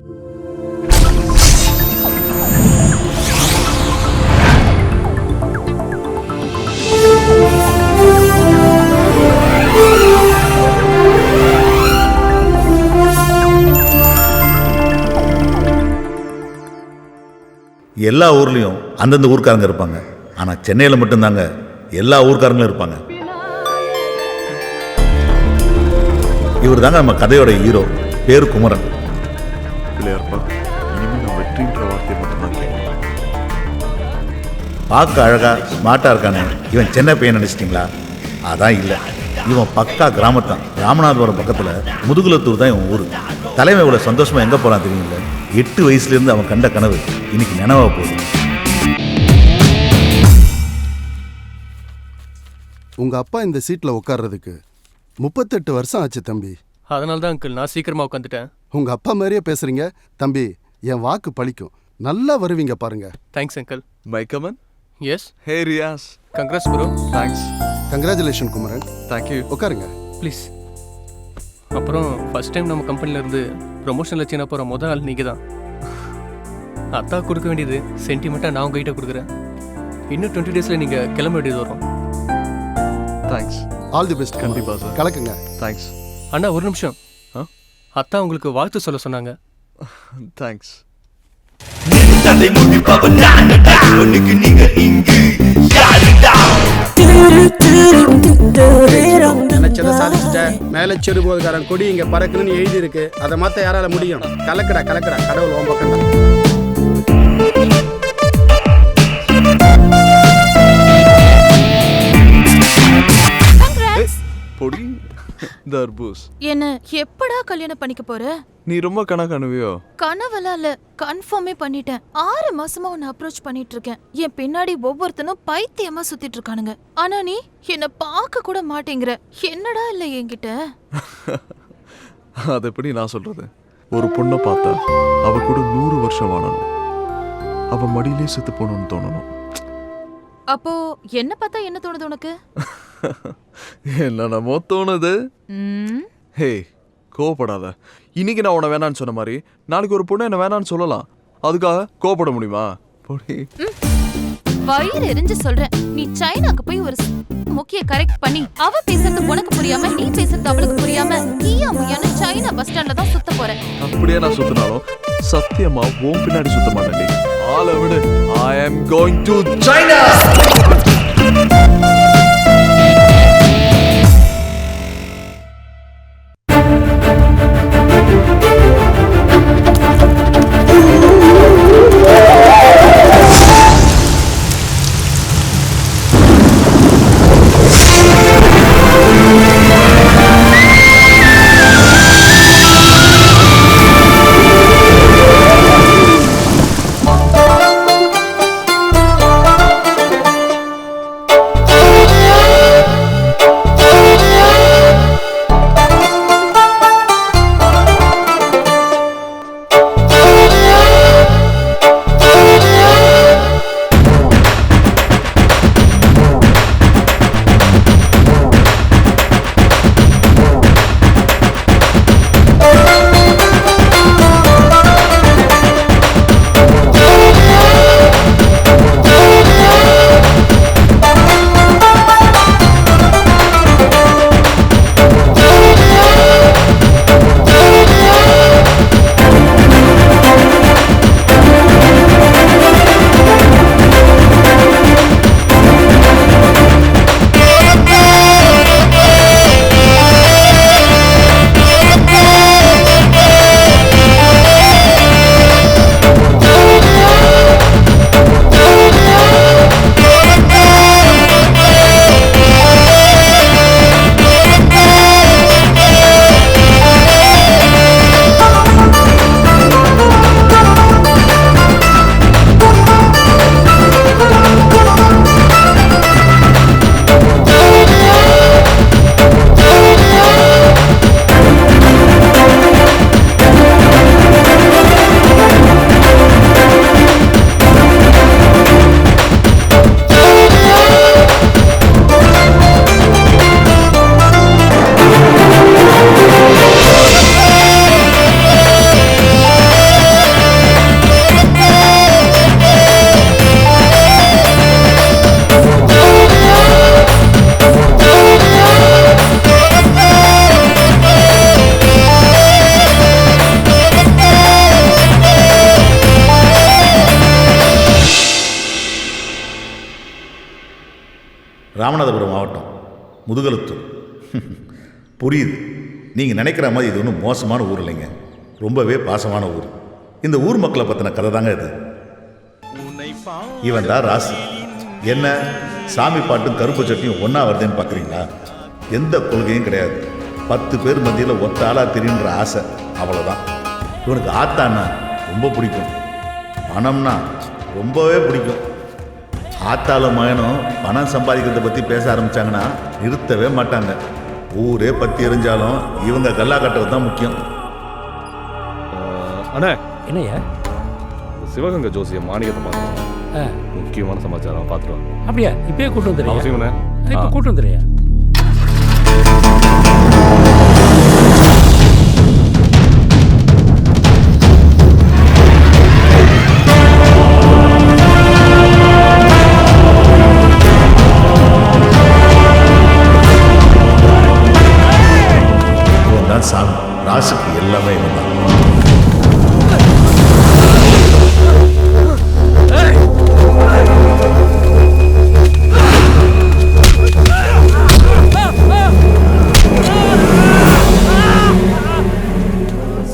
எல்லா ஊர்லேயும் அந்தந்த ஊர்க்காரங்க இருப்பாங்க. ஆனால் சென்னையில் மட்டும்தாங்க எல்லா ஊர்க்காரங்களும் இருப்பாங்க. இவர் தாங்க நம்ம கதையோட ஹீரோ. பேரு குமரன். பார்க்க அழகா ஸ்மார்ட்டா இருக்கானே, இவன் சென்னை பையன் நினைச்சிட்டிங்களா? அதான் இல்லை, இவன் பக்கா கிராமத்தான். ராமநாதபுரம் பக்கத்தில் முதுகுலத்தூர் தான் இவன் ஊர். தலைமை இவ்வளோ சந்தோஷமா எங்கே போகிறான் தெரியுங்கள? 8 வயசுலேருந்து அவன் கண்ட கனவு இன்னைக்கு நினைவா போகுது. உங்க அப்பா இந்த சீட்ல உட்கார்றதுக்கு 38 வருஷம் ஆச்சு தம்பி. அதனால தான் அங்கிள் நான் சீக்கிரமா உட்காந்துட்டேன். உங்க அப்பா மாதிரியே பேசுறீங்க தம்பி. என் வாக்கு பழிக்கும். நல்லா வருவீங்க பாருங்க. Thanks uncle. மை கமன். Yes. Hey Riyaz. Congrats bro. Thanks. Congratulation Kumaran. Thank you. உட்காருங்க ப்ளீஸ். அப்புறம் ஃபர்ஸ்ட் டைம் நம்ம கம்பெனில இருந்து ப்ரொமோஷனில் சீனா போகிற முதல் ஆள் நீங்கள் தான். அத்தா கொடுக்க வேண்டியது சென்டிமெண்ட்டாக நான் உங்ககிட்ட கொடுக்குறேன். இன்னும் 20 டேஸில் நீங்கள் கிளம்ப வேண்டியது வரும். தேங்க்ஸ். All the best. கண்டிப்பா சார். கலக்குங்க. தேங்க்ஸ். அண்ணா ஒரு நிமிஷம். அத்தா உங்களுக்கு வாழ்த்து சொல்ல சொன்னாங்க. தேங்க்ஸ். நினைச்சதை சாதிச்சுட்ட. மேல செருபோதுக்காரன் கொடி இங்க பறக்குன்னு எழுதி இருக்கு. அதை மாத்த யாரால முடியும்? கலக்கடா கலக்கடா, கடவுள் ஓம் பக்கம். பொடி தர்பூஸ். என்ன எப்படா கல்யாணம் பண்ணிக்க போற? நீ ரொம்ப கனவுவியோ? கனவெல்லாம் இல்ல, கன்ஃபார்மே பண்ணிட்டேன். 6 மாசமா உன்னை அப்ரோச் பண்ணிட்டு இருக்கேன். என் பின்னாடி ஒவ்வொருத்தனும் பைத்தியமா சுத்திட்டு இருக்கானுங்க. ஆனா நீ என்ன பார்க்க கூட மாட்டேங்கிற. என்னடா இல்ல என்கிட்ட? அது எப்படி நான் சொல்றது? ஒரு பொண்ணை பார்த்தா அவ கூட 100 வருஷம் வாழணும். அவ மடியிலே செத்து போகணும்னு தோணணும். அப்போ என்ன பார்த்தா என்ன தோணுது உனக்கு? என்னமோ தோணுது. ஹே, கோவப்படாத. இன்னைக்கு நான் உன்னை வேணான்னு சொன்ன மாதிரி நாளைக்கு ஒரு பொண்ணு என்ன வேணான்னு சொல்லலாம். அதுக்காக கோவப்பட முடியுமா? பொடி வயிறு எரிஞ்சு சொல்றேன். நீ சைனாக்கு போய் ஒரு முக்கிய கரெக்ட் பண்ணி அவ பேசுறது உனக்கு புரியாம நீ பேசுறது அவளுக்கு புரியாம நீயா முய்யான்னு சைனா பஸ் ஸ்டாண்ட்ல தான் சுத்த போறேன். அப்படியே நான் சுத்தினாலும் சத்தியமா உன் பின்னாடி சுத்த மாட்டேன். ஆள விடு. I am going to China. Ramanathapuram மாவட்டம் முதுகுலத்தூர். புரியுது, நீங்கள் நினைக்கிற மாதிரி இது ஒன்றும் மோசமான ஊர் இல்லைங்க, ரொம்பவே பாசமான ஊர். இந்த ஊர் மக்களை பற்றின கதை தாங்க இது. இவன் தான் ராசு. என்ன சாமி பாட்டும் கருப்பு சட்டியும் ஒன்றா வருதுன்னு பார்க்குறீங்களா? எந்த கொள்கையும் கிடையாது. 10 பேர் மத்தியில் ஒத்த ஆளாக தெரியுன்ற ஆசை, அவ்வளோதான். இவனுக்கு ஆத்தான்னா ரொம்ப பிடிக்கும், பணம்னா ரொம்பவே பிடிக்கும். ஆத்தால மகனும் பணம் சம்பாதிக்கிறத பற்றி பேச ஆரம்பித்தாங்கன்னா நிறுத்தவே மாட்டாங்க. ஊரே பற்றி எரிஞ்சாலும் இவங்க கல்லா கட்டுறது தான் முக்கியம். அண்ணே, என்னையா சிவகங்கை ஜோசியம் மாணிக்கத்தை பார்த்துருவோம். முக்கியமான சமாச்சாரம் பார்த்துருவோம். அப்படியா? இப்பயே கூட்டு வந்துடுறியா? அவசியம்ண்ணே. இப்போ கூட்டு வந்துடுறியா? இவன் தான் சாமி. ராசுக்கு எல்லாமே இவன் தான்.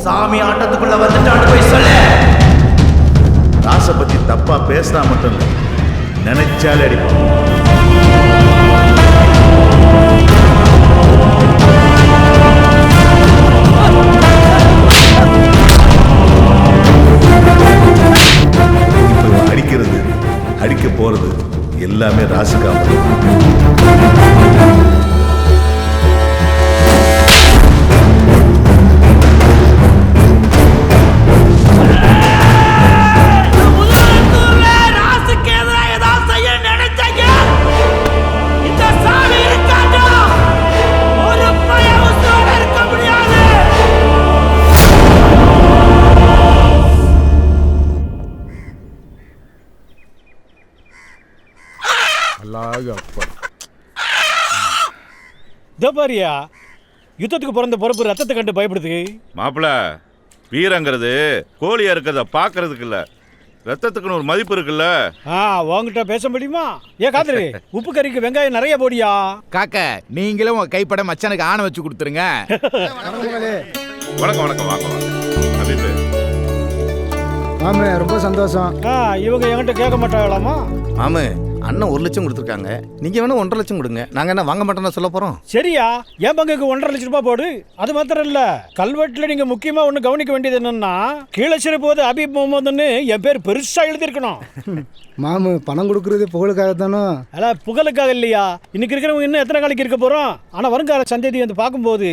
சாமி ஆட்டத்துக்குள்ள வந்துட்டான்னு போய் சொல்லு. ராசை பற்றி தப்பா பேசினா மட்டும் இல்லை, நினைச்சாலே அடிப்பான். இப்போ அடிக்கிறது, அடிக்க போறது எல்லாமே ராசுக்காக. பாரியா, யுத்தத்துக்கு பிறந்த பொறுப்பு ரத்தத்தை கண்டு பயப்படுது. மாப்பிள, வீரங்கிறது கோழியா இருக்கிறத பாக்குறதுக்கு இல்ல, ரத்தத்துக்குன்னு ஒரு மதிப்பு இருக்குல்ல. உங்ககிட்ட பேச முடியுமா? காதரி, உப்பு கறிக்கு வெங்காயம் நிறைய போடியா. காக்க, நீங்களும் உங்க கைப்பட மச்சானுக்கு ஆணை வச்சு கொடுத்துருங்க. வணக்கம் வணக்கம், வாங்க வாங்க. அபிப்பு, ஆமா, ரொம்ப சந்தோஷம். இவங்க என்கிட்ட கேட்க மாட்டாங்களாமா? ஆமா, அண்ணன் 1 லட்சம் கொடுத்துருக்காங்க. நீங்க வேணா 1.5 லட்சம் கொடுங்க. நாங்க என்ன வாங்க மாட்டோம்னா சொல்ல போறோம்? சரியா, என் பங்குக்கு 1.5 லட்சம் ரூபாய் போடு. அது மாத்திரம் இல்ல, கல்வெட்டுல நீங்க முக்கியமா ஒண்ணு கவனிக்க வேண்டியது என்னன்னா, கீழச்சிறு போது அபீப் முகமதுன்னு என் பேர் பெருசா எழுதிருக்கணும். மாமு, பணம் கொடுக்கறது புகழுக்காக தானோ? அல்ல, புகழுக்காக இல்லையா. இன்னைக்கு இருக்கிறவங்க இன்னும் எத்தனை காலைக்கு இருக்க போறோம். ஆனா வருங்கால சந்ததி வந்து பார்க்கும்போது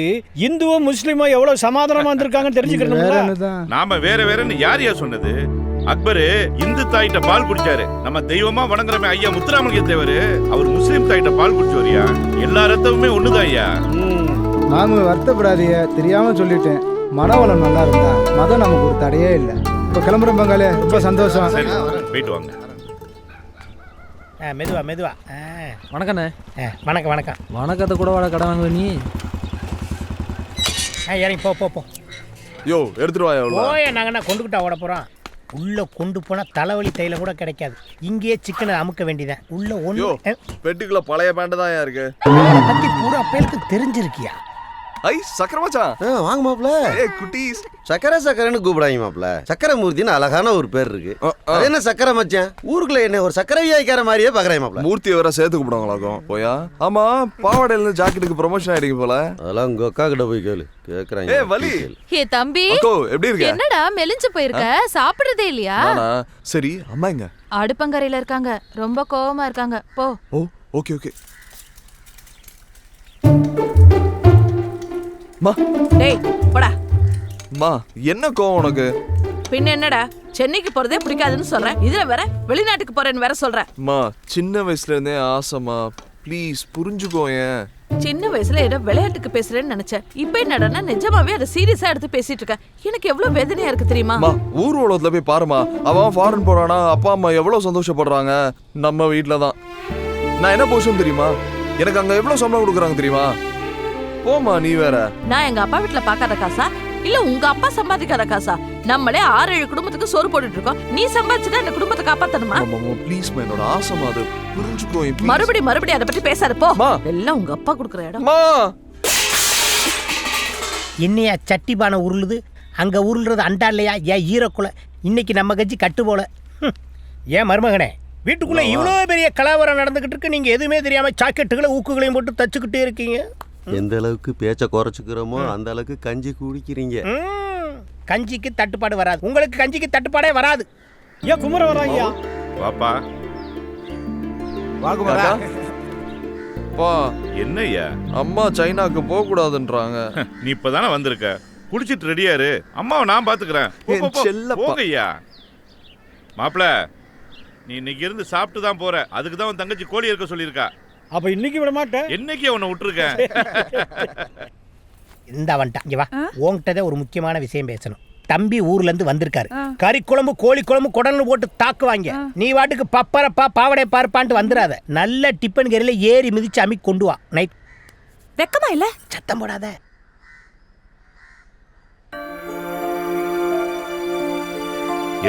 இந்துவும் முஸ்லீமும் எவ்வளவு சமாதானமா இருந்திருக்காங்கன்னு தெரிஞ்சுக்கணும். நாம வேற வேறன்னு யார் யார் சொன்னது? அக்பரு இந்து தாயிட்ட பால் குடிச்சாரு. நம்ம தெய்வமா வணங்குறமே ஐயா முத்துராமலிங்க தேவர், அவர் முஸ்லீம் தாயிட்ட பால் குடிச்சோரியா. எல்லா ரத்தமுமே ஒண்ணுதான் ஐயா. மாமு, வருத்தப்படாதீங்க, தெரியாம சொல்லிட்டேன். மனவளம் நல்லா இருந்தா மதம் நமக்கு ஒரு தடையே இல்லை. இப்போ கிளம்புறோம் பங்காளி, ரொம்ப சந்தோஷம். சரி, போயிட்டு வாங்க. மெதுவா மெதுவா. வணக்கண்ணே. வணக்கம் வணக்கம். வணக்கத்தை கூட வாட கடை வாங்குவ நீ. இறங்கி போ போ போ. யோ, எடுத்துட்டு வாயா. போய நாங்கன்னா கொண்டுகிட்டா ஓட போறோம். உள்ள கொண்டு போனா தலைவலி தைல கூட கிடைக்காது. இங்கேயே சிக்கனை அமுக்க வேண்டியதான். உள்ள ஒண்ணு பெட்டிக்குள்ள பழைய பேண்ட் தான் இருக்கு. பத்தி பூரா பேருக்கு தெரிஞ்சிருக்கியா? ஐ, சக்கரை மச்சான். வாங்க மாப்ள. ஏய் குட்டீஸ், சக்கரைன்னு கூப்பிடாங்க மாப்ள. சக்கரை மூர்த்தின்னு அழகான ஒரு பேர் இருக்கு. அது என்ன சக்கரை மச்சான்? ஊருக்குள்ள என்ன ஒரு சக்கரை வியாய்க்கார மாதிரியே பாக்குறேன் மாப்ள. மூர்த்தியை வேற சேர்த்து கூப்பிடுவாங்களாக்கும். போயா? ஆமா, பாவாடையில இருந்து ஜாக்கெட்டுக்கு ப்ரொமோஷன் ஆயிடுங்க போல. அதெல்லாம் உங்க அக்கா கிட்ட போய் கேளு, கேக்குறாங்க. ஏய் வலி. ஏ தம்பி, அக்கோ எப்படி இருக்க? என்னடா மெலிஞ்சு போயிருக்க? சாப்பிடுறதே இல்லையா? நானா? சரி, அம்மா எங்க? அடுப்பங்கரையில இருக்காங்க, ரொம்ப கோவமா இருக்காங்க. போ. ஓ, ஓகே ஓகே. மா, டேய் போடா. மா, என்ன கோவம் உனக்கு? பின்ன என்னடா, சென்னைக்கு போறதே பிடிக்காதுன்னு சொல்றேன், இதுல வேற வெளிநாட்டுக்கு போறேன்னு வேற சொல்ற. மா, சின்ன வயசுல இருந்தே ஆசைமா, ப்ளீஸ் புரிஞ்சுக்கோயேன். சின்ன வயசுல ஏதோ விளையாட்டுக்கு பேசுறேன்னு நினைச்சேன். இப்ப என்னடா நிஜமாவே அதை சீரியஸா எடுத்து பேசிட்டு இருக்க. எனக்கு எவ்வளவு வேதனையா இருக்கு தெரியுமா? மா, ஊர் உலகத்துல போய் பாருமா. அவன் ஃபாரின் போறானா, அப்பா அம்மா எவ்வளவு சந்தோஷப்படுறாங்க. நம்ம வீட்டுல தான். நான் என்ன போஷன் தெரியுமா? எனக்கு அங்க எவ்வளவு சம்பளம் கொடுக்குறாங்க தெரியுமா? போமா, நீ வேற. நான் எங்க அப்பா வீட்டுல பாக்காத காசா இல்ல உங்க அப்பா சம்பாதிக்காத காசா? நம்மளே 6-7 குடும்பத்துக்கு சோறு போட்டுட்டு இருக்கோம். நீ சம்பாதிச்சுதான் இந்த குடும்பத்தை காப்பாத்தணுமா? ப்ளீஸ் என்னோட ஆசைமா, அது புரிஞ்சுக்கோ. மறுபடியும் அதை பத்தி பேசாத போ. எல்லாம் உங்க அப்பா கொடுக்குற இடம். என்னையா சட்டி பானை உருளுது, அங்க உருள்றது அண்டா இல்லையா? ஏன் ஈரக்குலை இன்னைக்கு நம்ம கட்சி கட்டு போல. ஏன் மருமகனே, வீட்டுக்குள்ள இவ்வளோ பெரிய கலவரம் நடந்துகிட்டு இருக்கு, நீங்க எதுவுமே தெரியாம சாக்கெட்டுகளை ஊக்குகளையும் போட்டு தச்சுக்கிட்டே இருக்கீங்க. எந்த அளவுக்கு பேச்ச குறைச்சுக்கிறோமோ அந்த அளவுக்கு கஞ்சி குடிக்கிறீங்க. கஞ்சிக்கு தட்டுப்பாடு வராது, உங்களுக்கு கஞ்சிக்கு தட்டுப்பாடே வராது. ஏன் குமர வராங்கயா? பாப்பா வாங்குமாடா. பா என்னய்யா? அம்மா சைனாக்கு போக கூடாதுன்றாங்க. நீ இப்பதானே வந்திருக்க, குடிச்சிட்டு ரெடியா இரு, அம்மாவை நான் பாத்துக்கிறேன். போங்கய்யா. மாப்பிள, நீ இன்னைக்கு இருந்து சாப்பிட்டு தான் போற. அதுக்கு தான் உன் தங்கச்சி கோழி இருக்க சொல்லியிருக்கா. அப்ப இன்னைக்கு விட மாட்டேன். என்னைக்கு அவனை விட்டுருக்கேன். இந்த வந்துட்டான், இங்க வா. உன்கிட்டதே ஒரு முக்கியமான விஷயம் பேசணும். தம்பி ஊர்ல இருந்து வந்திருக்காரு. கறி குழம்பு, கோழி குழம்பு, குடல்னு போட்டு தாக்குவாங்க. நீ வாட்டுக்கு பப்பரப்பா பாவடை பார்ப்பான்ட்டு வந்துடாத. நல்ல டிப்பன் கறியில ஏறி மிதிச்சு அமி கொண்டு வா. நைட் வெக்கமா இல்ல? சத்தம் போடாத.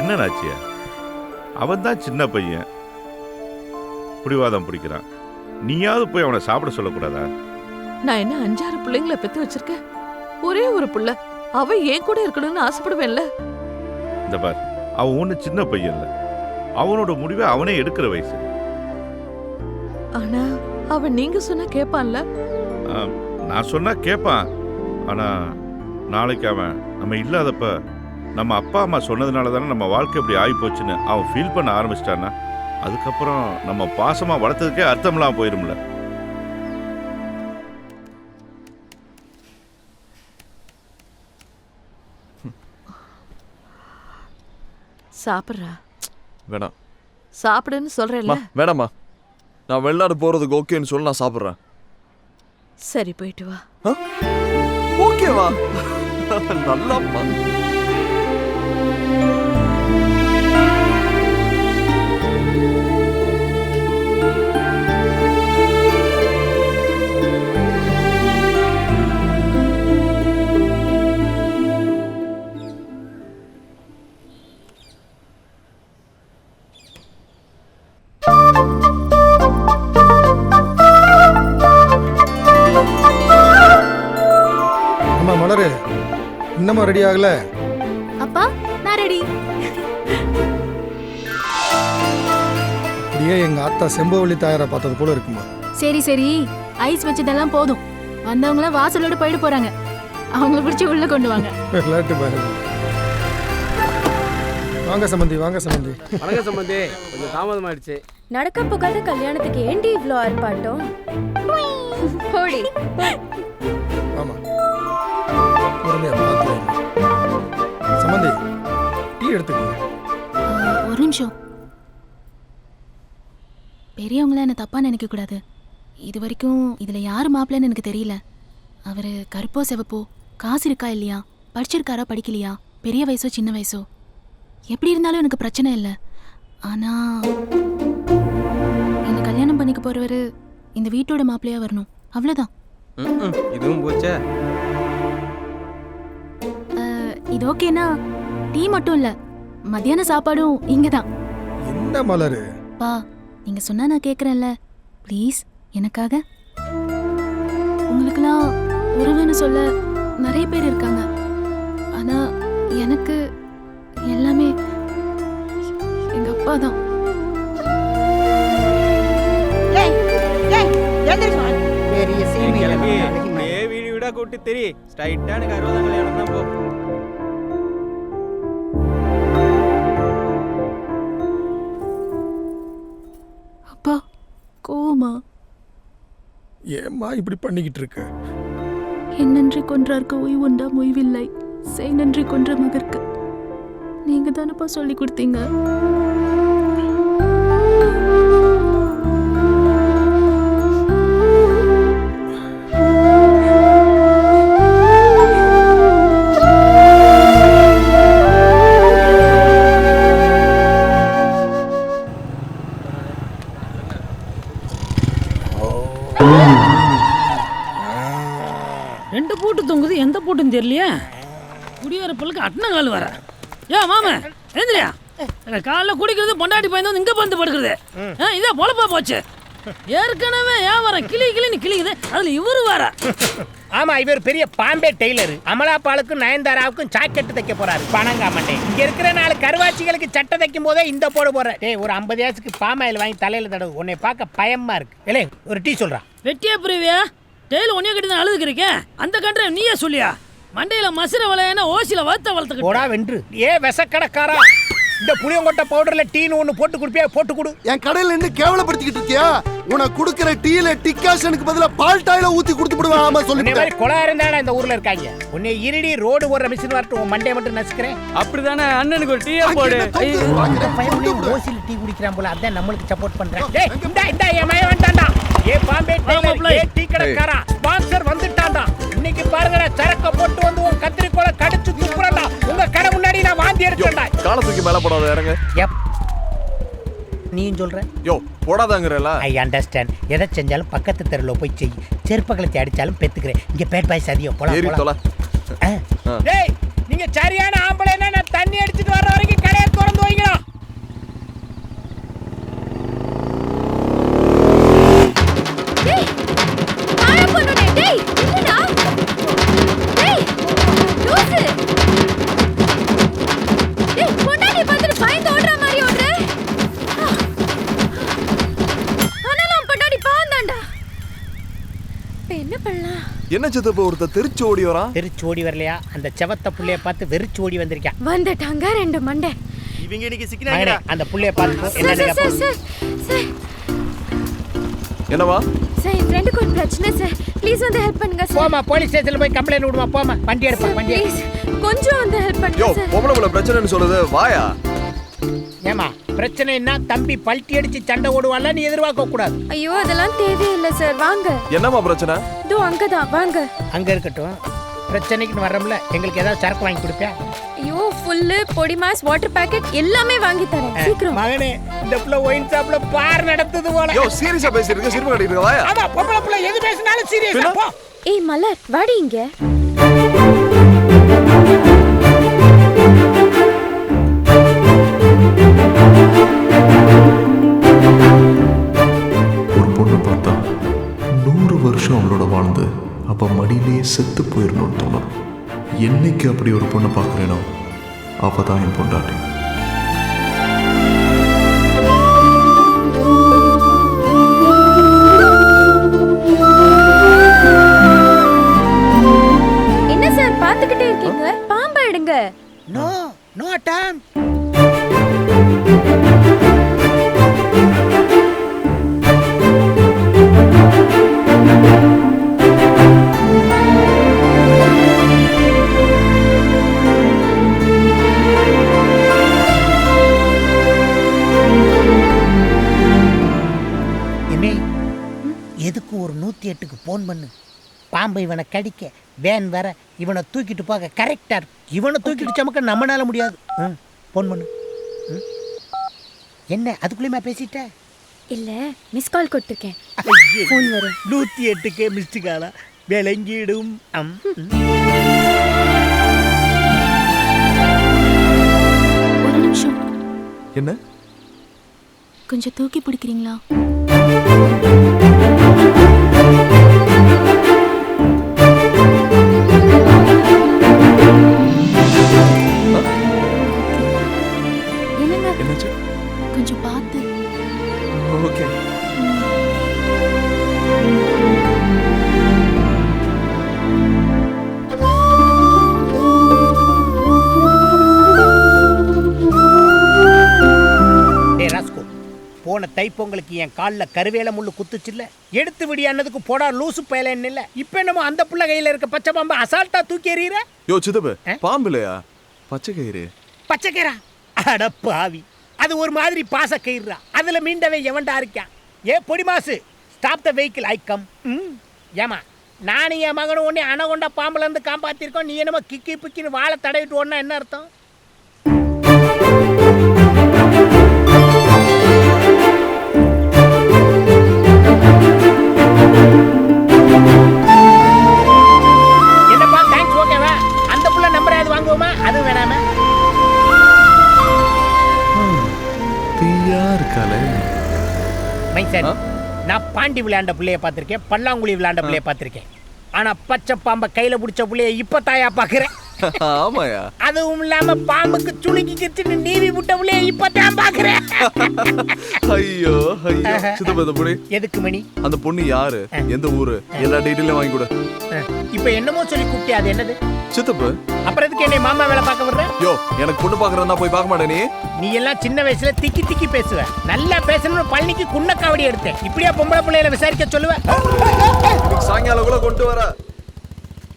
என்ன நாச்சியா? அவன் தான் சின்ன பையன், புடிவாதம் பிடிக்கிறான். நீயாவது போய் அவனை சாப்பிட சொல்லக்கூடாதா? நான் என்ன 5-6 பிள்ளைங்களை பெத்து வச்சிருக்கேன். ஒரே ஒரு புள்ள, அவ ஏன் கூட இருக்கணும்னு ஆசைப்படுவேன்ல. இந்த பார், அவன் ஒண்ணு சின்ன பையன் இல்ல, அவனோட முடிவை அவனே எடுக்கிற வயசு. ஆனா அவன் நீங்க சொன்னா கேட்பான்ல? நான் சொன்னா கேட்பான். ஆனா நாளைக்கு அவன் நம்ம இல்லாதப்ப நம்ம அப்பா அம்மா சொன்னதுனால தானே நம்ம வாழ்க்கை இப்படி ஆகி போச்சுன்னு அவன் ஃபீல் பண்ண ஆரம்பிச்சிட்டான்னா, அதுக்கப்புறம் நம்ம பாசமா வளர்த்ததுக்கே அர்த்தம்லாம் போயிரும்ல. சாப்பிட்றா. வேணாம். சாப்பிடுன்னு சொல்றேன்ல. வேணாமா, நான் வெளிநாடு போறதுக்கு ஓகேன்னு சொல்லி நான் சாப்பிட்றேன். சரி, போயிட்டு வா. ஓகேவா? நல்லாப்பா. அம்மா மலரு, இன்னமும் ரெடி ஆகல? அப்பா, நான் ரெடி. அப்படியே எங்க ஆத்தா செம்பவள்ளி தாயாரை பார்த்தது போல இருக்குமா? சரி சரி, ஐஸ் வச்சதெல்லாம் போதும். வந்தவங்கள வாசலோட போயிட்டு போறாங்க. அவங்கள பிடிச்சி உள்ள கொண்டு வாங்க. விளையாட்டு பாருங்க. வாங்க சம்பந்தி, வாங்க சம்பந்தி. வணக்கம் சம்பந்தி, கொஞ்சம் தாமதம் ஆயிடுச்சு. நடக்க போகாத கல்யாணத்துக்கு ஏண்டி இவ்வளோ ஆர்ப்பாட்டம்? போடி. ஆமா, சம்பந்தி டீ எடுத்துக்கோங்க. ஒரு நிமிஷம். பெரியவங்கள என்ன தப்பா நினைக்க கூடாது. இது வரைக்கும் இதுல யாரு மாப்பிள்ளைன்னு எனக்கு தெரியல. அவரு கருப்போ செவப்போ, காசு இருக்கா இல்லையா, படிச்சிருக்காரா படிக்கலையா, பெரிய வயசோ சின்ன வயசோ, எப்படி இருந்தாலும் எனக்கு பிரச்சனை இல்லை. ஆனா என்ன கல்யாணம் பண்ணிக்க போறவரு இந்த வீட்டோட மாப்பிள்ளையா வரணும், அவ்வளவுதான். இதுவும் போச்சே. இது ஓகேனா டீ மட்டும் இல்ல, மத்தியான சாப்பாடும் இங்கதான். என்ன மலரு? பா, நீங்க சொன்னா நான் கேக்குறேன்ல, ப்ளீஸ் எனக்காக. உங்களுக்குலாம் உறவுன்னு சொல்ல நிறைய பேர் இருக்காங்க. ஆனா எனக்கு எல்லாமே எங்க அப்பா தான். வீடு வீடா கூட்டி தெரி ஸ்ட்ரைட்டா எனக்கு 60 கல்யாணம் தான் போ. அப்பா கோமா? ஏம்மா இப்படி பண்ணிக்கிட்டு இருக்க? என்னன்றி கொன்றார்க்கு ஓய்வு உண்டாம் ஓய்வில்லை, செய் நன்றி கொன்ற மகற்கு. நீங்க தானப்பா சொல்லி கொடுத்தீங்க. ரெண்டு பூட்டு தொங்குது, எந்த பூட்டுன்னு தெரியலையா? குடிவரப்பலுக்கு அட்டனங்கால் வர. யோ மாமா எழுந்திரியா காலைல குடிக்கிறது பொண்டாட்டி பையன் வந்து இங்க வந்து படுக்கிறது இதே பொழப்பா போச்சு ஏற்கனவே வியாபாரம் கிளின்னு கிளிக்குது அதுல இவரு வர ஆமா இவர் பெரிய பாம்பே டெய்லர் அமலாபாலுக்கும் நயன்தாராவுக்கும் ஜாக்கெட் தைக்க போறாரு பணங்காமட்டே இங்க இருக்கிற 4 கருவாச்சிகளுக்கு சட்டை தைக்கும் போதே இந்த போட போற டேய் ஒரு 50 ஏசுக்கு பாமாயில் வாங்கி தலையில தடவு உன்னை பார்க்க பயமா இருக்கு ஏலே ஒரு டீ சொல்றா வெட்டியா புரிவியா டெய்லி உன்னைய கிட்ட தான் அழுதுக்கிறீங்க அந்த கண்ட்ரை நீயே சொல்லியா மண்டையில மசுர வளையனா ஓசில வளர்த்துக்கிட்டு போடா வென்று ஏ விசக்கடக்காரா இந்த புளியங்கொட்டை பவுடர்ல டீன்னு ஒன்று போட்டு குடிப்பியா போட்டு கொடு என் கடையில் நின்று கேவலப்படுத்திக்கிட்டு இருக்கியா உனக்கு கொடுக்குற டீல டிகாஷனுக்கு பதிலா பால் டாயில ஊத்தி கொடுத்து விடுவேன் ஆமா சொல்லி மாதிரி கொலா இருந்தாடா இந்த ஊர்ல இருக்காங்க உன்னை இருடி ரோடு ஓடுற மிஷின் வரட்டும் உன் மண்டையை மட்டும் நசுக்கிறேன் அப்படிதானே அண்ணனுக்கு ஒரு டீயா போடு ஓசில டீ குடிக்கிறான் போல அதான் நம்மளுக்கு சப்போர்ட் பண்றேன் டேய் இந்த என் மய வந்துட்டான்டா ஏ பாம்பே டெய்லர் ஏ டீ கடைக்காரா ஸ்பான்சர் வந்துட்டான்டா இன்னைக்கு பாருங்கடா சரக்க போட்டு வந்து உன் கத்திரிக்கோலை கடிச்சு துப்புறடா உங்க கடை முன்னாடி நான் வாந்தி எடுக்கறேன்டா காலை தூக்கி மேல போடாத இறங்க நீயும் சொல்ற யோ போடாதங்கறல ஐ அண்டர்ஸ்டாண்ட் எதை செஞ்சாலும் பக்கத்து தெருல போய் செய் செருப்பகளை அடிச்சாலும் பெத்துக்கிறேன் இங்க பேட் பாய் சதியோ போலாம் டேய் நீங்க சரியான ஆம்பளைனா நான் தண்ணி அடிச்சிட்டு வர வரைக்கும் கடையை திறந்து வைங்கடா டேய் ஆயா பண்ணுடே டேய் என்னடா டேய் லூசு டேய் பொண்டாட்டி பார்த்துட்டு பயந்து ஓடுற மாதிரி ஓடுற ஆனாலும் பொண்டாட்டி பாவந்தாண்டா இப்போ என்ன பண்ணலாம் என்ன சித்தப்ப ஒருத்த தெரிச்சு ஓடி வரான் தெரிச்சு ஓடி வரலையா அந்த செவத்த புள்ளைய பார்த்து வெறிச்சு ஓடி வந்திருக்கான் வந்துட்டாங்க 2 மண்டை இவங்க இன்னைக்கு சிக்கினாங்கடா அந்த புள்ளைய பார்த்து என்ன சார் என்னவா சார் என் ஃப்ரெண்டுக்கு ஒரு பிரச்சனை சார் ப்ளீஸ் வந்து ஹெல்ப் பண்ணுங்க சார் போமா போலீஸ் ஸ்டேஷன்ல போய் கம்ப்ளைன்ட் விடுமா போமா வண்டி எடுப்பா வண்டி ப்ளீஸ் கொஞ்சம் வந்து ஹெல்ப் பண்ணுங்க யோ சார் பொம்பளை பிரச்சனைன்னு சொல்றது வாயா ஏமா பிரச்சனைன்னா தம்பி பல்ட்டி அடிச்சு சண்டை ஓடுவான்ல நீ எதிர்பார்க்க கூடாது ஐயோ அதெல்லாம் தேவையில்லை சார் வாங்க என்னமா பிரச்சனை இதோ அங்கதான் வாங்க அங்க இருக்கட்டும் பிரச்சனைக்கு வர்றோம்ல எங்களுக்கு ஏதாவது சரக்கு வாங்கி கொடுப்பியா ஐயோ ஃபுல்லு பொடி மாஸ் வாட்டர் பாக்கெட் எல்லாமே வாங்கி தரேன் சீக்கிரம் மகனே இந்த புள்ள ஒயின் ஷாப்ல பார் நடத்துது போல யோ சீரியஸா பேசிட்டு சிரிப்பு கட்டிட்டு வாயா ஆமா பொம்பளை புள்ள எது பேசினாலும் சீரியஸா போ ஏய் மலர் வாடி இங்க ஒரு பொண்ணு பார்த்தா 100 வருஷம் அவளோட வாழ்ந்து அப்ப மடியிலேயே செத்து போயிடணும்னு தோணும் என்னைக்கு அப்படி ஒரு பொண்ணை பார்க்குறேனோ அவ தான் என் பொண்டாட்டி என்ன சார் பார்த்துக்கிட்டே இருக்கீங்க பாம்பா எடுங்க நோ டைம் எதுக்கு ஒரு 108க்கு ஃபோன் பண்ணு பாம்பை இவனை கடிக்க வேன் வர இவனை தூக்கிட்டு போக கரெக்டா இருக்கு இவனை தூக்கிட்டு சமக்க நம்மளால முடியாது ஃபோன் பண்ணு என்ன அதுக்குள்ளேயுமா பேசிட்ட இல்ல மிஸ் கால் கொடுத்துருக்கேன் ஃபோன் வரும் 108க்கு மிஸ்டு காலா விளங்கிடும் ஒரு நிமிஷம் என்ன கொஞ்சம் தூக்கி பிடிக்கிறீங்களா என்னாச்சு கொஞ்சம் பார்த்து ஓகே போன தைப்பொங்கலுக்கு என் காலில் கருவேல முள்ளு குத்துச்சுல்ல எடுத்து விடியானதுக்கு போடா லூசு பயலன்னு இல்லை இப்போ என்னமோ அந்த புள்ள கையில் இருக்க பச்சை பாம்பு அசால்ட்டா தூக்கி எறிகிற யோ சித்தப்பு பாம்பு இல்லையா பச்சை கயிறு பச்சை கயிறா அட பாவி அது ஒரு மாதிரி பாச கயிறுறா அதில் மீண்டவே எவன்டா இருக்கான் ஏ பொடி மாசு stop the vehicle I come ஏமா நானும் என் மகனும் ஒன்னே அணகொண்ட பாம்புல இருந்து காப்பாத்திருக்கோம் நீ என்னமோ கிக்கி பிக்கின்னு வாழை தடவிட்டு ஓடனா என்ன அர்த்தம் என்னப்பா தேங்க்ஸ் ஓகேவா அந்த புள்ள நம்பர் ஏதாவது வாங்குவோமா அது வேணாமா குட்டியா இருக்காளே. மைசன், நான் பாண்டி விளையாண்ட பிள்ளைய பார்த்திருக்கேன், பல்லாங்குழி விளையாண்ட பிள்ளைய பார்த்திருக்கேன். ஆனா பச்சை பாம்பை கையில பிடிச்ச பிள்ளைய இப்ப தாயா பாக்குறேன். ஆமாயா. அதுவும் இல்லாம பாம்புக்கு சுளுக்கி கிச்சுன்னு நீவி விட்ட பிள்ளைய இப்ப தான் பாக்குறேன். ஐயோ ஐயோ. சித்தப்பா இந்த பொண்ணு எதுக்கு மணி? அந்த பொண்ணு யாரு, எந்த ஊரு, எல்லா டீட்டெயிலும் வாங்கி கொடு. இப்ப என்னமோ சொல்லி குட்டி, அது என்னது? சித்தப்பு. அப்புறம் எதுக்கு என்னை மாமா வேலை பார்க்க விடுற? யோ, எனக்கு பொண்ணு பாக்குறதா போய் பார்க்க மாட்டே நீ. நீ எல்லாம் சின்ன வயசுல திக்கி திக்கி பேசுவ. நல்லா பேசணும்னு பழனிக்கு குன்னக்காவடி எடுத்தேன். இப்படியா பொம்பளை பிள்ளைகளை விசாரிக்க சொல்லுவ? சாயங்காலம் கூட கொண்டு வர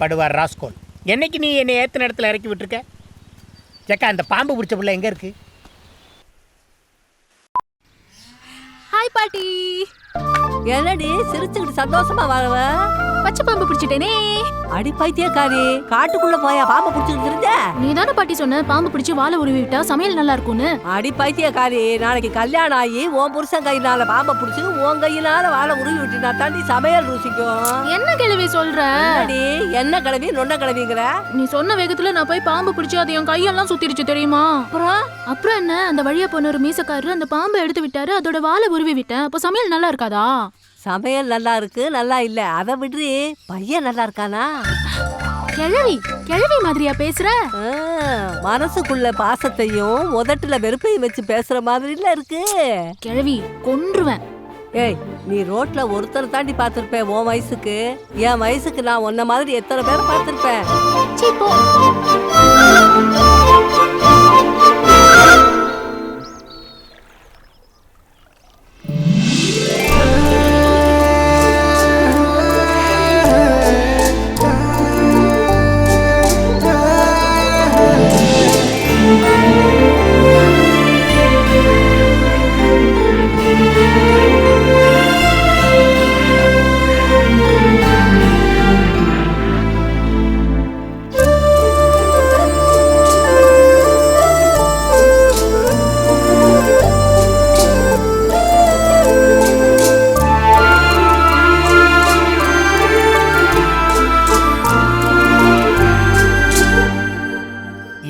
படுவார் ராஸ்கோல். என்னைக்கு நீ என்னை ஏத்த இடத்துல இறக்கி விட்டுருக்க? ஜக்கா, அந்த பாம்பு பிடிச்ச பிள்ளை எங்க இருக்கு? ஹாய் பாட்டி. என்னடி சிரிச்சுக்கிட்டு சந்தோஷமா வரவ? பச்சை பாம்பு பிடிச்சிட்டேனே. அடி பைத்தியக்காரி, காட்டுக்குள்ள போயா பாம்பு பிடிச்சிட்டு இருந்த? நீ தானே பாட்டி சொன்ன பாம்பு பிடிச்சி வாழை உருவி விட்டா சமையல் நல்லா இருக்கும்னு. அடி பைத்தியக்காரி, நாளைக்கு கல்யாணம் ஆகி உன் புருஷன் கையினால பாம்பை பிடிச்சி உன் கையினால வாழை உருவி விட்டினா தாண்டி சமையல் ருசிக்கும். என்ன கிழவி சொல்ற? என்ன கிழவி நொன்ன கிழவிங்கிற? நீ சொன்ன வேகத்துல நான் போய் பாம்பு பிடிச்சி அது என் கையெல்லாம் சுத்திருச்சு தெரியுமா? அப்புறம் என்ன, அந்த வழியா போன ஒரு மீசக்காரரு அந்த பாம்பை எடுத்து விட்டாரு, அதோட வாழை உருவி விட்டேன். அப்போ சமையல் நல்லா இருக்காதா? சமையல் நல்லா இருக்கு, நல்லா இல்ல, அதை விடுறி. பையன் நல்லா இருக்கானா? கிழவி கிழவி மாதிரியா பேசுற? மனசுக்குள்ள பாசத்தையும் உதட்டுல வெறுப்பையும் வச்சு பேசுற மாதிரில இருக்கு. கிழவி கொன்றுவேன். ஏய், நீ ரோட்ல ஒருத்தர் தாண்டி பார்த்திருப்பேன் உன் வயசுக்கு. என் வயசுக்கு நான் உன்ன மாதிரி எத்தனை பேரை பார்த்திருப்பேன்.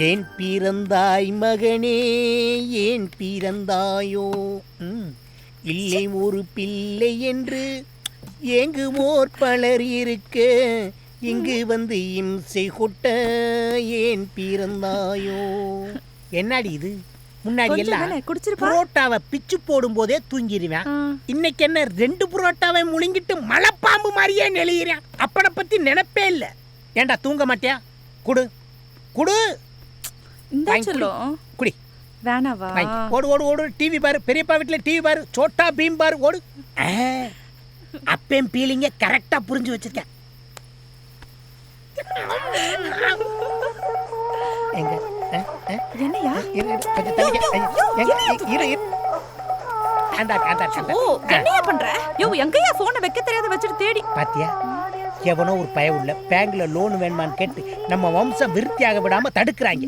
ஏன் பிறந்தாய் மகனே, ஏன் பிறந்தாயோ? இல்லை ஒரு பிள்ளை என்று ஏங்குவோர் பலர் இருக்க, இங்கு வந்து இம்சை கொட்ட ஏன் பிறந்தாயோ? என்னடி இது? முன்னாடி எல்லாம் புரோட்டாவை பிச்சு போடும் போதே தூங்கிடுவேன். இன்னைக்கு என்ன 2 புரோட்டாவை முழுங்கிட்டு மலைப்பாம்பு மாதிரியே நெளிகிறேன். அப்பனை பத்தி நினைப்பே இல்லை. ஏண்டா தூங்க மாட்டியா? குடு குடு குடி. வேணாவா? ஓடு ஓடு ஓடு. டிவி பாரு, பெரியப்பா வீட்டுல டிவி பாரு, சோட்டா பீம் பாரு, ஓடு. அப்பேம் பீலிங்க கரெக்டா புரிஞ்சு வச்சிருக்கேன். எங்க என்னையா? கொஞ்சம் தள்ளிக்க. இரு. என்னையா பண்ற? யோ, எங்கயா போனை வைக்க தெரியாத வச்சிட்டு தேடி பாத்தியா? எவனோ ஒரு பய உள்ள பேங்க்ல லோன் வேணுமான்னு கேட்டு நம்ம வம்சம் விருத்தியாக விடாம தடுக்கிறாங்க.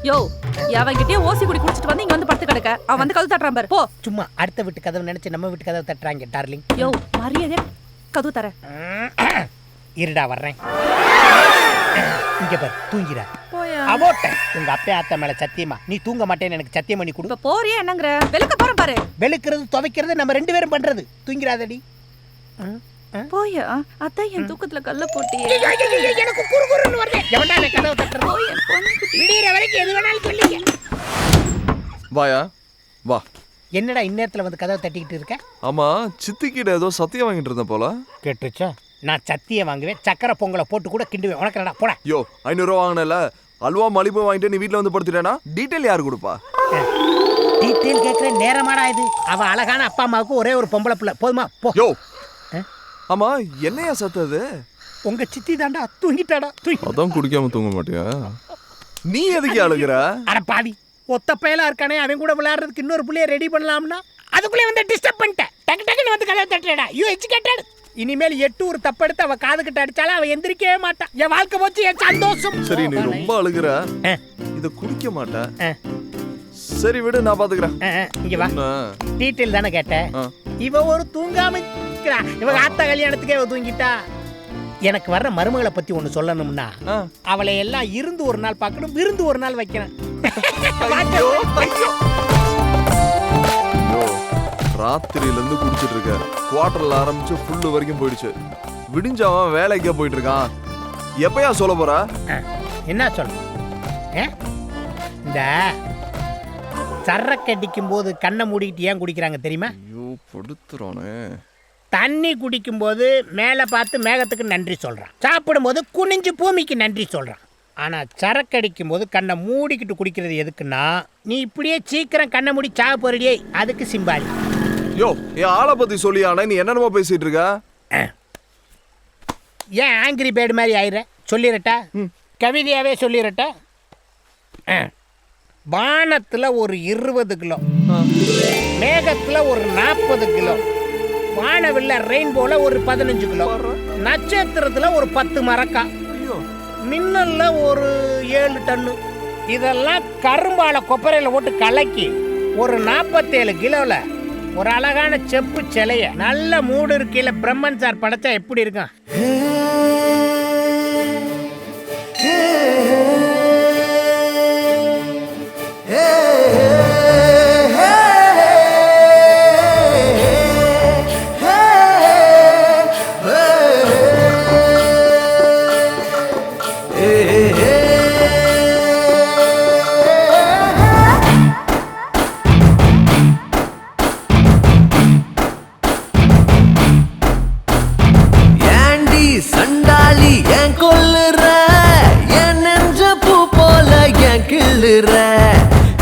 யோ, அவங்கிட்டே ஓசி குடி குடிச்சிட்டு வந்து இங்க வந்து படுத்து கிடக்க. அவன் வந்து கதவு தட்டுறான் பாரு. போ. சும்மா அடுத்த வீட்டு கதவு நினைச்சு நம்ம வீட்டு கதவு தட்டுறாங்க டார்லிங். யோ, மரியாதை கதவு தர. இருடா வர்றேன். இங்க பாரு, தூங்கிடா. போயா. அபோட்ட உங்க அப்பா அத்தை மேல சத்தியமா நீ தூங்க மாட்டேன்னு எனக்கு சத்தியம் பண்ணி கொடு. போறியா என்னங்கற? வெளுக்க போறேன் பாரு. வெளுக்கிறது துவைக்கிறது நம்ம 2 பேரும் பண்றது. தூங்கிராதடி. போயா. அத்தை என் தூக்கத்துல கல்ல போட்டியே. எனக்கு குறுகுறுன்னு வருது. எவன்டா அந்த கதவை தட்டுறது? போய் பொண்ணு விடியற வரைக்கும் எது வேணாலும் சொல்லுங்க. வாயா வா. என்னடா இந்நேரத்துல வந்து கதவை தட்டிக்கிட்டு இருக்க? ஆமா, சித்திக்கிட்ட ஏதோ சத்தியம் வாங்கிட்டு இருந்தேன் போல. கேட்டுச்சா? நான் சத்தியம் வாங்குவேன், சக்கரை பொங்கலை போட்டு கூட கிண்டுவேன். உனக்கு என்னடா போட. யோ, 500 ரூபா வாங்கினல, அல்வா மலிப்பு வாங்கிட்டு நீ வீட்டில் வந்து படுத்துட்டேனா டீட்டெயில் யாரு கொடுப்பா? டீட்டெயில் கேட்குற நேரமாடா இது? அவ அழகான அப்பா அம்மாவுக்கு ஒரே ஒரு பொம்பளை பிள்ளை. போதுமா? போ. யோ, ஆமா என்னையா சத்தது? உங்க சித்தி தாண்டா தூங்கிட்டாடா. அதான் குடிக்காம தூங்க மாட்டியா? நீ எதுக்கு அழுகுற? அட பாவி, ஒத்த பயலா இருக்கானே, அவன் கூட விளையாடுறதுக்கு இன்னொரு பிள்ளைய ரெடி பண்ணலாம்னா அதுக்குள்ளே வந்து டிஸ்டர்ப் பண்ணிட்டேன். டக்கு டக்குன்னு வந்து கதவை தட்டுறடா. You educated. இனிமேல் 8 ஒரு தப்படுத்து அவ காது கிட்ட அடிச்சாலும் அவ எந்திரிக்கவே மாட்டான். என் வாழ்க்கை போச்சு, என் சந்தோஷம். சரி, நீ ரொம்ப அழுகுற, இத குடிக்க மாட்டேன். சரி விடு, நான் பாத்துக்கிறேன். இங்க வா. டீட்டெயில் தானே கேட்டேன். இவ ஒரு தூங்காம இருக்கா. இவ ஆத்தா கல்யாணத்துக்கே இவ தூங்கிட்டா. எனக்கு வர்ற மருமகளை பத்தி ஒண்ணு சொல்லணும்னா அவளை எல்லாம் இருந்து ஒரு நாள் பார்க்கணும், விருந்து ஒரு நாள் வைக்கணும். ராத்திரியில இருந்து குடிச்சிட்டு இருக்க, குவார்டர்ல ஆரம்பிச்சு ஃபுல்லு வரைக்கும் போயிடுச்சு. விடிஞ்சவன் வேலைக்கே போயிட்டு இருக்கான். எப்பயா சொல்ல போற? என்ன சொல்ல? இந்த சரக்கு அடிக்கும் போது கண்ணை மூடிக்கிட்டு ஏன் குடிக்கிறாங்க தெரியுமா? ஐயோ படுத்துறானே. தண்ணி குடிக்கும் போது மேலே பார்த்து மேகத்துக்கு நன்றி சொல்கிறான், சாப்பிடும்போது குனிஞ்சு பூமிக்கு நன்றி சொல்கிறான். ஆனால் சரக்கு அடிக்கும் போது கண்ணை மூடிக்கிட்டு குடிக்கிறது எதுக்குன்னா, நீ இப்படியே சீக்கிரம் கண்ணை மூடி சாக போறியே, அதுக்கு சிம்பாலி. யோ என் ஆளை பத்தி சொல்லியானே, நீ என்னென்னமோ பேசிட்டு இருக்க? ஏன் ஆங்கிரி பேர்டு மாதிரி ஆயிர? சொல்லிடட்டா, கவிதையாவே சொல்லிடட்டா. வானத்தில் ஒரு 20 கிலோ, மேகத்தில் ஒரு 40 கிலோ, வானவில்ல ரெயின்போல ஒரு 15 கிலோ, நட்சத்திரத்துல ஒரு 10 மரக்கா, மின்னல்ல ஒரு 7 டன்னு. இதெல்லாம் கரும்பால கொப்பரையில போட்டு கலக்கி ஒரு 47 கிலோல ஒரு அழகான செப்பு சிலைய நல்ல மூடு இருக்கையில பிரம்மன் சார் படைச்சா எப்படி இருக்கும்?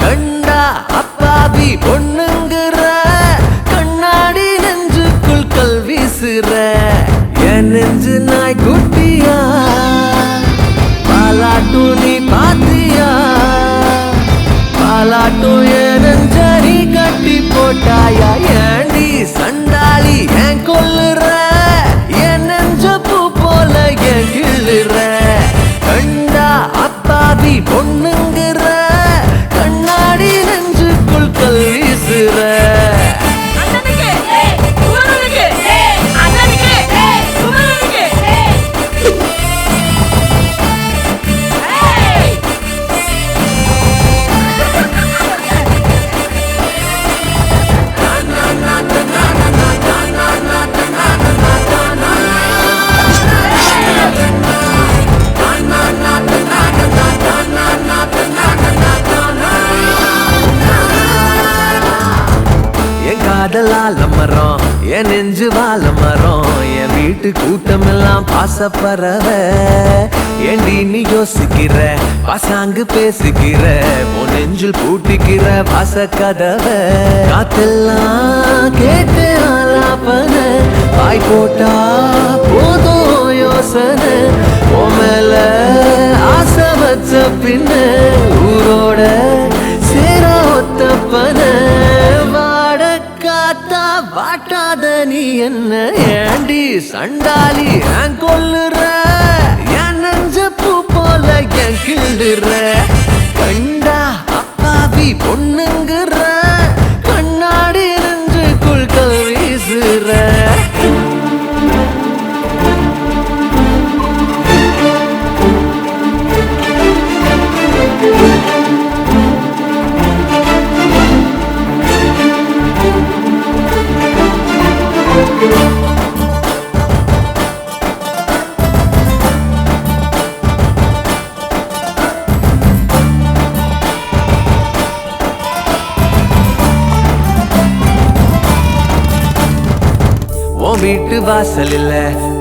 கண்டா அப்பாவி பொண்ணுங்கிற கண்ணாடி நெஞ்சுக்குள் கல் வீசுற என் நெஞ்சு நாய் குட்டியா பாலாட்டும் நீ பாத்தியா பாலாட்டும் என் நெஞ்சரி கட்டி போட்டாயா ஏண்டி சண்டாளி ஏன் கொல்லுற என் நெஞ்ச பூ போல ஏன் கிள்ளுற கண்டா அப்பாவி பொண்ணுங்கிற கண்ணாடி நெஞ்சுக்குள் கல் வீசுற காதலால மரம் என் நெஞ்சு வாழ மரம் என் வீட்டு கூட்டம் எல்லாம் பாசப்பறவ ஏண்டி நீ யோசிக்கிற பாசாங்கு பேசுகிற உன் நெஞ்சில் பூட்டிக்கிற பாச கதவ காத்தெல்லாம் கேட்டு ஆலாப்பன வாய் போட்டா போதும் யோசனை உன் மேல ஆசை வச்ச பின்ன ஊரோட சேர ஒத்தப்பன வாட்டாத நீ என்ன ஏண்டி சண்டாளி ஏன் கொல்லுற என் நெஞ்ச பூ போல ஏன் கிள்ளுற கண்டா அப்பாவி பொண்ணுங்கிற கண்ணாடி நெஞ்சுக்குள் கல் வீசுற வீட்டு வாசல் இல்ல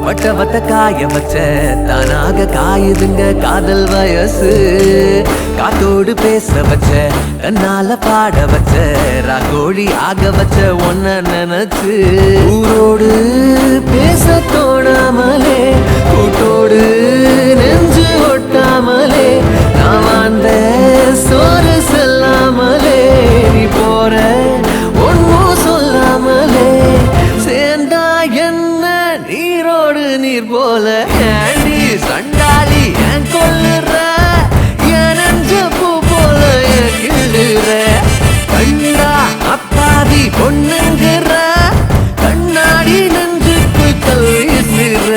வட்ட காய வச்ச தானாக காயுதுங்க காதல் வயசு காத்தோடு பேச வச்ச தன்னால பாட வச்ச ராகோழி ஆக வச்ச ஒன்ன நினைச்சு ஊரோடு பேச தோணாமலே கூட்டோடு நெஞ்சு ஒட்டாமலே நான் வாழ்ந்த சோறு செல்லாமலே நீ போற ஒன்னும் சொல்லாமலே சேர்ந்தா என்ன நீரோடு நீர் போல ஏண்டி சண்டாளி ஏன் கொல்லுற என் நெஞ்ச பூ போல ஏன் கிள்ளுற கண்டா அப்பாவி பொண்ணுங்கிற கண்ணாடி நெஞ்சுக்குள் கல் வீசுற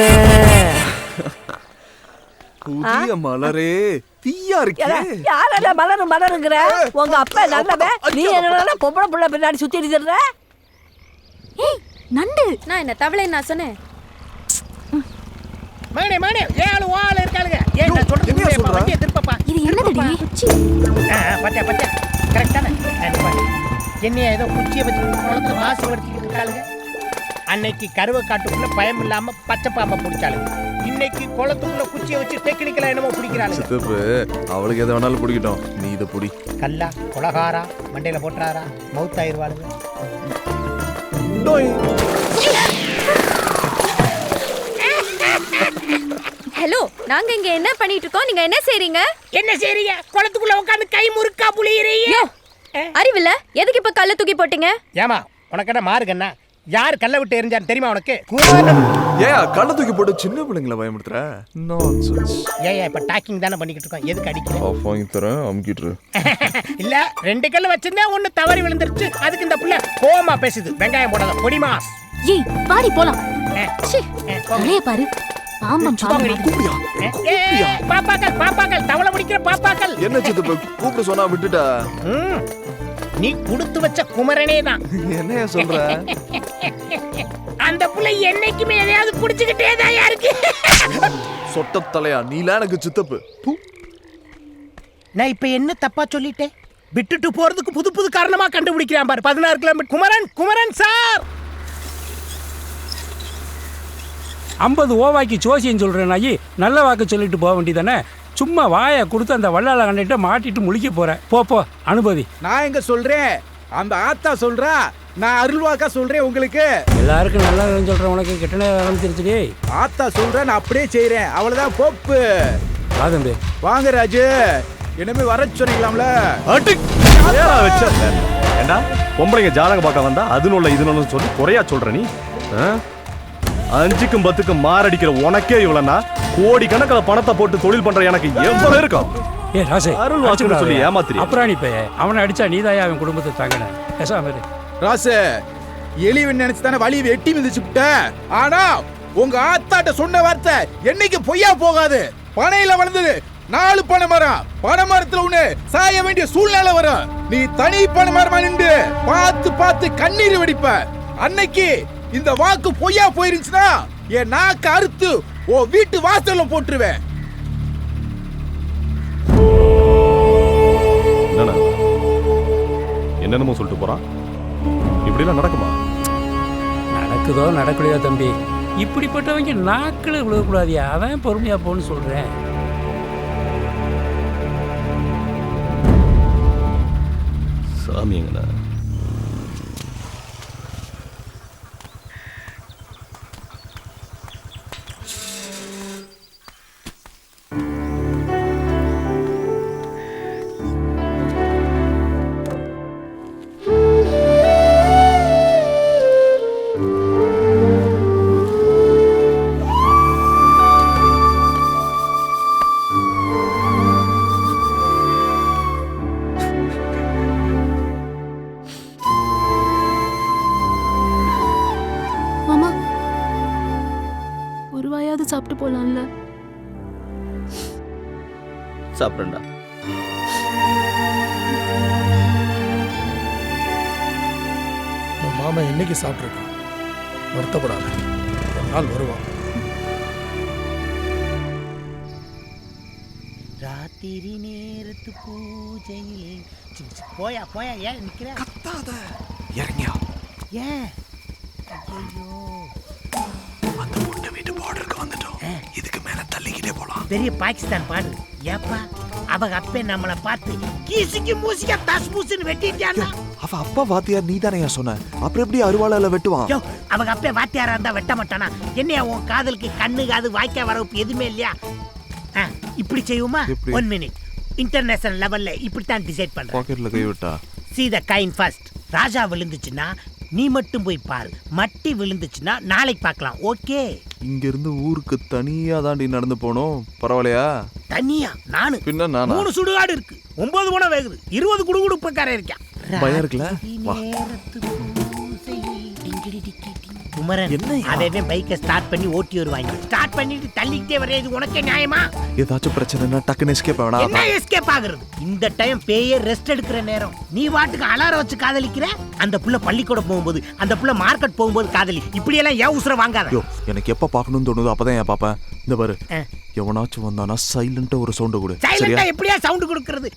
மலரே தீயா இருக்கே. யாரடா மலருங்கிற? உங்க அப்பா நல்லவன், நீ என்னடா பொம்பளை புள்ள பின்னாடி சுத்தி அடிச்சிடுற? ஏய் நண்டு, நான் என்ன தவளை நான் சொன்னேன். மகனே மகனே ஏழு வாழ இருக்காளுங்க. ஏன் நான் சொல்றது வண்டியை திருப்பப்பா. இது என்னதுடி? குச்சி. பச்சை பச்சை கரெக்டான. என்னைய ஏதோ குச்சியை வச்சு குளத்துல மாசு படுத்திக்கிட்டு இருக்காளுங்க. அன்னைக்கு கருவை காட்டுக்குள்ள பயம் இல்லாம பச்சை பாம்பை பிடிச்சாளுங்க. இன்னைக்கு குளத்துக்குள்ள குச்சியை வச்சு டெக்னிக்கலா என்னமோ பிடிக்கிறாளுங்க. சித்தப்பு அவளுக்கு எதை வேணாலும் பிடிக்கட்டும், நீ இதை பிடி. கல்லா கொலகாரா மண்டையில போட்டுறாரா மவுத் ஆயிருவாளுங்க. ஹலோ, நாங்க இங்க என்ன பண்ணிட்டு இருக்கோம்? நீங்க என்ன செய்றீங்க? என்ன செய்றீங்க? குளத்துக்குள்ள உட்கார்ந்து கை முறுக்கா புளியறீங்க. அறிவில்ல, எதுக்கு இப்ப கல்ல தூக்கி போட்டீங்க? ஏமா உனக்கு என்ன மாறுகண்ணா? யார் கல்ல விட்டு எரிஞ்சான்னு தெரியுமா உனக்கு? ஏன் கல்ல தூக்கி போட்டு சின்ன பிள்ளைங்களை பயமுறுத்துற? நான்சென்ஸ். ஏன் இப்ப டாக்கிங் தானே பண்ணிக்கிட்டு இருக்கோம், எதுக்கு அடிக்கிற? ஆஃப் வாங்கி தரேன், அமுக்கிட்டு. இல்ல 2 கல்ல வச்சிருந்தா ஒன்னு தவறி விழுந்துருச்சு, அதுக்கு இந்த புள்ள கோமா பேசுது. வெங்காயம் போடாத பொடிமாஸ். ஏய் வாடி போலாம். தலைய பாரு, பாம்பம் பாம்பம். பாப்பாக்கள் பாப்பாக்கள் தவளை முடிக்கிற பாப்பாக்கள். என்ன சித்தப்பு கூப்பிட்டு சொன்னா விட்டுட்டா? நீ கொடுத்து வச்ச குமரனே தான். என்னைய சொல்ற? அந்த புள்ள என்னைக்குமே எதையாவது புடிச்சுக்கிட்டே தான் இருக்கு. சொட்ட தலையா நீல எனக்கு சித்தப்பு. நான் இப்ப என்ன தப்பா சொல்லிட்டேன்? விட்டுட்டு போறதுக்கு புது புது காரணமா கண்டுபிடிக்கிறான் பாரு. 16 கிலோமீட்டர். குமரன் குமரன் சார் 50 ஓவாய்க்கு ஜோசியம் சொல்கிறேன் நாயி, நல்ல வாக்கு சொல்லிட்டு போக வேண்டியதானே. சும்மா வாயை கொடுத்து அந்த வள்ளால கண்டிட்டு மாட்டிட்டு முழிக்க போகிறேன். போ அனுபவி. நான் எங்க சொல்றேன், அந்த ஆத்தா சொல்றா, நான் அருள்வாக்கா சொல்றேன் உங்களுக்கு. எல்லாருக்கும் நல்லா சொல்கிறேன், உனக்கு கெட்டனே ஆரம்பிச்சிருச்சுடி. ஆத்தா சொல்றேன், நான் அப்படியே செய்யறேன், அவ்வளவுதான் போப்பு. வாதம்பி வாங்க ராஜு, என்னமே வர சொன்னீங்களாம்ல. ஏண்டா பொம்பளைங்க ஜாதகம் பார்க்க வந்தா அதுனுள்ள இதுன்னு சொல்லி குறையா சொல்ற நீ? 5க்கும் 10க்கும் மாரடிக்கிற உனக்கே இவ்வளவுனா கோடிக்கணக்கில் பணத்தை போட்டு தொழில் பண்ற எனக்கு எவ்வளவு இருக்கும்? ஏ ராசே, அருள் வாக்குன்னு சொல்லி ஏமாத்திரி. அப்புறம் நீ போய் அவனை அடிச்சா நீதாயா அவன் குடும்பத்தை தாங்கின. பேசாம ராசு எலிவன் நினைச்சு தானே வழி வெட்டி மிதிச்சு விட்ட. ஆனா உங்க ஆத்தாட்ட சொன்ன வார்த்தை என்னைக்கு பொய்யா போகாது. பனையில வளர்ந்தது 4 பனை மரம், பனை மரத்துல ஒண்ணு சாய வேண்டிய சூழ்நிலை வரும். நீ தனி பனை மரமா நின்று பார்த்து கண்ணீர் வெடிப்ப. அன்னைக்கு இந்த வாக்கு பொய்யா போயிருச்சுன்னா என் நாக்கு அறுத்து ஓ வீட்டு வாசல்ல போட்டுருவேன். என்னென்னமோ சொல்லிட்டு போறான். இப்படிலாம் நடக்குமா? நடக்குதோ நடக்கலையோ தம்பி, இப்படிப்பட்டவங்க நாக்கில் விழுகக்கூடாதியா. அவன் பொறுமையா போன்னு சொல்றேன். சாமி எங்கண்ணா? சாப்பிட்டு போலாம்ல? சாப்பிடுடா. மாமா இன்னைக்கு சாப்பிட்ருக்கான், வருத்தப்படாத, ஒரு நாள் வருவான். ராத்திரி நேரத்து பூஜையிலே போயா போயா ஏன் நிக்கிற? கத்தாத, இறங்கியா. ஏன்? ஐயோ, அந்த பொண்ணு வீட்டு பார்டருக்கு வந்துட்டோம். இதுக்கு மேல தள்ளிக்கிட்டே போலாம். பெரிய பாகிஸ்தான் பாடு. ஏப்பா அவங்க அப்பே நம்மளை பார்த்து கீசிக்கு மூசிக்க தஸ் மூசுன்னு வெட்டிட்டானா? அவ அப்பா வாத்தியார் நீ தானே சொன்ன, அப்புறம் எப்படி அருவாளால வெட்டுவான்? அவங்க அப்பே வாத்தியாரா இருந்தா வெட்ட மாட்டானா? என்னையா உன் காதலுக்கு கண்ணு காது வாய்க்கா வரப்பு எதுவுமே இல்லையா? இப்படி செய்வோமா? 1 மினிட். இன்டர்நேஷனல் லெவல்ல இப்படித்தான் டிசைட் பண்றேன். பாக்கெட்ல கை விட்டா see the kind first. ராஜா விழுந்துச்சுன்னா நீ மட்டும் போய் பாரு, மட்டி விழுந்துச்சுன்னா நாளைக்கு பார்க்கலாம். ஓகே? இங்க இருந்து ஊருக்கு தனியா தாண்டி நடந்து போனோம். பரவாயில்லையா? தனியா? நானு பின்ன நானா? 3 சுடுகாடு இருக்கு, 9 குணம் வேகுது, 20 குடுகுடுப்புக்காரன் இருக்கான். பயம் இருக்குல்ல? வா. குமரன் அவன் பைக்கை ஸ்டார்ட் பண்ணி ஓட்டி வருவாங்க. ஸ்டார்ட் பண்ணிட்டு தள்ளிக்கிட்டே வரையாது உனக்கே நியாயமா? ஏதாச்சும் பிரச்சனைனா டக்குன்னு எஸ்கேப் ஆகணும். என்ன எஸ்கேப் ஆகுறது? இந்த டைம் பேயே ரெஸ்ட் எடுக்கிற நேரம். நீ வாட்டுக்கு அலாரம் வச்சு காதலிக்கிற. அந்த புள்ள பள்ளிக்கூடம் போகும்போது, அந்த புள்ள மார்க்கெட் போகும்போது காதலி. இப்படி எல்லாம் ஏன் உசுர வாங்காத. எனக்கு எப்ப பார்க்கணும்னு தோணுதோ அப்பதான் ஏன் பாப்பேன். இந்த பாரு, எவனாச்சும் வந்தானா சைலண்டா ஒரு சவுண்ட் கொடு. சைலண்டா எப்படியா சவுண்ட் கொடுக்கிறது?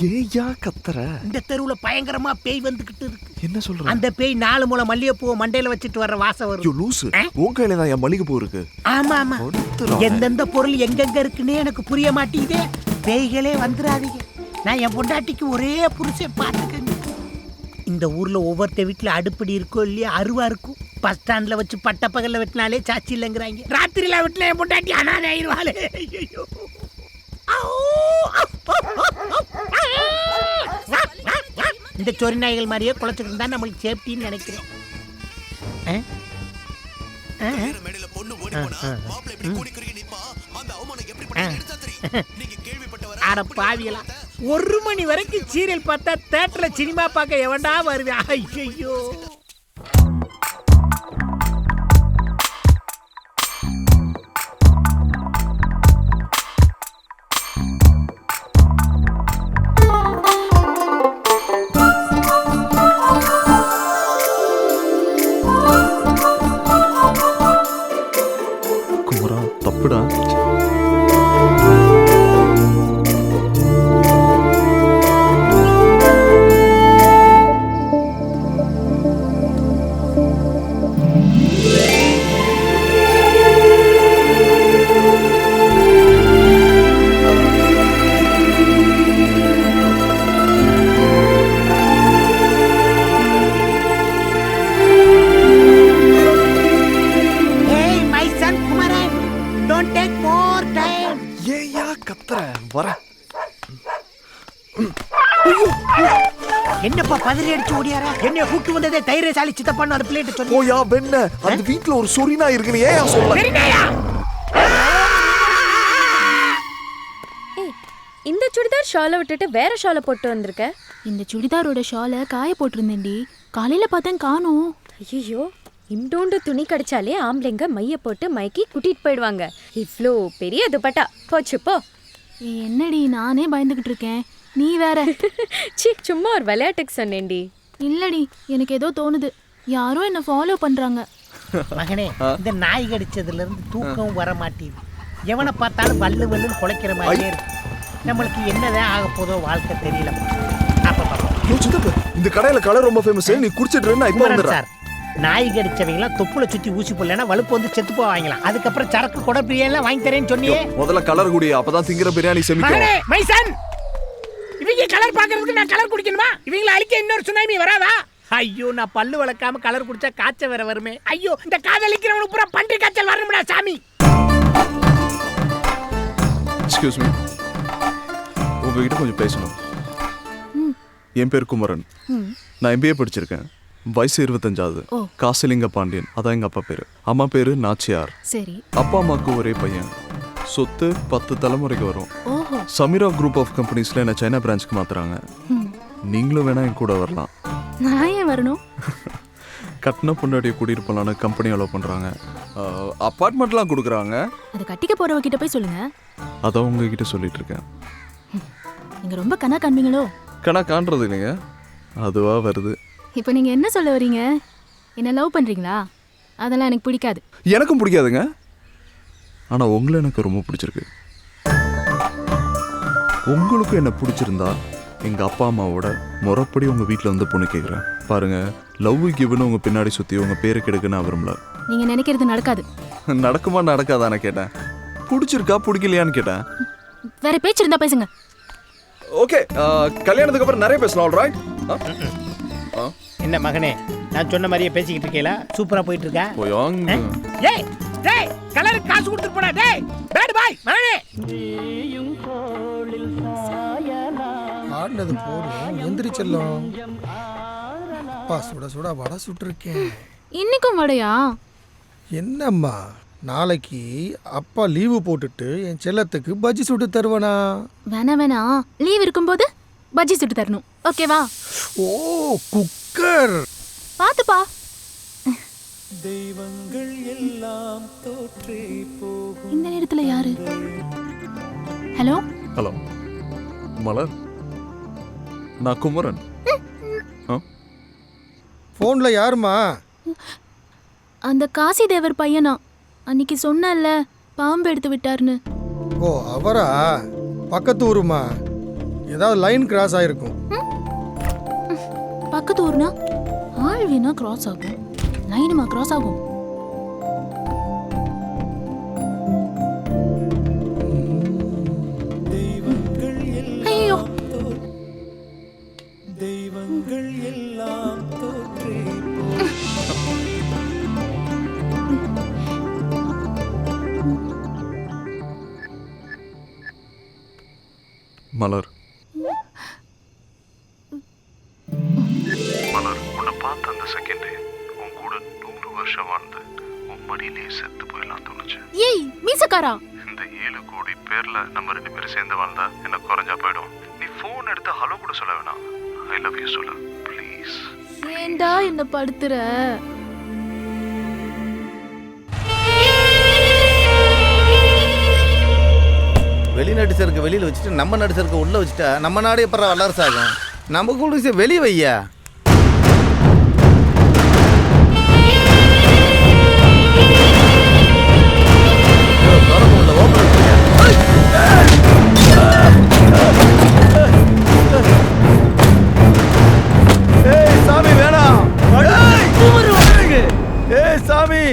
ஏயா கத்துற? இந்த தெருவுல பயங்கரமா பேய் வந்துகிட்டு இருக்கு. என்ன சொல்ற? அந்த பேய் 4 மூலை மல்லிகைப்பூ மண்டையில வச்சிட்டு வர்ற வாசம் வரும். யோ லூசு, உன் கையில தான் என் மல்லிகைப்பூ இருக்கு. ஆமா ஆமா, எந்தெந்த பொருள் எங்கெங்க இருக்குன்னே எனக்கு புரிய மாட்டேங்குதே. பேய்களே வந்துடாதீங்க. நான் என் பொண்டாட்டிக்கு ஒரே புருஷன் பார்த்துக்கங்க. இந்த ஊர்ல ஒவ்வொருத்த வீட்டுல அடுப்படி இருக்கோ இல்லையா அருவா இருக்கும். பஸ் ஸ்டாண்ட்ல வச்சு பட்ட பகல்ல வெட்டினாலே சாட்சி இல்லைங்கிறாங்க. ராத்திரில வெட்டினா என் பொண்டாட்டி அனாதை ஆயிடுவாளே. ஐயோ, இந்த சொறி நாய்கள் மாதிரியே குளச்சுக்கிட்டு தான் நம்மளுக்கு சேஃப்டின்னு நினைக்கிறேன். அட பாவியலா, 1 மணி வரைக்கும் சீரியல் பார்த்தா தியேட்டர்ல சினிமா பார்க்க எவன்டா வருவேன்? ஐயோ, குமரா தப்புடா. என்னப்பா பதறி அடிச்சு ஓடியாரா? என்னைய கூட்டு வந்ததே தைரியசாலி சித்தப்பான்னு அந்த பிள்ளைகிட்ட சொன்னேன். ஓயா வெண்ண, அந்த வீட்ல ஒரு சொரினா இருக்குன்னு ஏன் சொல்ல? இந்த சுடிதார் ஷாலை விட்டுட்டு வேற ஷாலை போட்டு வந்திருக்க. இந்த சுடிதாரோட ஷாலை காய போட்டிருந்தேன்டி. காலையில பார்த்தேன் காணோம். ஐயோ, இம்டோண்டு துணி கடிச்சாலே ஆம்பளைங்க மைய போட்டு மைக்கி கூட்டிட்டு போயிடுவாங்க. இவ்ளோ பெரிய துப்பட்டா போச்சு போ. என்னடி நானே பயந்துகிட்டு இருக்கேன், நீ வேற. சி, சும்மா ஒரு விளையாட்டுக்கு சொன்னேன்டி. இல்லடி, எனக்கு ஏதோ தோணுது. யாரோ என்ன ஃபாலோ பண்றாங்க. மகனே, இந்த நாய் கடிச்சதுல இருந்து தூக்கம் வர மாட்டேங்குது. எவனை பார்த்தாலும் வல்லு வல்லுன்னு குலைக்கிற மாதிரியே இருக்கு. நம்மளுக்கு என்னதான் ஆக போதோ வாழ்க்கை தெரியல. இந்த கடையில கலர் ரொம்ப ஃபேமஸ். நீ குடிச்சிட்டு இருந்தா இப்போ வந்துடுற சார். நாய் கடிச்சவங்களாம் தொப்புல சுத்தி ஊசி போடலன்னா வலுப்பு வந்து செத்து போவாங்களாம். அதுக்கப்புறம் சரக்கு கூட பிரியாணிலாம் வாங்கி தரேன்னு சொன்னியே. முதல்ல கலர் குடி, அப்பதான் திங்கிற பிரியாணி செமிக்கும். மைசன், இவங்க கலர் பாக்குறதுக்கு நான் கலர் குடிக்கணுமா? இவங்களை அழிக்க இன்னொரு சுனாமி வராதா? ஐயோ, நான் பல்லு வளர்க்காம கலர் குடிச்சா காய்ச்சல் வேற வருமே. ஐயோ, இந்த காதலிக்கிறவனுக்கு பூரா பன்றி காய்ச்சல் வரணும்டா சாமி. எக்ஸ்கியூஸ் மீ, உங்ககிட்ட கொஞ்சம் பேசணும். என் பேர் குமரன். நான் MBA படிச்சிருக்கேன். வயசு 25ஆவது. காசிலிங்க பாண்டியன், அதான் எங்க அப்பா பேரு. அம்மா பேரு நாச்சியார். சரி. அப்பா அம்மாவுக்கு ஒரே பையன். சொத்து 10 தலைமுறைக்கு வரும். சமீரா குரூப் ஆஃப் கம்பெனிஸ்ல என்ன சைனா பிரான்ச்சுக்கு மாத்துறாங்க. நீங்களும் வேணா என் கூட வரலாம். நான் ஏன் வரணும்? கட்டின பொண்டாட்டியை கூட்டிட்டு போலான்னு கம்பெனி அலோவ் பண்றாங்க. அப்பார்ட்மெண்ட்லாம் கொடுக்குறாங்க. அது கட்டிக்க போறவ கிட்ட போய் சொல்லுங்க. அதான் உங்ககிட்ட சொல்லிட்டு இருக்கேன். நீங்க ரொம்ப கணா காண்பீங்களோ? கணா காண்றது இல்லைங்க, அதுவா வருது. இப்போ நீங்க என்ன சொல்ல வரீங்க? என்ன லவ் பண்றீங்களா? அதெல்லாம் எனக்கு பிடிக்காது. எனக்கும் பிடிக்காதுங்க, ஆனா உங்களை எனக்கு ரொம்ப பிடிச்சிருக்கு. உங்களுக்கு என்ன பிடிச்சிருந்தா எங்க அப்பா அம்மாவோட முறைப்படி உங்க வீட்டில் வந்து பொண்ணு கேட்குறேன். பாருங்க, லவ் கிவ்னு உங்க பின்னாடி சுத்தி உங்க பேரை கெடுக்க நான் விரும்பல. நீங்க நினைக்கிறது நடக்காது. நடக்குமா நடக்காதானே கேட்டேன். பிடிச்சிருக்கா பிடிக்கலையான்னு கேட்டேன். வேற பேச்சு இருந்தா பேசுங்க. ஓகே, கல்யாணத்துக்கு அப்புறம் நிறைய பேசலாம். ஆல்ரைட். என்ன மகனே, நான் சொன்ன மாதிரியே பேசிக்கிட்டு இருக்கேல? சூப்பரா போயிட்டு இருக்கா? ஏய் டேய், கலருக்கு காசு கொடுத்துட்டு போடா. டேய் பேட் பாய் மகனே. ஆடுனது போதும், எந்திரிச்செல்லாம். அப்பா சுட சுட வடை சுட்டுருக்கேன். இன்னைக்கும் வடையா? என்னம்மா, நாளைக்கு அப்பா லீவு போட்டுட்டு என் செல்லத்துக்கு பஜ்ஜி சுட்டு தருவனா? வேணா லீவ் இருக்கும்போது பஜ்ஜி சுட்டு தரணும், ஓகேவா? ஓ, குக்கர் பாத்துப்பா. இந்த நேரத்துல யாரு? ஹலோ ஹலோ மலர், நான் குமரன். ஃபோன்ல யாருமா? அந்த காசி தேவர் பையனா? அன்னைக்கு சொன்னல பாம்பு எடுத்து விட்டாருன்னு. ஓ அவரா? பக்கத்து ஊருமா? ஏதாவது லைன் கிராஸ் ஆயிருக்கும். பக்கத்து ஊர்னா ஆள் வேணா கிராஸ் ஆகும், லைனுமா கிராஸ் ஆகும்? ஐயோ தெய்வங்கள் எல்லாம் தோற்றே மலர், மலர், உன்னை பார்த்த அந்த செகண்டே உன் கூட 100 வருஷம் வாழ்ந்து உன் மடியிலேயே செத்து போயிடலாம் தோணுச்சு. ஏய் மீசக்காரா, இந்த 7 கோடி பேர்ல நம்ம 2 பேரும் சேர்ந்து வாழ்ந்தா என்ன குறைஞ்சா போயிடும். நீ ஃபோன் எடுத்து ஹலோ கூட சொல்ல வேணாம், ஐ லவ் யூ சொல்லு ப்ளீஸ். ஏண்டா என்ன படுத்துற? வெளிநாட்டு சரக்கு வெளியில் வச்சுட்டு நம்ம நாட்டு சரக்கு உள்ளே வச்சுட்டா நம்ம நாடு எப்பறம் வல்லரசு ஆகும்? நம்ம கூட வெளியே வையா. ஏய் சாமி வேணாம். ஏய் சாமி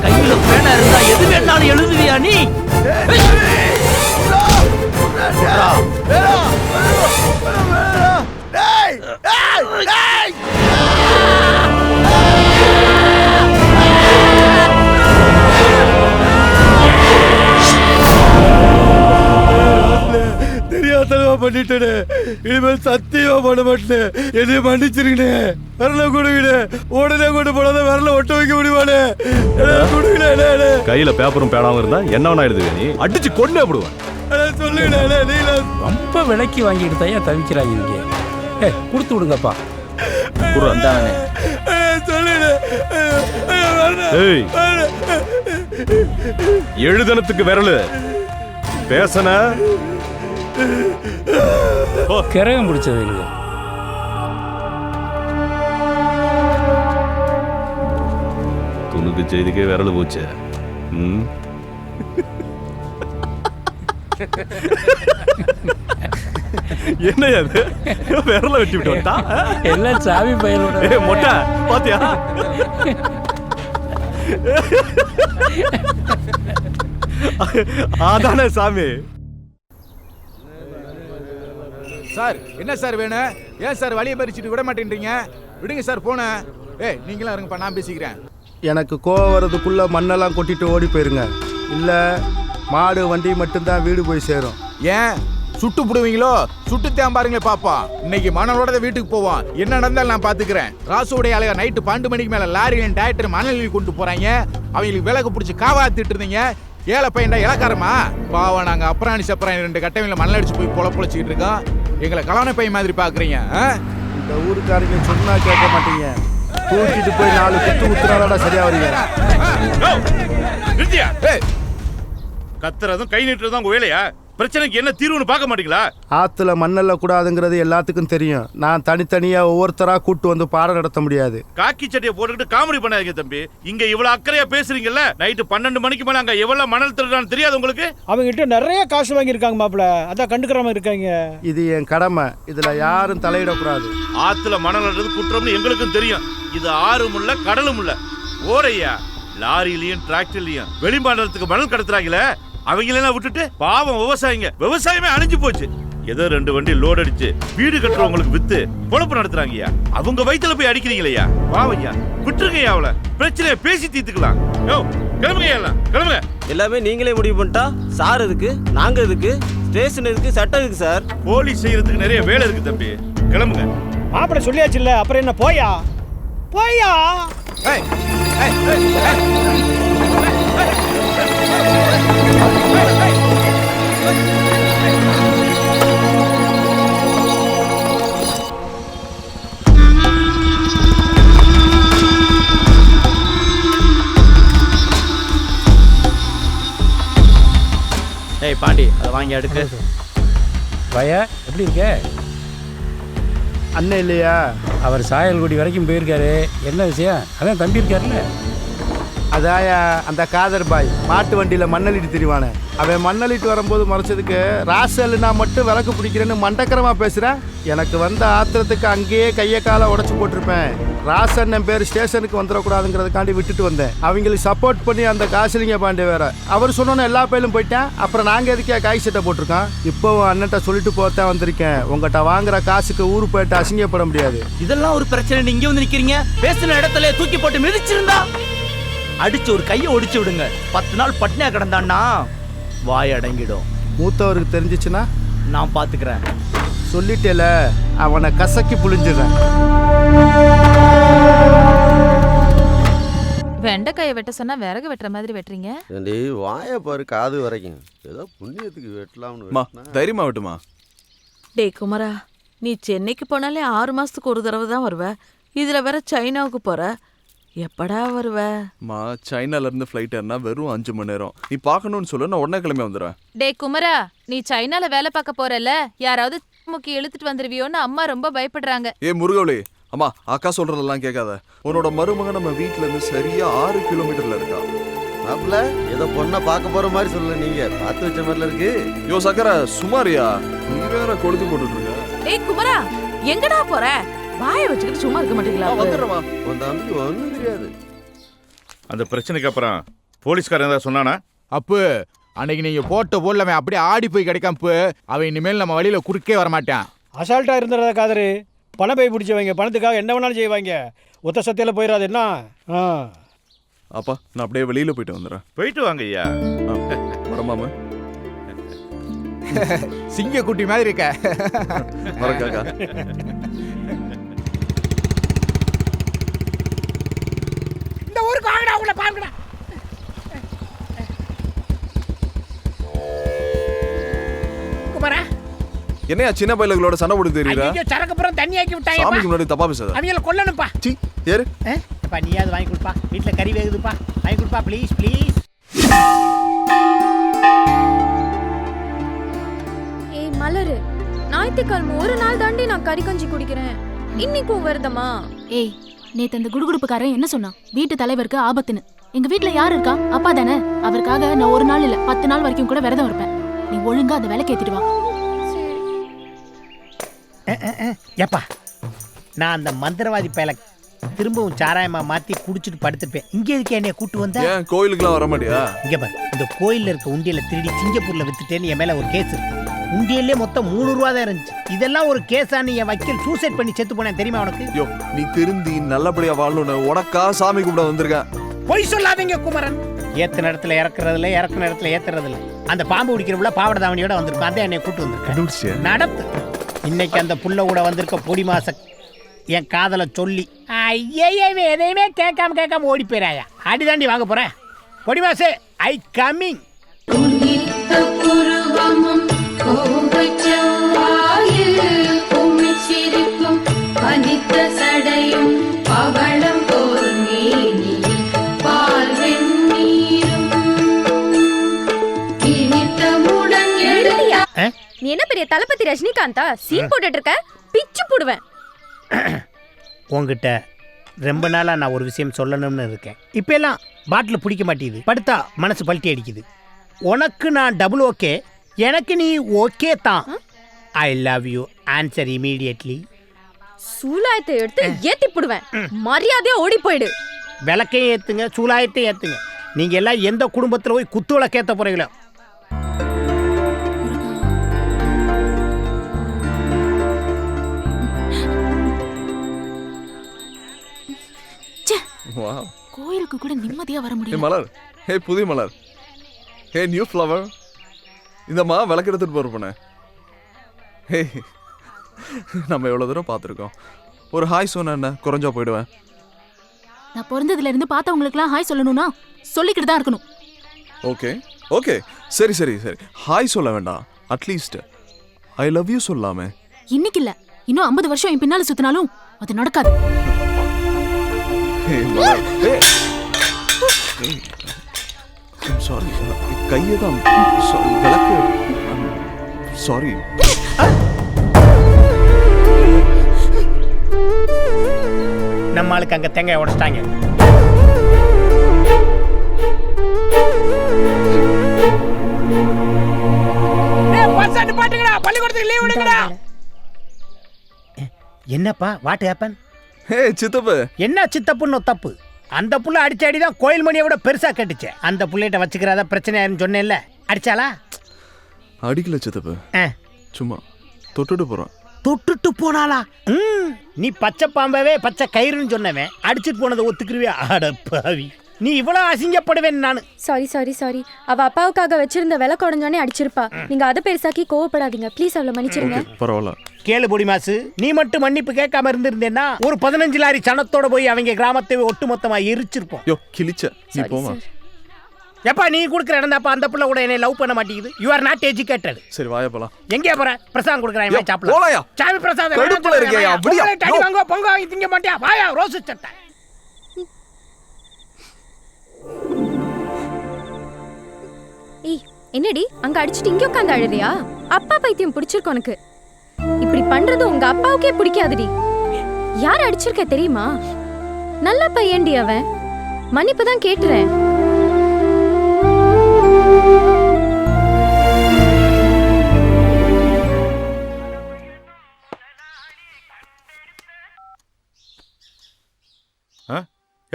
கையில பேனா இருந்தா எது வேணாலும் எழுதுவியா நீ? தெரியாதனமா பண்ணிட்டேனே, இனிமேல் சத்தியமா பண்ண மாட்டேன். என்னைய மன்னிச்சிருக்கனே. விரல கொடுங்கண்ணே, உடனே கொண்டு போனத விரல ஒட்ட வைக்க முடியுமானே? கொடுங்கண்ணே. கையில பேப்பரும் பேனாவும் இருந்தா என்ன எழுதுவே? நீ அடிச்சு கொண்டே போடுவேன். சொல்லுங்கண்ணே. நீங்க ரொம்ப விலைக்கு வாங்கிட்டு தயா தவிக்கிறாங்க இங்க. கொடுத்து விடுங்கப்பா. எழுதனத்துக்கு விரலு பேசன கிரகம் பிடிச்சது இல்லையா? துணுக்கு செய்திக்கே விரல் போச்சு. என்ன அது? விரல வெட்டி விட்டு வந்தா எல்லாம் சாமி பையனோட மொட்டை பாத்தியா? அதானே சாமி. சார் என்ன சார் வேணும்? ஏன் சார் வழியை பறிச்சுட்டு விட மாட்டேன்றீங்க? விடுங்க சார் போன. ஏய் நீங்களும் இருங்கப்பா, நான் பேசிக்கிறேன். எனக்கு கோவம் வரதுக்குள்ள மண்ணெல்லாம் கொட்டிட்டு ஓடி போயிருங்க. இல்லை மாடு வண்டி மட்டும்தான் வீடு போய் சேரும். ஏன் சுட்டு போடுவீங்களோ? சுட்டுத்தான் பாருங்களே பாப்பா. இன்னைக்கு மணலோட வீட்டுக்கு போவோம். என்ன நடந்தாலும் நான் பாத்துக்கிறேன். ராசுடைய ஆளுங்க நைட்டு 12 மணிக்கு மேல லாரியில் டாக்டர் மணல் கொண்டு போறாங்க. அவங்களுக்கு விலகு பிடிச்சி காவாத்திட்டு இருந்தீங்க. ஏழை பையன்டா இலக்காரமா பாவம். நாங்க அப்புறாணி சப்பராணி 2 கட்டையில மணல் அடிச்சு போய் பொழச்சிக்கிட்டு இருக்கோம். எங்களை கலவன பையன் மாதிரி பாக்குறீங்க. இந்த ஊருக்காரங்க சொன்னா கேட்க மாட்டீங்க. தூக்கிட்டு போய் 4 குத்து குத்துறாடா சரியா வரீங்க. கத்துறதும் கை நீட்டுறதும் உங்க வேலையா? பிரச்சனைக்கு என்ன தீர்வுன்னு பார்க்க மாட்டீங்களா? ஆத்துல மண்ணல்ல கூடாதுங்கிறது எல்லாத்துக்கும் தெரியும். நான் தனித்தனியா ஒவ்வொருத்தரா கூட்டு வந்து பாடம் நடத்த முடியாது. காக்கி சட்டையை போட்டுக்கிட்டு காமெடி பண்ணாதீங்க தம்பி. இங்க இவ்வளவு அக்கறையா பேசுறீங்கல்ல. நைட்டு 12 மணிக்கு மேல அங்க எவ்வளவு மணல் திருடான்னு தெரியாது உங்களுக்கு? அவங்க கிட்ட நிறைய காசு வாங்கியிருக்காங்க மாப்பிள, அதான் கண்டுக்கிறாம இருக்காங்க. இது என் கடமை, இதுல யாரும் தலையிடக்கூடாது. ஆத்துல மணல் அள்ளுறது குற்றம்னு எங்களுக்கும் தெரியும். இது ஆறும் இல்ல கடலும் இல்ல. ஓரையா லாரியிலயும் டிராக்டர்லயும் வெளிமாநிலத்துக்கு மணல் கடத்துறாங்களே, அவங்களெல்லாம் விட்டுட்டு பாவம் விவசாயிங்க. விவசாயமே அழிஞ்சு போச்சு. ஏதோ 2 வண்டி லோட் அடிச்சு வீடு கட்டுறவங்களுக்கு வித்து பொழப்பு நடத்துறாங்கய்யா. அவங்க வயித்துல போய் அடிக்கிறீங்களையா? பாவையா விட்டுருங்கய்யா. அவளை பிரச்சனையை பேசி தீர்த்துக்கலாம். கிளம்புங்க, கிளம்புங்க. எல்லாமே நீங்களே முடிவு பண்ணிட்டா சார் எதுக்கு, நாங்க எதுக்கு, ஸ்டேஷன் எதுக்கு, சட்டம் எதுக்கு சார்? போலீஸ் செய்யறதுக்கு நிறைய வேலை இருக்கு தம்பி. கிளம்புங்க. மாப்பிள சொல்லியாச்சு இல்ல, அப்புறம் என்ன? போயா போயா. ஏய் பாண்டி அதை வாங்கி அடுக்கு. பையா எப்படி இருக்க? அண்ணன் இல்லையா? அவர் சாயல்குடி வரைக்கும் போயிருக்காரு. என்ன விஷயம்? அதான் தம்பி இருக்காருல்ல. அதாயா அந்த காதர் பாய் மாட்டு வண்டியில் மண்ணளிட்டு திரிவானே, அவன் மண்ணளிட்டு வரும்போது மறைச்சதுக்கு ராசல்னா மட்டும் விளக்கு பிடிக்கிறேன்னு மண்டக்கரமாக பேசுகிறேன். எனக்கு வந்த ஆத்திரத்துக்கு அங்கேயே கையை காலை உடச்சி போட்டிருப்பேன். ராசன் என் பேர் ஸ்டேஷனுக்கு வந்துடக்கூடாதுங்கிறதுக்காண்டி விட்டுட்டு வந்தேன். அவங்களுக்கு சப்போர்ட் பண்ணி அந்த காசிலிங்க பாண்டே வேற அவர் சொன்னோன்னு எல்லா பயிலும் போயிட்டேன். அப்புறம் நாங்கள் எதுக்கே காய் சட்டை போட்டிருக்கோம். இப்போவும் அண்ணன்ட்ட சொல்லிட்டு போத்தான் வந்திருக்கேன். உங்கள்கிட்ட வாங்குற காசுக்கு ஊரு போயிட்டு அசிங்கப்பட முடியாது. இதெல்லாம் ஒரு பிரச்சனை. இங்கே வந்து நிற்கிறீங்க. பேசின இடத்துல தூக்கி போட்டு மிதிச்சிருந்தா அடிச்சு ஒரு கையை ஒடிச்சு விடுங்க. 10 நாள் பட்னியா கிடந்தான்னா வாய் அடங்கிடும். மூத்தவருக்கு தெரிஞ்சிச்சுன்னா நான் பார்த்துக்கிறேன். சொல்லிட்டேல, அவனை கசக்கி புளிஞ்சிடுறேன். வெண்டைக்காயை வெட்ட சொன்னா விறகு வெட்டுற மாதிரி வெட்டுறீங்க. ஏண்டி வாயை பாரு காது வரைக்கும். ஏதோ புண்ணியத்துக்கு வெட்டலாம்னு. தைரியமா வெட்டுமா? டேய் குமரா, நீ சென்னைக்கு போனாலே 6 மாசத்துக்கு ஒரு தடவை தான் வருவ. இதுல வேற சைனாவுக்கு போற. எப்படா வருவ? சைனால இருந்து ஃப்ளைட் ஏறினா வெறும் 5 மணி நேரம். நீ பார்க்கணும்னு சொல்ல, நான் உடனே கிளம்பி வந்துடுவேன். டேய் குமரா, நீ சைனால வேலை பார்க்க போறல, யாராவது முக்கி இழுத்துட்டு வந்துருவியோன்னு அம்மா ரொம்ப பயப்படுறாங்க. முருகவளி, அம்மா அக்கா சொல்றதெல்லாம் கேட்காத. உன்னோட மருமகன் நம்ம வீட்டுல இருந்து சரியா 6 கிலோமீட்டர்ல இருக்கா. மாப்பிள்ள ஏதோ பொண்ணை பார்க்க போற மாதிரி சொல்லல, நீங்க பார்த்து வச்ச மாதிரில இருக்கு. யோ சக்கர சுமாரியா, நீ வேற கொளுத்து போட்டுட்டு இருக்க. டேய் குமரா, எங்கடா போற? வாயை வச்சுக்கிட்டு சும்மா இருக்க மாட்டீங்களா? வந்துடுறமா, உன் தம்பிக்கு ஒன்றும் தெரியாது. அந்த பிரச்சனைக்கு அப்புறம் போலீஸ்காரன் ஏதாவது சொன்னானா? அப்பு அன்னைக்கு நீங்க போட்ட போடலவன் அப்படியே ஆடி போய் கிடைக்காம அவன் இனிமேல் நம்ம வழியில குறுக்கே வரமாட்டான். அசால்ட்டாக இருந்துறதா காதரு. பணம் போய் பிடிச்சவங்க பணத்துக்காக என்ன வேணாலும் செய்வாங்க. ஒத்த சத்தியில் போயிடாது என்ன? அப்பா நான் அப்படியே வெளியில போயிட்டு வந்துடுறேன். போயிட்டு வாங்க ஐயா. வரமாமா? சிங்க குட்டி மாதிரி இருக்க. வரக்காக்கா. இந்த ஊருக்கு வாங்கடா, உங்களை பாருங்கடா. குமாரா, என்னையா சின்ன பையல்களோட சண்டை போட்டு தெரியுதா? ஐயோ சரக்கு புறம் தண்ணி ஆக்கி விட்டாங்க. சாமிக்கு முன்னாடி தப்பா பேசாத. அவங்கள கொல்லணும்ப்பா. சீ ஏறு. அப்பா நீயாவது வாங்கி கொடுப்பா. வீட்டில் கறி வேகுதுப்பா, வாங்கி கொடுப்பா ப்ளீஸ் ப்ளீஸ். ஏய் மலரு, ஞாயிற்றுக்கிழமை ஒரு நாள் தாண்டி நான் கறி கஞ்சி குடிக்கிறேன். இன்னைக்கும் வருதமா? ஏய், நேத்து அந்த குடுகுடுப்புக்காரன் என்ன சொன்னான்? வீட்டு தலைவருக்கு ஆபத்துன்னு. எங்க வீட்ல யாரு இருக்கா? அப்பா தானே. அவருக்காக நான் ஒரு நாள் இல்ல 10 நாள் வரைக்கும் கூட விரதம் இருப்பேன். நீ ஒழுங்கா அந்த விலை கேத்திட்டு வா. ஏப்பா, நான் அந்த மந்திரவாதி பயல திரும்பவும் சாராயமா மாத்தி குடிச்சிட்டு படுத்துப்பேன். இங்க எதுக்கு என்னைய கூட்டு வந்த? ஏன் கோயிலுக்குலாம் வர மாட்டியா? இங்க பாரு, இந்த கோயில்ல இருக்க உண்டியல திருடி சிங்கப்பூர்ல வித்துட்டேன்னு என் மேல ஒரு கேஸ் இருக்கு. உண்டியல்லே மொத்தம் 3 ரூபா தான் இருந்துச்சு. இதெல்லாம் ஒரு கேஸான்னு என் வக்கீல் சூசைட் பண்ணி செத்து போனேன் தெரியுமா உனக்கு? யோ நீ திருந்தி நல்லபடியா வாழணும்னு உனக்கா சாமி கும்பிட வந்திருக்கேன். பொய் சொல்லாதீங்க குமரன். ஏத்த நேரத்துல இறக்குறதுல, இறக்குற நேரத்துல ஏத்துறதுல. அந்த பாம்பு பிடிக்கிறவுல பாவட தாவணியோட வந்திருக்கும். அதான் என்னை கூட்டு வந்திருக்கேன். நடத்து. இன்னைக்கு அந்த புள்ள கூட வந்திருக்க பொடி மாச என் காதலை சொல்லி ஐயே எதையுமே கேட்காம ஓடி போயிராயா. அடிதாண்டி வாங்க போறேன். பொடி மாசு ஐ கம்மிங். நீ என்ன பெரிய தளபதி ரஜினிகாந்தா? சீன் போட்டுட்டு இருக்க, பிச்சு போடுவேன். உங்ககிட்ட ரொம்ப நாளா நான் ஒரு விஷயம் சொல்லணும்னு இருக்கேன். இப்ப எல்லாம் பாட்டில் பிடிக்க மாட்டேங்குது. படுத்தா மனசு பல்ட்டி அடிக்குது. உனக்கு நான் டபுள் ஓகே, எனக்கு நீ ஓகே தான். I love you. Answer immediately. சூலாயத்தை எடுத்து ஏத்தி போடுவேன். மரியாதையா ஓடி போயிடு. விளக்கையும் ஏத்துங்க, சூலாயத்தையும் ஏத்துங்க. நீங்க எல்லாம் எந்த குடும்பத்துல போய் குத்து விளக்கேத்த போறீங்களோ. கோயிலுக்கு கூட நிம்மதியா வர முடியல. மலர், ஹே புதிய மலர், ஹே நியூ ஃப்ளவர். இந்தம்மா விளக்கு எடுத்துட்டு போறப்பனே. ஹே நம்ம எவ்வளவு தூரம் பார்த்துருக்கோம். ஒரு ஹாய் சொன்ன என்ன குறைஞ்சா போயிடுவேன். நான் பிறந்ததுல இருந்து பார்த்தவங்களுக்குலாம் ஹாய் சொல்லணும்னா சொல்லிக்கிட்டு தான் இருக்கணும். ஓகே ஓகே சரி சரி சரி, ஹாய் சொல்ல வேண்டாம், அட்லீஸ்ட் ஐ லவ் யூ சொல்லாமே. இன்னைக்கு இல்ல, இன்னும் 50 வருஷம் என் பின்னால சுத்தினாலும் அது நடக்காது. சாரி, கையை தான் விளக்கு. சாரி. நம்ம ஆளுக்கு அங்க தேங்காய் உடைச்சிட்டாங்க. என்னப்பா வாட் ஹேப்பன்? ஹே சித்தப்பு. என்ன சித்தப்புன்னு தப்பு? அந்த புள்ள அடிச்ச அடிதான் கோயில் மணியை விட பெருசா கட்டுச்சு. அந்த புள்ளைகிட்ட வச்சுக்கிறதா பிரச்சனையாருன்னு சொன்னேன்ல, அடிச்சாளா? அடிக்கல சித்தப்பு, சும்மா தொட்டுட்டு போறான். தொட்டுட்டு போனாளா? நீ பச்சை பாம்பவே பச்சை கயிறுன்னு சொன்னவன் அடிச்சுட்டு போனதை ஒத்துக்குருவியா? அடப்பாவி, நீ இவ்வளவு அசிங்கப்படுவேன் நானு. Sorry sorry sorry. அவ அப்பாவுக்காக வச்சிருந்த விலை குடஞ்சோனே அடிச்சிருப்பா. நீங்க அதை பெருசாக்கி கோவப்படாதீங்க ப்ளீஸ். அவளை மன்னிச்சிருங்க. பரவாயில்ல. கேளு பொடி மாசு, நீ மட்டும் மன்னிப்பு கேட்காம இருந்திருந்தேன்னா ஒரு 15 லாரி சனத்தோட போய் அவங்க கிராமத்தை ஒட்டுமொத்தமா எரிச்சிருப்போம். யோ கிழிச்ச, நீ போமா. எப்பா நீ கொடுக்குற இடம் தான்ப்பா அந்த புள்ள கூட என்னை லவ் பண்ண மாட்டேங்குது. You are not educated. சரி வாயா போலாம். எங்கே போற? பிரசாதம் கொடுக்குறான் சாப்பிடலாம். போலாயா? சாமி பிரசாதம் கடுப்புல இருக்கேயா? அப்படியே அடி வாங்க பொங்க வாங்கி திங்க மாட்டியா? வாயா ரோஸ் சட்டை. ஏய் என்னடி அங்க அடிச்சிட்டு இங்க உட்கார்ந்து அழுறியா? அப்பா பைத்தியம் பிடிச்சிருக்கு உனக்கு. இப்படி பண்றது உங்க அப்பாவுக்கே பிடிக்காதுடி. யார் அடிச்சிருக்க தெரியுமா? நல்ல பையன்டி அவன். மன்னிப்பு தான் கேட்டுறேன்.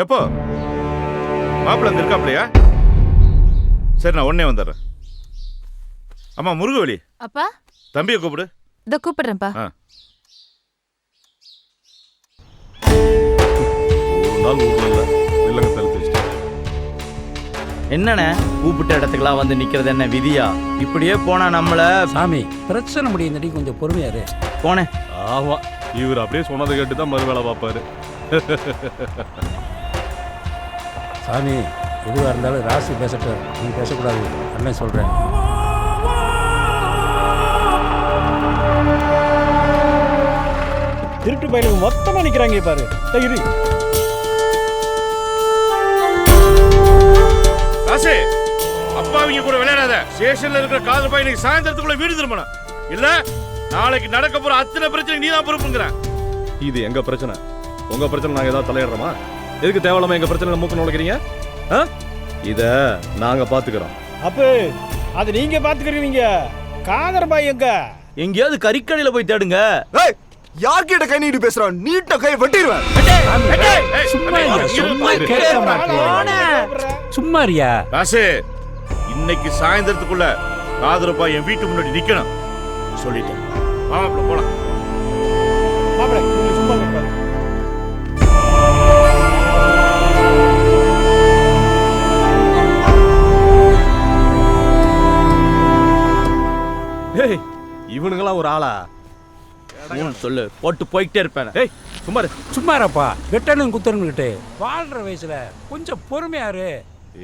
எப்போ மாப்பிள்ள அங்க இருக்காப்லையா? சரி நான் உடனே வந்துடுறேன். அம்மா முருகவலி. அப்பா தம்பியை கூப்பிடு. இத கூப்பிடுறேன்ப்பா. ஒரு நாள் ஊர்ல இல்லங்க தடுத்து. என்னண்ணே கூப்பிட்ட இடத்துக்குலாம் வந்து நிக்கிறது என்ன விதியா? இப்படியே போனா நம்மள சாமி பிரச்சனை முடியுதுடி, கொஞ்சம் பொறுமையாரு. போனேன். ஆமா, இவர் அப்படியே சொன்னதை கேட்டு தான் மறு வேலை பார்ப்பாரு. சாமி எதுவாக இருந்தாலும் ராசி பேசட்டும், நீ பேசக்கூடாது. அண்ணன் சொல்கிறேன். திருட்டு பயிலுக்கு மொத்தமாக நிற்கிறாங்க பாரு. இரு ராசே, அப்பாவிங்க கூட விளையாடாத. ஸ்டேஷன்ல இருக்கிற காதல் பையன் இன்னைக்கு சாயந்தரத்துக்குள்ள வீடு திரும்பணும். இல்ல நாளைக்கு நடக்க போற அத்தனை பிரச்சனை நீ தான் பொறுப்புங்கிறேன். இது எங்க பிரச்சனை, உங்க பிரச்சனை நாங்க ஏதாவது தலையிடுறோமா? எதுக்கு தேவையில்லாம எங்க பிரச்சனை மூக்க நுழைக்கிறீங்க? இத நாங்க பாத்துக்கிறோம். அப்ப அது நீங்க பாத்துக்கிறீங்க. காதர் பாய் எங்க? எங்கேயாவது கறிக்கடையில போய் தேடுங்க. யார்கிட்ட கை நீட்டு பேசுறான்? நீட்ட கை வெட்டிடுவேன். சும்மா இருயா ராசே, இன்னைக்கு சாயந்தரத்துக்குள்ள காதரப்பா என் வீட்டு முன்னாடி நிக்கணும் சொல்லிட்டேன். மாப்பிள்ள போலாம். மாப்பிள்ள சும்மா இருப்பா. ஏய், இவனுங்களாம் ஒரு ஆளா? சொல்லு போட்டு போய்கிட்டே இருப்பேன். ஏய் சும்மாரு. சும்மாரப்பா, வெட்டணும் குத்தனுங்கிட்டு வாழ்ற வயசுல கொஞ்சம் பொறுமையாரு.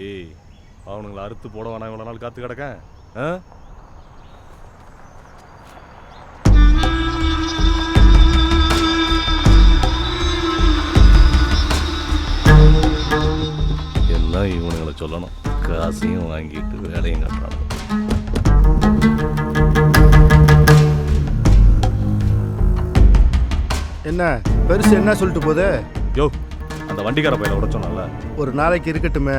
ஏய், அவனுங்களை அறுத்து போட வேணாம் இவ்வளவு நாள் காத்து கிடக்க. எல்லாம் இவனுங்களை சொல்லணும். காசையும் வாங்கிட்டு வேலையும் கட்டுறாங்க. என்ன பெருசு என்ன சொல்லிட்டு போதே? யோ, அந்த வண்டிக்கார பையனை விட சொன்னால ஒரு நாளைக்கு இருக்கட்டுமே.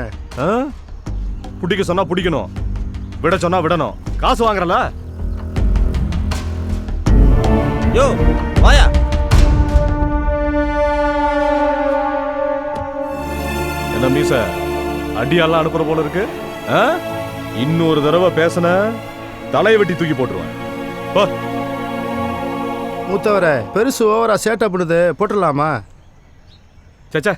பிடிக்க சொன்னா பிடிக்கணும், விட சொன்னா விடணும். காசு வாங்குறல. யோ வாயா. என்ன மீச அடியெல்லாம் அனுப்புற போல இருக்கு. இன்னொரு தடவை பேசின தலையை வெட்டி தூக்கி போட்டுருவேன். மூத்தவர பெருசு ஓவரா சேட்டை பண்ணுது, போட்டுடலாமா? சேச்சா,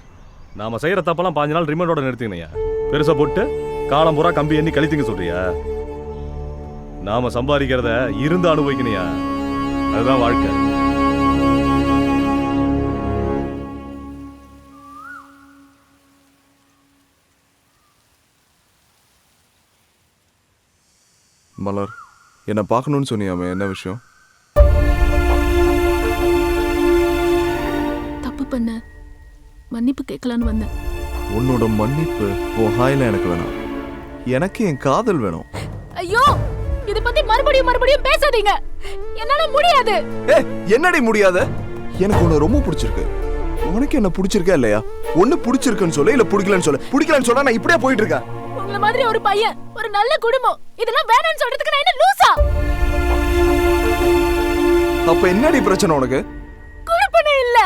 நாம செய்யற தப்பெல்லாம் 5 நாள் ரிமைண்டோட நிறுத்திங்கய்யா. பெருசா போட்டு காலம் பூரா கம்பி எண்ணி கழித்துங்க சொல்றியா? நாம சம்பாதிக்கிறத இருந்து அனுபவிக்கணையா, அதுதான் வாழ்க்கை. மலர், என்னை பார்க்கணும்னு சொன்னியாமே, என்ன விஷயம்? தப்பு பண்ண மன்னிப்பு கேட்கலான்னு வந்தேன். உன்னோட மன்னிப்பு உன் ஹாயில எனக்கு வேணாம். எனக்கு என் காதல் வேணும். ஐயோ இத பத்தி மறுபடியும் பேசாதீங்க. என்னால முடியாது. என்னடி முடியாத? எனக்கு உன்னை ரொம்ப பிடிச்சிருக்கு. உனக்கு என்ன பிடிச்சிருக்கா இல்லையா? ஒண்ணு பிடிச்சிருக்குன்னு சொல்ல, இல்ல பிடிக்கலன்னு சொல்ல. பிடிக்கலன்னு சொன்னா நான் இப்படியே போயிட்டு இருக்கேன். உங்கள மாதிரி ஒரு பையன், ஒரு நல்ல குடும்பம், இதெல்லாம் வேணாம்னு சொல்றதுக்கு நான் என்ன லூசா? அப்ப என்னடி பிரச்சனை உனக்கு? குடுப்பனே இல்ல.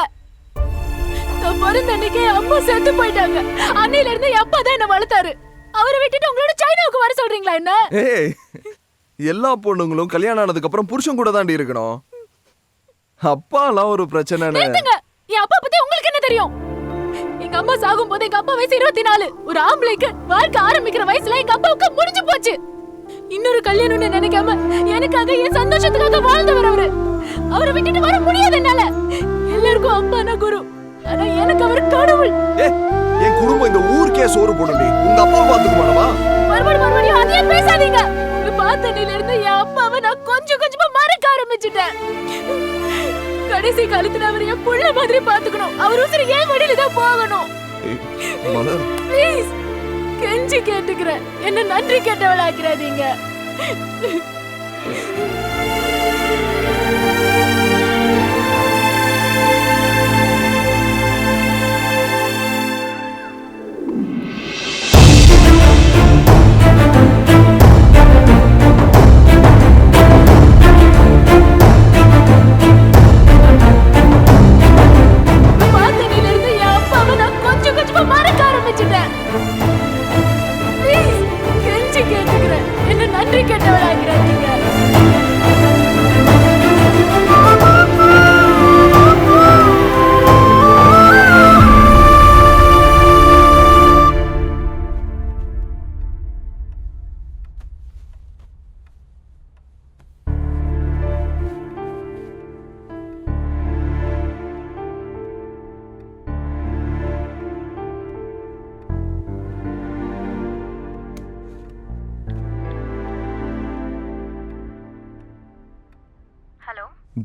நான் பிறந்த அன்னைக்கே அம்மா செத்து போயிட்டாங்க. அன்னையில இருந்து என் அப்பா தான் என்ன வளர்த்தாரு. அவரை விட்டுட்டு உங்களோட சைனாவுக்கு வர சொல்றீங்களா என்ன? ஏய், எல்லா பொண்ணுங்களும் கல்யாணம் ஆனதுக்கு அப்புறம் புருஷன் கூட தாண்டி இருக்கணும். அப்பாலாம் ஒரு பிரச்சனை. நிறுத்துங்க. என் அப்பா பத்தி உங்களுக்கு என்ன தெரியும்? எங்க அம்மா சாகும் போது எங்க அப்பா வயசு 24. ஒரு ஆம்பளைக்கு வாழ்க்கை ஆரம்பிக்கிற வயசுல எங்க அப்பாவுக்கு முடிஞ்சு போச்சு. இன்னொரு கல்யாணம்னு நினைக்காம எனக்காக என் சந்தோஷத்துக்காக வாழ்ந்தவர் அவரு. அவரை விட்டுட்டு வர முடியாது என்னால. எல்லாருக்கும் அப்பானா குரு, ஆனா எனக்கு அவர் கடவுள். என் குடும்பம் இந்த ஊருக்கே சோறு போடுடி. உங்க அப்பா பாத்துக்க மாட்டவா? மறுபடியும் அதையே பேசாதீங்க. உங்களை பார்த்தனில இருந்து என் அப்பாவை நான் கொஞ்சமா மறக்க ஆரம்பிச்சுட்டேன். கடைசி காலத்துல அவர் என் புள்ள மாதிரி பாத்துக்கணும். அவர் உசுறு ஏன் வழியில தான் போகணும். ப்ளீஸ் கெஞ்சி கேட்டுக்கிறேன். என்ன நன்றி கேட்டவளாக்கிறாதீங்க.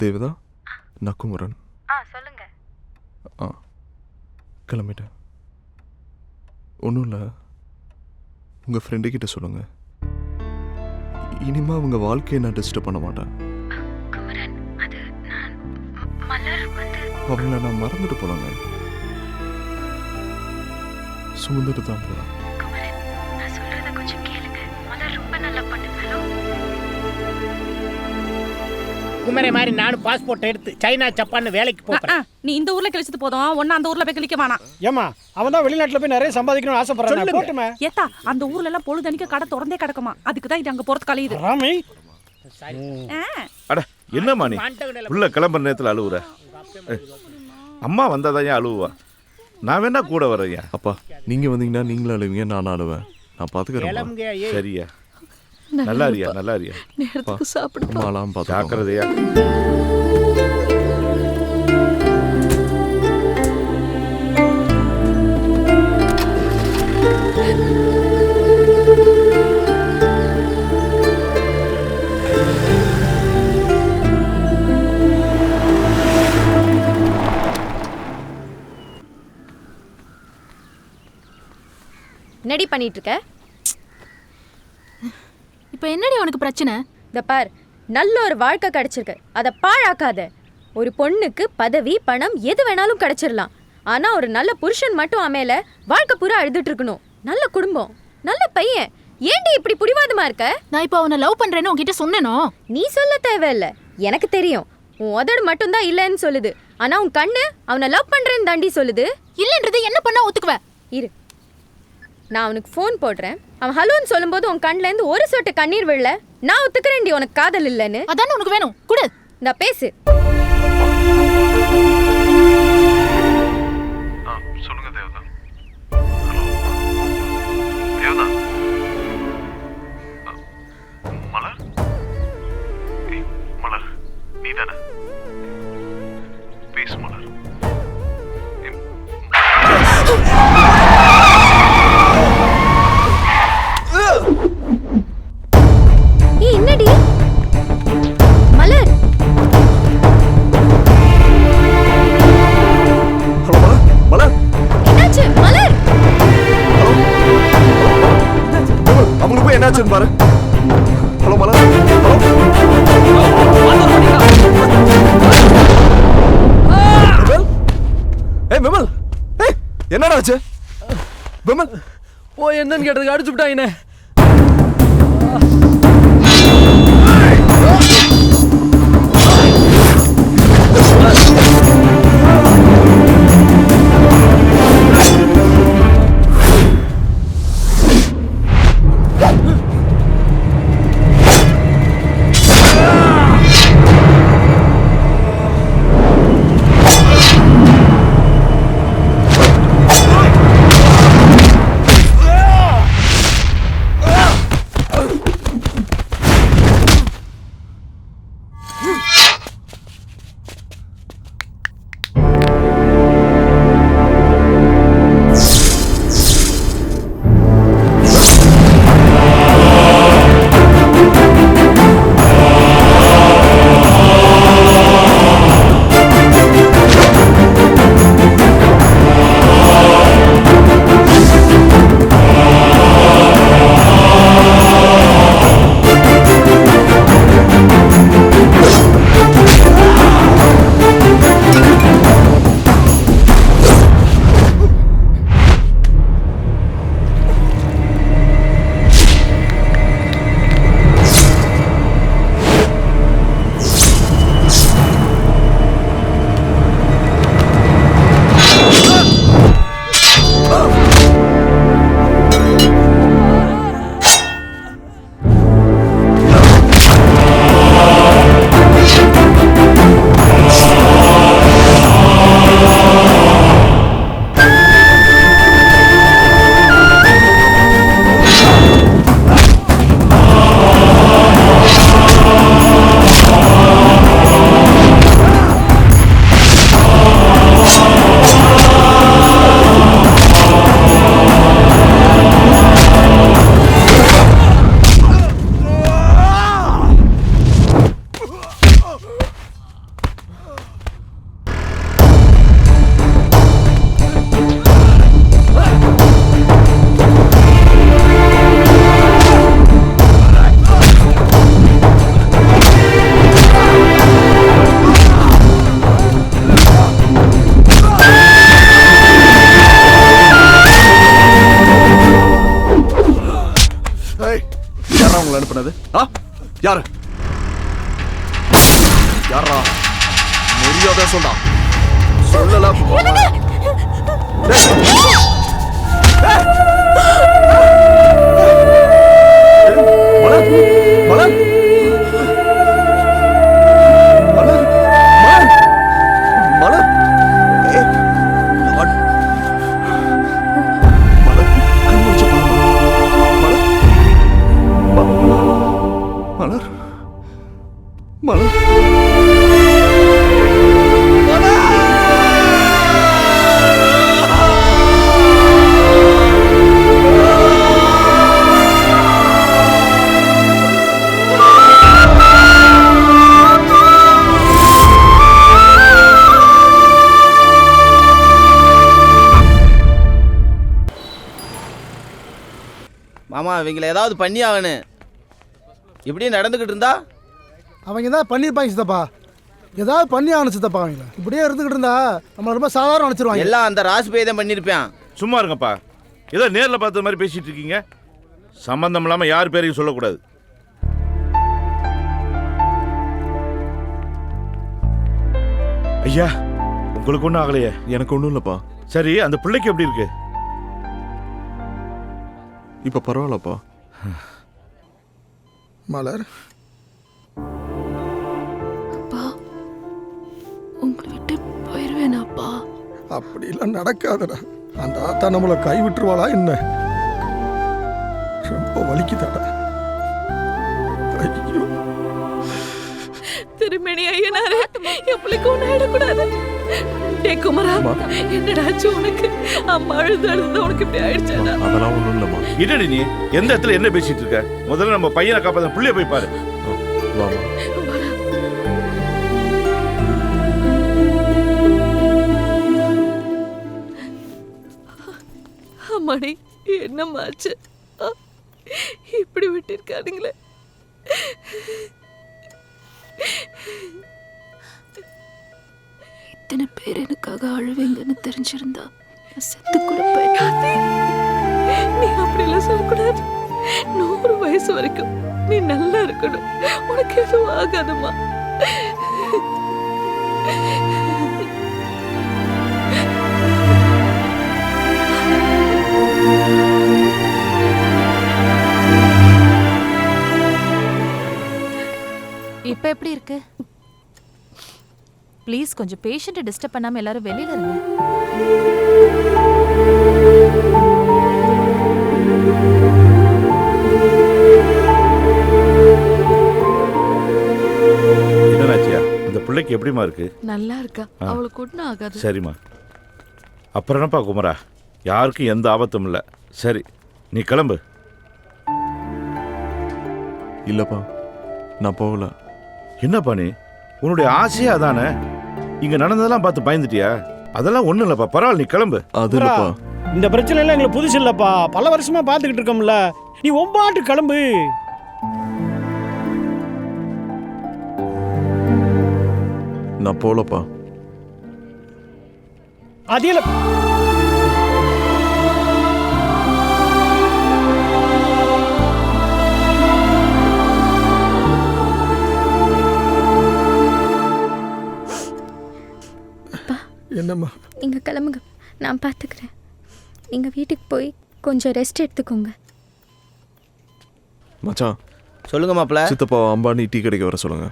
தேவதா, நான் குமரன். சொல்லுங்க. கிளம்பிட்டேன். ஒன்றும் இல்லை, உங்கள் ஃப்ரெண்டு கிட்ட சொல்லுங்க. இனிமே அவங்க வாழ்க்கையை நான் டிஸ்டர்ப் பண்ண மாட்டேன். அவங்கள நான் மறந்துட்டு போனாங்க. சுமந்துட்டு தான் போகிறேன். குமரே மாதிரி நானும் பாஸ்போர்ட் எடுத்து சைனா ஜப்பான் வேலைக்கு போறேன். நீ இந்த ஊர்ல கழிச்சிட்டு போதும், ஒன்னு அந்த ஊர்ல போய் கழிக்க வேணாம். ஏமா அவன் தான் வெளிநாட்டுல போய் நிறைய சம்பாதிக்கணும்னு ஆசைப்படுறான். போட்டுமே. ஏத்தா அந்த ஊர்ல எல்லாம் பொழுதனிக்க கடை திறந்தே கிடக்குமா. அதுக்கு தான் இது அங்க போறது கழியுது. ராமி அட என்னம்மா நீ உள்ள கிளம்புற நேரத்தில் அழுவுற? அம்மா வந்தாதான் ஏன் அழுவா? நான் வேணா கூட வரையா? அப்பா நீங்க வந்தீங்கன்னா நீங்களும் அழுவீங்க, நானும் அழுவேன். நான் பாத்துக்கிறேன். சரியா? நல்லா இருக்கியா? நல்லா இருக்கியா? நேரத்துக்கு சாப்பிடு. மாலாம் பாத்து ஜாக்கிரதையா. என்னடி பண்ணிட்டு இருக்க? இப்போ என்னடி உனக்கு பிரச்சனை? இந்த பார், நல்ல ஒரு வாழ்க்கை கிடைச்சிருக்கு, அதை பாழாக்காத. ஒரு பொண்ணுக்கு பதவி பணம் எது வேணாலும் கிடைச்சிடலாம், ஆனா ஒரு நல்ல புருஷன் மட்டும் அமையல வாழ்க்கை பூரா அழுதுட்டு இருக்கணும். நல்ல குடும்பம், நல்ல பையன். ஏன்டி இப்படி புடிவாதமா இருக்க? நான் இப்போ அவனை லவ் பண்றேன்னு உன்கிட்ட சொன்னேனோ? நீ சொல்ல தேவையில்ல, எனக்கு தெரியும். உன் உதடு மட்டும்தான் இல்லைன்னு சொல்லுது, ஆனா உன் கண்ணு அவனை லவ் பண்றேன்னு தாண்டி சொல்லுது. இல்லைன்றது என்ன பண்ணா ஒத்துக்குவ? இரு, நான் அவனுக்கு ஃபோன் போடுறேன். அவன் ஹலோன்னு சொல்லும்போது உன் கண்ணுல இருந்து ஒரு சொட்டு கண்ணீர் விழல. நான் ஒத்துக்கிறேன்டி உனக்கு காதல் இல்லைன்னு. அதானே உனக்கு வேணும், குடு. நான் பேசு. சொல்லுங்க தேவதா. ஹலோ தேவதா. மலர், மலர் நீ தானே? பேசு மலர். என்னடி மலர்? என்னடா ஆச்சு விமல்? ஓ என்னன்னு கேட்டதுக்கு அடிச்சு விட்டாங்கண்ணே. அனுப்புனது யாரு? யாரா? மரியாதை சொல்றா. சொல்லல மாமா இவங்களை ஏதாவது பண்ணி ஆகணும். இப்படியே நடந்துக்கிட்டு இருந்தா அவங்க ஏதாவது பண்ணியிருப்பாங்க சித்தப்பா. ஏதாவது பண்ணி ஆகணும் சித்தப்பா. அவங்கள இப்படியே இருந்துக்கிட்டு இருந்தா நம்ம ரொம்ப சாதாரண நினச்சிருவாங்க. எல்லாம் அந்த ராஜ்பேயை தான் பண்ணியிருப்பேன். சும்மா இருங்கப்பா. ஏதோ நேரில் பார்த்த மாதிரி பேசிட்டு இருக்கீங்க. சம்பந்தம் இல்லாமல் யார் பேரையும் சொல்லக்கூடாது. ஐயா உங்களுக்கு ஒன்றும் ஆகலையே? எனக்கு ஒன்றும் இல்லைப்பா. சரி அந்த பிள்ளைக்கு எப்படி இருக்கு? இப்போ பரவாயில்லப்பா. மலர் அப்பா உங்களை விட்டு போயிடுவேனாப்பா? அப்படிலாம் நடக்காதடா. அந்த ஆத்தா நம்மளை கை விட்டுருவாளா என்ன? ரொம்ப வலிக்குதாடா. ஐயோ திருமணி ஐயனாரே, என் பிள்ளைக்கு ஒன்றும் ஆயிடக்கூடாது. டே குமரா, என்னடாச்சு உனக்கு? அம்மா அழுது அழுது உனக்கு இப்படி ஆயிடுச்சாடா? அதெல்லாம் ஒன்றும் இல்லைம்மா. என்னடி நீ எந்த இடத்துல என்ன பேசிட்டு இருக்க? முதல்ல நம்ம பையனை காப்பாற்ற பிள்ளைய போய் பாரு. வாமா. அம்மாடி என்னம்மாச்சு? இப்படி விட்டிருக்கானுங்களே. இத்தனை பேர் எனக்காக அழுவீங்கன்னு தெரிஞ்சிருந்தா செத்து கூட போயிடாதே. நீ அப்படியெல்லாம் சொல்லக்கூடாது. 100 வயசு வரைக்கும் நீ நல்லா இருக்கணும். உனக்கு எதுவும் ஆகாதுமா. இப்ப எப்படி இருக்கு? ப்ளீஸ் கொஞ்சம் பேஷண்ட்டை டிஸ்டர்ப் பண்ணாம எல்லாரும் வெளியில இருங்க. என்னடாச்சியா இந்த பிள்ளைக்கு எப்படிமா இருக்கு? நல்லா இருக்கா. அவளுக்கு ஒன்றும் ஆகாது. சரிம்மா. அப்புறம் என்னப்பா குமரா, யாருக்கும் எந்த ஆபத்தும் இல்லை. சரி நீ கிளம்பு. இல்லப்பா, நான் போகல. என்னப்பா நீ, உன்னுடைய ஆசையா தானே? இங்க நடந்ததெல்லாம் பார்த்து பயந்துட்டியா? அதெல்லாம் ஒண்ணும் இல்லப்பா, பரவாயில்ல, நீ கிளம்பு. அது இல்லப்பா, இந்த பிரச்சனை எல்லாம் எங்களுக்கு புதுசு இல்லப்பா, பல வருஷமா பார்த்துக்கிட்டு இருக்கோம்ல. நீ ஒம்பாட்டு கிளம்பு. நான் போகலப்பா. அது இல்ல, என்னம்மா? நீங்க கிளம்புங்க, நான் பார்த்துக்கிறேன். நீங்க வீட்டுக்கு போய் கொஞ்சம் ரெஸ்ட் எடுத்துக்கோங்க. மச்சான் சொல்லுங்க மாப்ள. சித்தப்பா அம்பானி டீ கடைக்கு வர சொல்லுங்க.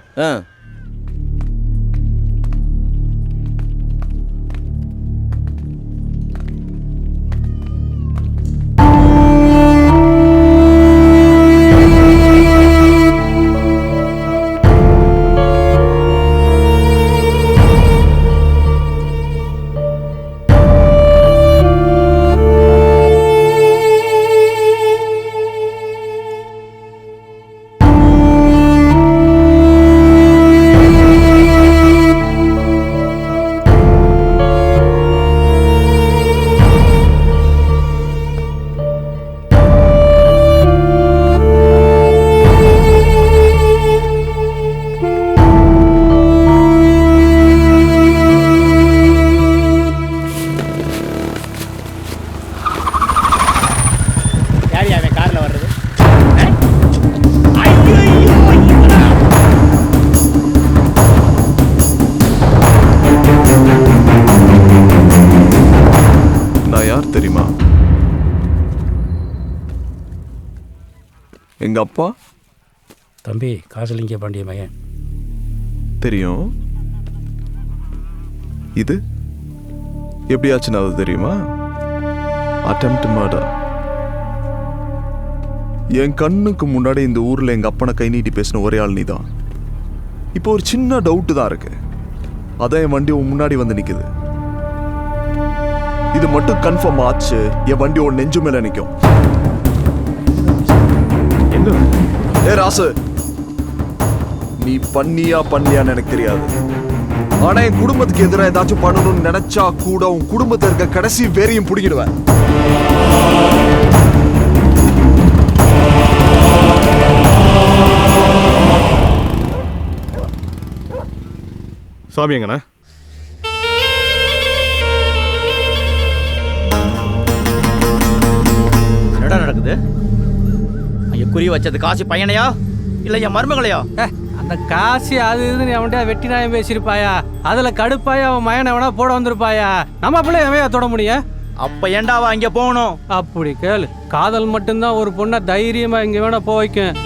தெரியுமா? எங்க அப்பா. தம்பி காசலிங்க பாண்டிய மகன். தெரியும். இது எப்படி ஆச்சுன்னு அது தெரியுமா? Attempt murder. என் கண்ணுக்கு முன்னாடி இந்த ஊர்ல எங்க அப்பனை கை நீட்டி பேசின ஒரே ஆள் நீதான். இப்போ ஒரு சின்ன டவுட் தான் இருக்கு. அதான் என் வண்டி முன்னாடி வந்து நிக்குது. இது மட்டும் கன்ஃபார்ம் ஆச்சு, என் வண்டி ஒரு நெஞ்சு மேல நிக்கும். ஏ ராசு, நீ பண்ணியான்னு எனக்கு தெரியாது. ஆனா என் குடும்பத்துக்கு எதிராக ஏதாச்சும் பண்ணணும்னு நினைச்சா கூட உன் குடும்பத்தை இருக்க கடைசி வேறையும் பிடிக்கிடுவேன். சாமி எங்கண்ணா? என்னடா நடக்குது? ஐயா குறி வச்சது காசி பையனையா இல்ல என் மருமகளையா? அந்த காசி அது இதுன்னு அவன்கிட்ட வெட்டி நாயம் பேசியிருப்பாயா, அதுல கடுப்பாயா அவன் மயனை எவனா போட வந்திருப்பாயா. நம்ம பிள்ளை எவையா தொட முடியும்? அப்ப ஏண்டாவா இங்க போகணும்? அப்படி கேளு. காதல் மட்டும்தான் ஒரு பொண்ணை தைரியமா இங்க வேணா போக வைக்கும்.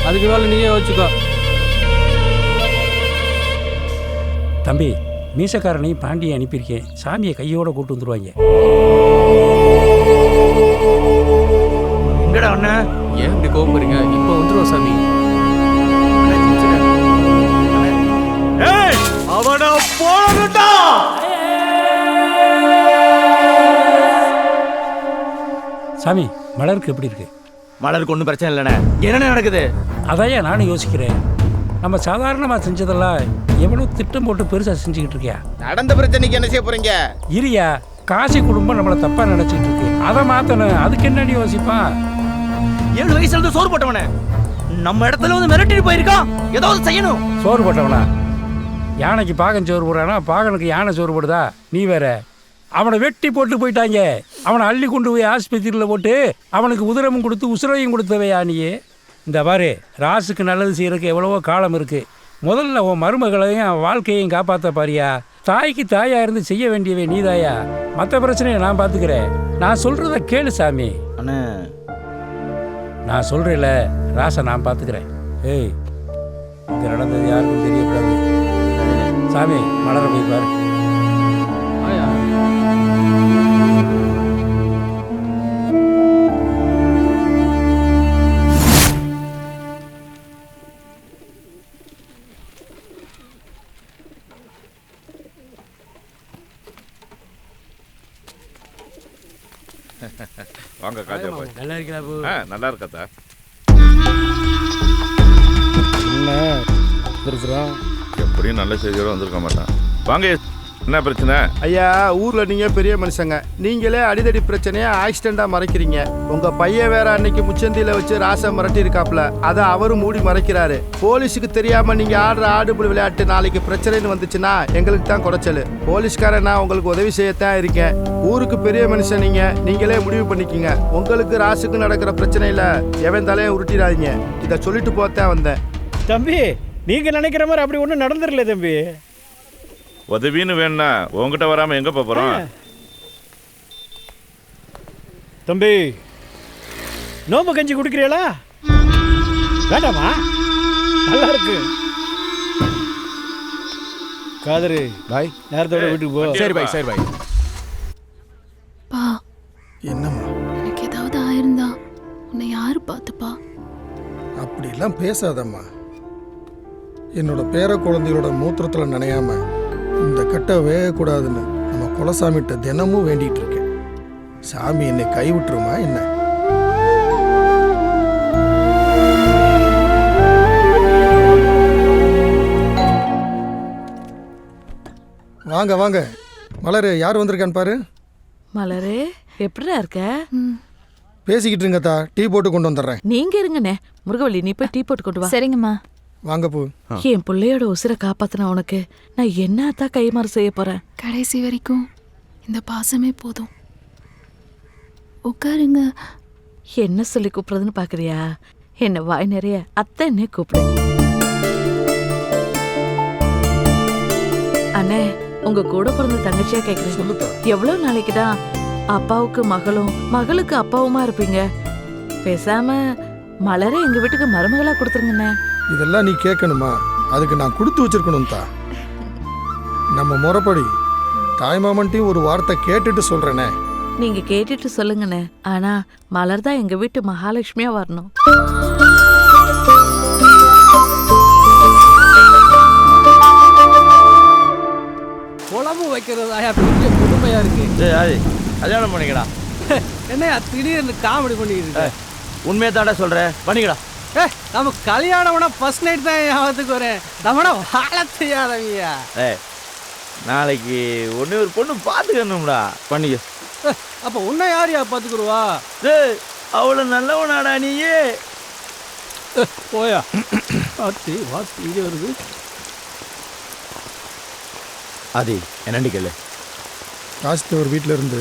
அதுக்கு மேல நீயே வச்சுக்கோ. தம்பி மீசக்காரனையும் பாண்டியை அனுப்பியிருக்கேன். சாமியை கையோட கூட்டு வந்துருவாங்க. எங்கடா அண்ணா? ஏன் இப்படி கோபப்படுறீங்க? இப்போ வந்துருவோம் சாமி. அவனை போடா. சாமி மலருக்கு எப்படி இருக்கு? மலருக்கு ஒன்றும் பிரச்சனை இல்லைண்ணே. என்ன நடக்குது? அதையா நானும் யோசிக்கிறேன். நம்ம சாதாரணமாக செஞ்சதெல்லாம் எவ்வளோ திட்டம் போட்டு பெருசாக செஞ்சுக்கிட்டு இருக்கியா? நடந்த பிரச்சனைக்கு என்ன செய்ய போறீங்க? இரியா, காசி குடும்பம் நம்மளை தப்பா நினைச்சிட்டு இருக்கு. அதை மாத்தணும். அதுக்கு என்னடி யோசிப்பான்? 7 வயசுல இருந்து சோறு போட்டவனே நம்ம இடத்துல வந்து மிரட்டிட்டு போயிருக்கான். ஏதாவது செய்யணும். சோறு போட்டவனா? யானைக்கு பாகன் சோறு போடுறானா? பாகனுக்கு யானை சோறு போடுதா? நீ வேற. அவனை வெட்டி போட்டு போயிட்டாங்க. அவனை அள்ளி கொண்டு போய் ஆஸ்பத்திரியில் போட்டு அவனுக்கு உதிரமும் கொடுத்து உசுரையும் கொடுத்தவையா நீயே. இந்த பாரு, ராசுக்கு நல்லது செய்யறதுக்கு எவ்வளவோ காலம் இருக்கு. முதல்ல உன் மருமகளையும் வாழ்க்கையையும் காப்பாற்ற பாரியா. தாய்க்கு தாயா இருந்து செய்ய வேண்டியவை நீதாயா. மற்ற பிரச்சனையை நான் பார்த்துக்கிறேன். நான் சொல்றத கேளு சாமி. அண்ணே, நான் சொல்றேன்ல, ராசை நான் பார்த்துக்கிறேன். ஏய், இங்க நடந்தது யாருக்கும் தெரியக்கூடாது. சாமி, மலரை போய் பாரு. வாங்க காஜா பாய். நல்லா இருக்கா பூ? நல்லா இருக்கா. எப்படியும் நல்ல செய்தியோட வந்திருக்க மாட்டான். வாங்க, என்ன பிரச்சனை? ஐயா, ஊர்ல நீங்க பெரிய மனுஷங்க, நீங்களே அடிதடி பிரச்சனையா ஆக்சிடென்டா மறைக்கிறீங்க. உங்க பையன் வேற அன்னைக்கு முச்சந்தியில வச்சு ராசை மிரட்டி இருக்காப்ல, அதை அவரும் மூடி மறைக்கிறாரு. போலீஸுக்கு தெரியாம நீங்க ஆடுற ஆடுபுல் விளையாட்டு நாளைக்கு பிரச்சனைன்னு வந்துச்சுன்னா எங்களுக்கு தான் குறைச்சல். போலீஸ்காரன் நான் உங்களுக்கு உதவி செய்யத்தான் இருக்கேன். ஊருக்கு பெரிய மனுஷன் நீங்க, நீங்களே முடிவு பண்ணிக்கிங்க. உங்களுக்கு ராசுக்கு நடக்கிற பிரச்சனையில எவன் தலையை உருட்டிடாதீங்க. இதை சொல்லிட்டு போத்தான் வந்தேன். தம்பி, நீங்க நினைக்கிற மாதிரி அப்படி ஒன்றும் நடந்துடல தம்பி. உதவின்னு வேணா உங்ககிட்ட வராம எங்க போறோம்? தம்பி, நோம்பு கஞ்சி குடிக்கிறீங்களா? வேண்டாமா? நல்லா இருக்கு. காதரு பாய், நேரத்தோட வீட்டுக்கு போ. சரி பாய், சரி பாய். பா, என்னம்மா? எனக்கு ஏதாவது ஆயிருந்தா உன்னை யாரு பார்த்துப்பா? அப்படிலாம் பேசாதம்மா. என்னோட பேர குழந்தைகளோட மூத்திரத்தில் நனையாம இந்த கட்டை வேகக்கூடாதுன்னு நம்ம குலசாமிகிட்ட தினமும் வேண்டிகிட்டு இருக்கேன். சாமி என்னை கைவிட்டுருமா என்ன? வாங்க வாங்க. மலரு, யார் வந்திருக்கான்னு பாரு. மலரு, எப்படிடா இருக்க? பேசிக்கிட்டு இருங்கத்தா, டீ போட்டு கொண்டு வந்துடுறேன். நீங்க இருங்கண்ணே. முருகவள்ளி, நீ போய் டீ போட்டு கொண்டு வா. சரிங்கம்மா. வாங்க போ. என் பிள்ளையோட உசுரை காப்பாத்தின உனக்கு நான் என்னத்தான் கைமாறு செய்ய போறேன்? கடைசி வரைக்கும் இந்த பாசமே போதும். உட்காருங்க. என்ன சொல்லி கூப்பிடுறதுன்னு பாக்குறியா? என்ன வாய் நிறைய அத்தைன்னே கூப்பிடு. அண்ணே, உங்க கூட பிறந்த தங்கச்சியா கேக்குறேன். எவ்வளவு நாளைக்குதான் அப்பாவுக்கு மகளும் மகளுக்கு அப்பாவுமா இருப்பீங்க? பேசாம மலரை எங்க வீட்டுக்கு மருமகளா கொடுத்துருங்கண்ணே. இதெல்லாம் நீ கேட்கணுமா? அதுக்கு நான் கொடுத்து வச்சிருக்கணும் தான். நம்ம முறைப்படி தாய்மாமன்ட்டையும் ஒரு வார்த்தை கேட்டுட்டு சொல்றேனே. நீங்க கேட்டுட்டு சொல்லுங்கண்ணே. ஆனா மலர் தான் எங்க வீட்டு மகாலட்சுமியா வரணும். குழம்பு வைக்கிறதாயா பெரிய கொடுமையா இருக்கு. கல்யாணம் பண்ணிக்கடா. என்னையா திடீர்னு காமெடி பண்ணிக்கிட்டு? உண்மையை தாண்டா சொல்கிறேன், பண்ணிக்கடா. நம்ம கல்யாணம்னா ஃபர்ஸ்ட் நைட் தான் ஞாபகத்துக்கு வரேன். நம்மள வாழ செய்யாதவங்கயா. நாளைக்கு ஒன்று ஒரு பொண்ணு பார்த்துக்கணும்டா, பண்ணிக்க. அப்போ உன்னை யாரையா பார்த்துக்குருவா? அவ்வளோ நல்லவனாடா நீயே. போயா வாத்தி வாத்தி இது வருது. அது என்னண்டி கேளு. ராஜ்தேவர் வீட்டில் இருந்து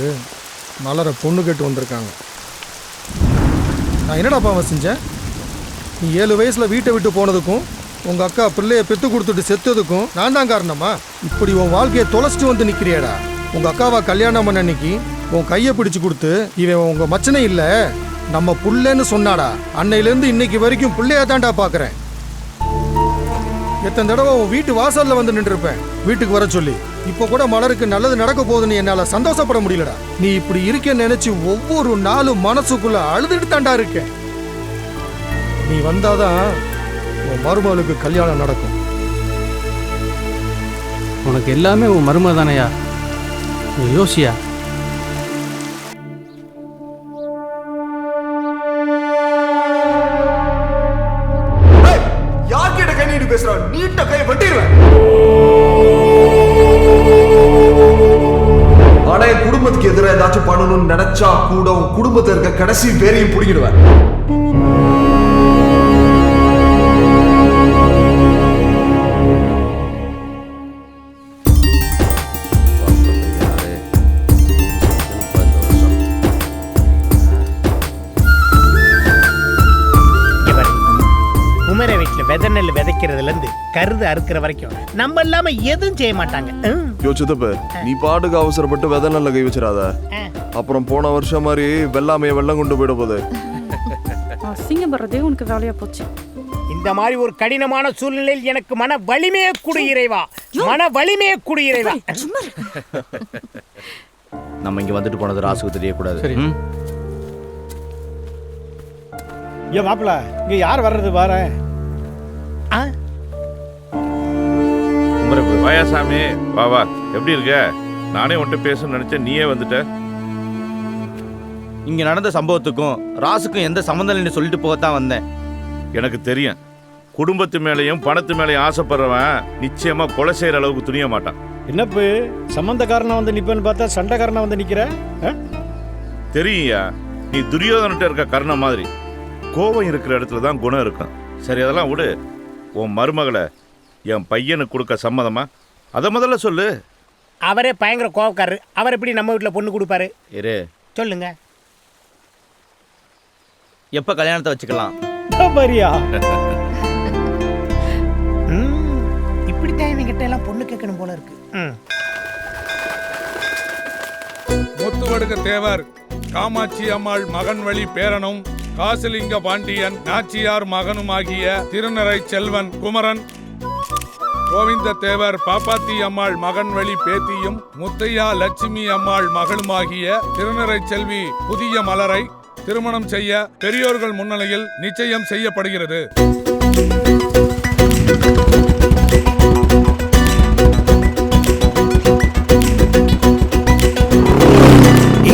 மலரை பொண்ணு கேட்டு வந்திருக்காங்க. நான் என்னடா பாவம் செஞ்சேன்? நீ 7 வயசில் வீட்டை விட்டு போனதுக்கும் உங்கள் அக்கா பிள்ளைய பெற்று கொடுத்துட்டு செத்ததுக்கும் நான் தான் காரணமா? இப்படி உன் வாழ்க்கையை தொலைச்சிட்டு வந்து நிற்கிறியாடா. உங்கள் அக்காவை கல்யாணம் பண்ண அன்னைக்கு உன் கையை பிடிச்சு கொடுத்து இவன் உங்கள் மச்சனை இல்லை நம்ம புள்ளன்னு சொன்னாடா. அன்னையிலேருந்து இன்னைக்கு வரைக்கும் பிள்ளையா தான்டா பார்க்குறேன். எத்தனை தடவை உன் வீட்டு வாசலில் வந்து நின்றுருப்பேன் வீட்டுக்கு வர சொல்லி. இப்போ கூட மலருக்கு நல்லது நடக்க போகுதுன்னு என்னால் சந்தோஷப்பட முடியலடா. நீ இப்படி இருக்கேன்னு நினைச்சு ஒவ்வொரு நாளும் மனசுக்குள்ள அழுதுட்டு தாண்டா இருக்கேன். நீ வந்தாதான் உன் மருமகளுக்கு கல்யாணம் நடக்கும். உனக்கு எல்லாமே உன் மருமக தானையா? நீ யோசியா? யார்கிட்ட கை நீட்டு பேசுற? நீட்ட கை வெட்டிடுவேன். ஆனா என் குடும்பத்துக்கு எதிராக ஏதாச்சும் பண்ணணும்னு நினைச்சா கூட உன் குடும்பத்தில் இருக்க கடைசி பேரையும் பிடிக்கிடுவேன். விதைக்கிறதுல இருந்து கருது அறுக்கிற வரைக்கும் நம்ம இல்லாம எதுவும் செய்ய மாட்டாங்க. யோசிச்சதப்ப நீ பாட்டுக்கு அவசரப்பட்டு விதை நல்ல கை வச்சிடாத. அப்புறம் போன வருஷம் மாதிரி வெள்ளாமைய வெள்ளம் கொண்டு போயிட போகுது. அசிங்கம் வர்றதே உனக்கு வேலையா போச்சு. இந்த மாதிரி ஒரு கடினமான சூழ்நிலையில் எனக்கு மன வலிமையே கொடு இறைவா, மன வலிமையே கொடு இறைவா. நம்ம இங்க வந்துட்டு போனது ராசுக்கு தெரியக்கூடாது. ஏன் மாப்பிள்ள இங்க யார் வர்றது வார? வாயாசாமி வா வா, எப்படி இருக்க? நானே உன்கிட்ட பேசணும்னு நினைச்சேன், நீயே வந்துட்ட. இங்க நடந்த சம்பவத்துக்கும் ராசுக்கும் எந்த சம்பந்தம் இல்லைன்னு சொல்லிட்டு போகத்தான் வந்தேன். எனக்கு தெரியும், குடும்பத்து மேலேயும் பணத்து மேலேயும் ஆசைப்படுறவன் நிச்சயமா கொலை செய்யற அளவுக்கு துணிய மாட்டான். என்னப்பு சம்பந்தக்காரனா வந்து நிப்பேன்னு பார்த்தா சண்டைக்காரனா வந்து நிக்கிற? தெரியுயா, நீ துரியோதனிட்ட இருக்க கர்ணம் மாதிரி. கோபம் இருக்கிற இடத்துல தான் குணம் இருக்கும். சரி, அதெல்லாம் விடு. உன் மருமகளை என் பையனுக்கு கொடுக்க சம்மதமா? அதை முதல்ல சொல்லு. அவரே பயங்கர கோவக்காரரு, அவர் எப்படி நம்ம வீட்டில் பொண்ணு கொடுப்பாரு? இரு சொல்லுங்க. எப்ப கல்யாணத்தை வச்சுக்கலாம்? இப்படித்தான் இவங்கிட்ட எல்லாம் பொண்ணு கேட்கணும் போல இருக்கு. முத்துவடுக தேவர் காமாட்சி அம்மாள் மகன் வழி பேரனும் காசிலிங்க பாண்டியன் நாச்சியார் மகனுமாகிய திருநறை செல்வன் குமரன், கோவிந்த தேவர் பாப்பாத்தி அம்மாள் மகன் வழி பேத்தியும் முத்தையா லட்சுமி அம்மாள் மகளுமாகிய திருநறை செல்வி புதிய மலரை திருமணம் செய்ய பெரியோர்கள் முன்னிலையில் நிச்சயம் செய்யப்படுகிறது.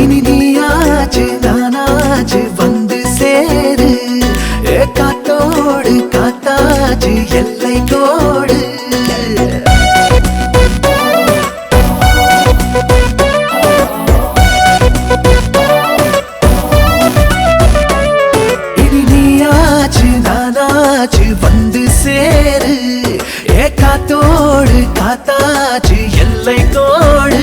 இனி நீயாச்சு நானாச்சு வந்து சேரு, காத்தோடு காத்தாச்சு எல்லை கோடு. இனி நீயாச்சு நானாச்சு வந்து சேரு, காத்தோடு காத்தாச்சு எல்லை கோடு.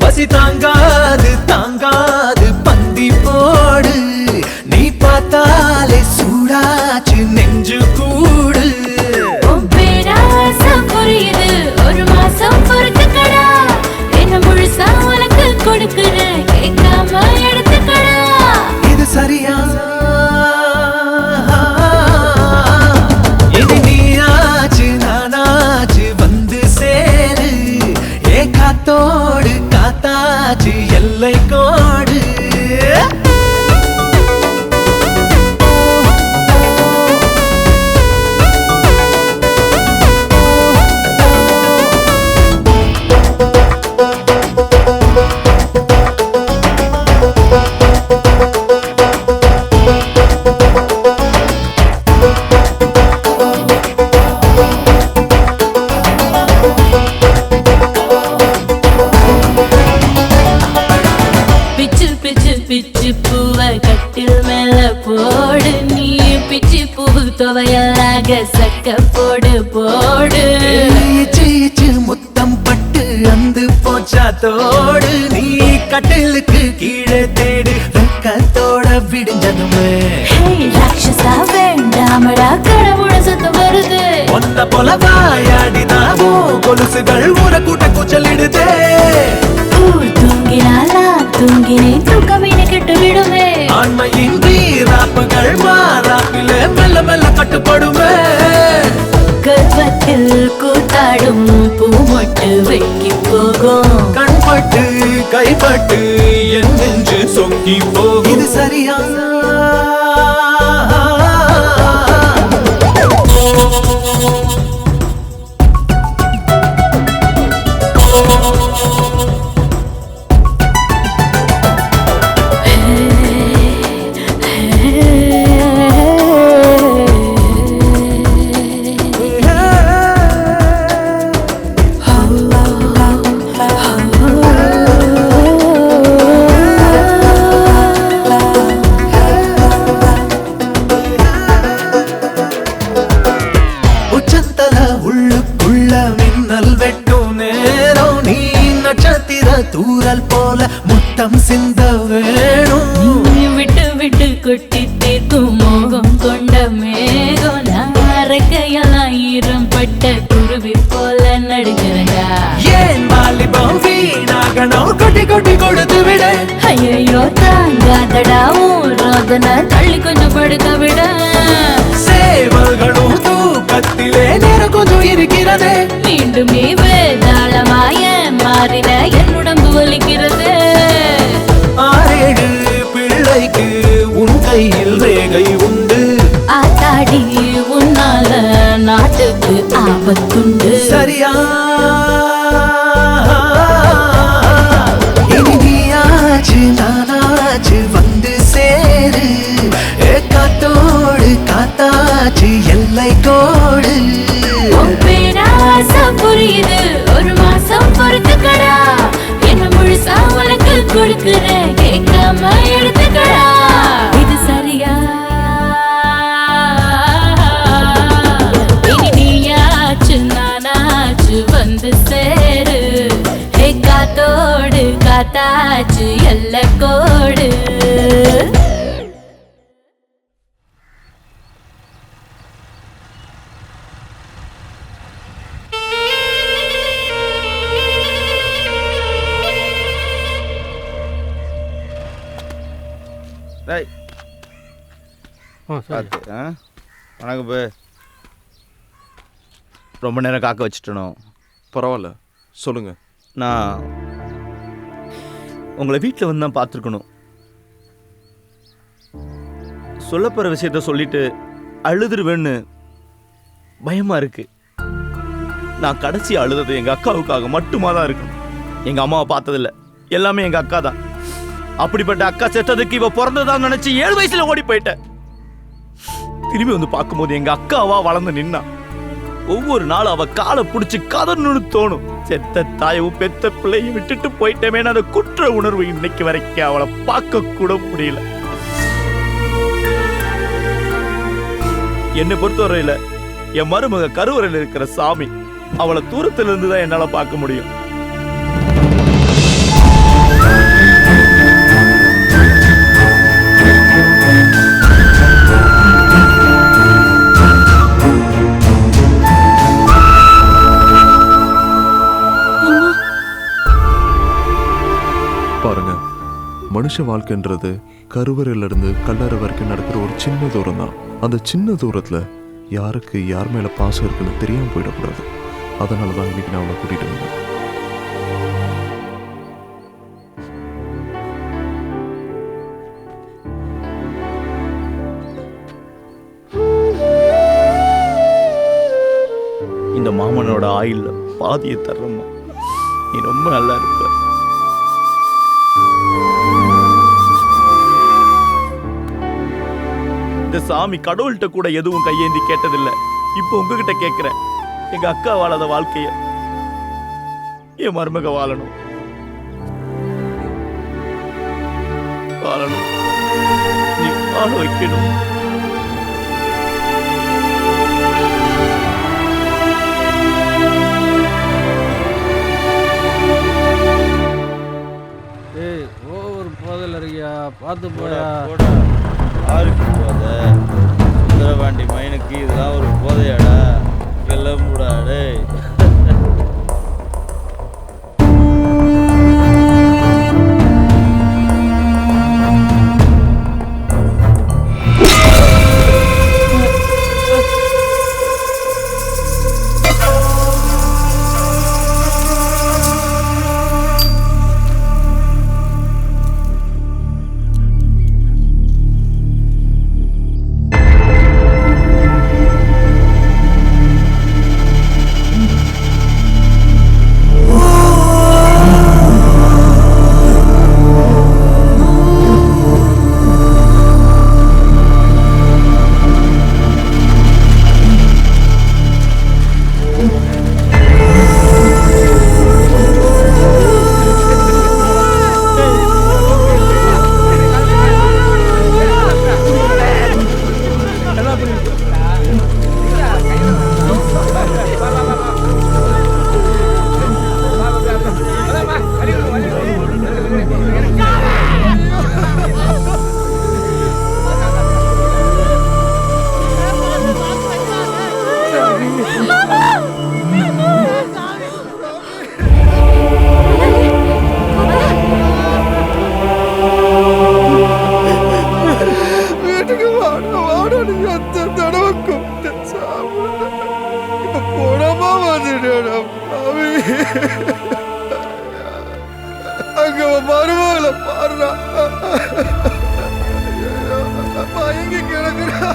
பசி தாங்காது தாங்காது பந்தி போடு, நீ பார்த்தாலே சூடாச்சு நெஞ்சு கூடு. புரியுது, ஒரு மாசம் பொறுத்துக்கடா, என்ன முழுசா உனக்கு கொடுக்குற, கேட்காம எடுத்துக்கடா. இது சரியா? இது நீயாச்சு நானாச்சு வந்து சேரு, காத்தோடு காத்தாச்சு எல்லை கோடு. துவையலாக சக்க போடு போடு. முத்தம் பட்டு அந்து போச்சா தோடு, நீ கட்டிலுக்கு கீழே தேடு வெக்கத்தோட விடிஞ்சதுமே. ராட்சசா வேண்டாமடா, கடவுள சத்தம் வருது. ஒன்ன போல வாயாடினாவோ கொலுசுகள் ஊற கூட்ட கூச்சலிடுதே. தூங்கினாலா தூங்கினே தூக்கமீன கெட்டு விடுமே. ஆண்மையின் வீராப்புகள் மாறாப்பில மெல்ல மெல்ல கட்டுப்படுமே. கர்ப்பத்தில் கூத்தாடும் பூமொட்டு வெக்கி போகும். கண்பட்டு கைப்பட்டு என் நெஞ்சு சொங்கி போகும். இது சரியா? தூரல் போல முத்தம் சிந்த வேணும். நீ விட்டு விட்டு கொட்டி தீர்க்கும் மோகம் கொண்ட மேகம், நான் அரைக்கையெல்லாம் ஆயிரம் பட்ட குருவி போல நடுக்கிறடா. ஏன் வாலிபம் வீணாகணும் கொட்டி கொட்டி கொடுத்து விட. ஐயோ தாங்காதடா ரோதனை தள்ளி கொஞ்சம் படுக்க விட. சேவல்களும் தூக்கத்திலே நேரம் கொஞ்சம் இருக்கிறது. மீண்டுமே வேதாளமாய மாறின என் உடம்பு வலிக்கிறது. 6 பிள்ளைக்கு உன் கையில் ரேகை உண்டு. ஆத்தாடி உன்னால நாட்டுக்கு ஆபத்துண்டு. சரியா இனியாச்சு நானாச்சு வந்து சேரு. காத்தோடு காத்தாச்சு எல்லை கோடு. பேராசம் புரியுது ஒரு மாசம் பொறுத்துக்கடா. என்ன முழுசா உனக்கு கொடுக்குற கேட்காம எடுத்துக்கடா. இது சரியா இனி நீயாச்சு நானாச்சு வந்து சேரு. காத்தோடு காத்தாச்சு எல்லை கோடு. வணக்கம் பே. ரொம்ப நேரம் காக்க வச்சுட்டணும். பரவாயில்ல சொல்லுங்க. நான் உங்களை வீட்டில் வந்து தான் பார்த்துருக்கணும். சொல்ல போகிற விஷயத்த சொல்லிட்டு அழுதுருவேன்னு பயமாக இருக்கு. நான் கடைசி அழுதது எங்கள் அக்காவுக்காக மட்டுமா தான் இருக்கணும். எங்கள் அம்மாவை பார்த்ததில்ல, எல்லாமே எங்கள் அக்கா தான். அப்படிப்பட்ட அக்கா செத்ததுக்கு இவ பிறந்ததான் நினைச்சு 7 வயசுல ஓடி போயிட்டேன். திரும்பி வந்து பார்க்கும்போது எங்க அக்காவா வளர்ந்து நின்னா. ஒவ்வொரு நாளும் அவ காலை பிடிச்சி கதறணும்னு தோணும். செத்த தாயவும் பெத்த பிள்ளையும் விட்டுட்டு போயிட்டேமே அந்த குற்ற உணர்வு இன்னைக்கு வரைக்கும் அவளை பார்க்க கூட முடியல. என்னை பொறுத்தவரையில என் மருமக கருவறையில் இருக்கிற சாமி. அவளை தூரத்துல இருந்து தான் என்னால பார்க்க முடியும். பாருங்க, மனுஷ வாழ்க்கைன்றது கருவறையிலிருந்து கல்லறை வரைக்கும் நடக்கிற ஒரு சின்ன தூரம் தான். அந்த சின்ன தூரத்துல யாருக்கு யார் மேல பாசம் இருக்குன்னு தெரியாம போயிடக்கூடாது. அதனாலதான் இன்னைக்கு நான் அவளை கூட்டிட்டு வந்தேன். இந்த மாமனோட ஆயில்ல பாதியை தர்றம்மா. நீ ரொம்ப நல்லா இருப்ப. இந்த சாமி கடவுள்கிட்ட கூட எதுவும் கையேந்தி கேட்டதில்லை. இப்போ உங்ககிட்ட கேட்கிறேன். எங்க அக்கா வாழாத வாழ்க்கைய என் மருமக வாழணும். வாழணும். நீ வாழ வைக்கணும். பார்த்து போடா. யாருக்கு போதை? சுந்தரபாண்டி மைனுக்கு இதெல்லாம் ஒரு போதையாடா? கிளம்புடா டேய். அங்க மருமகளை பாடுறா எங்க கிடக்குறா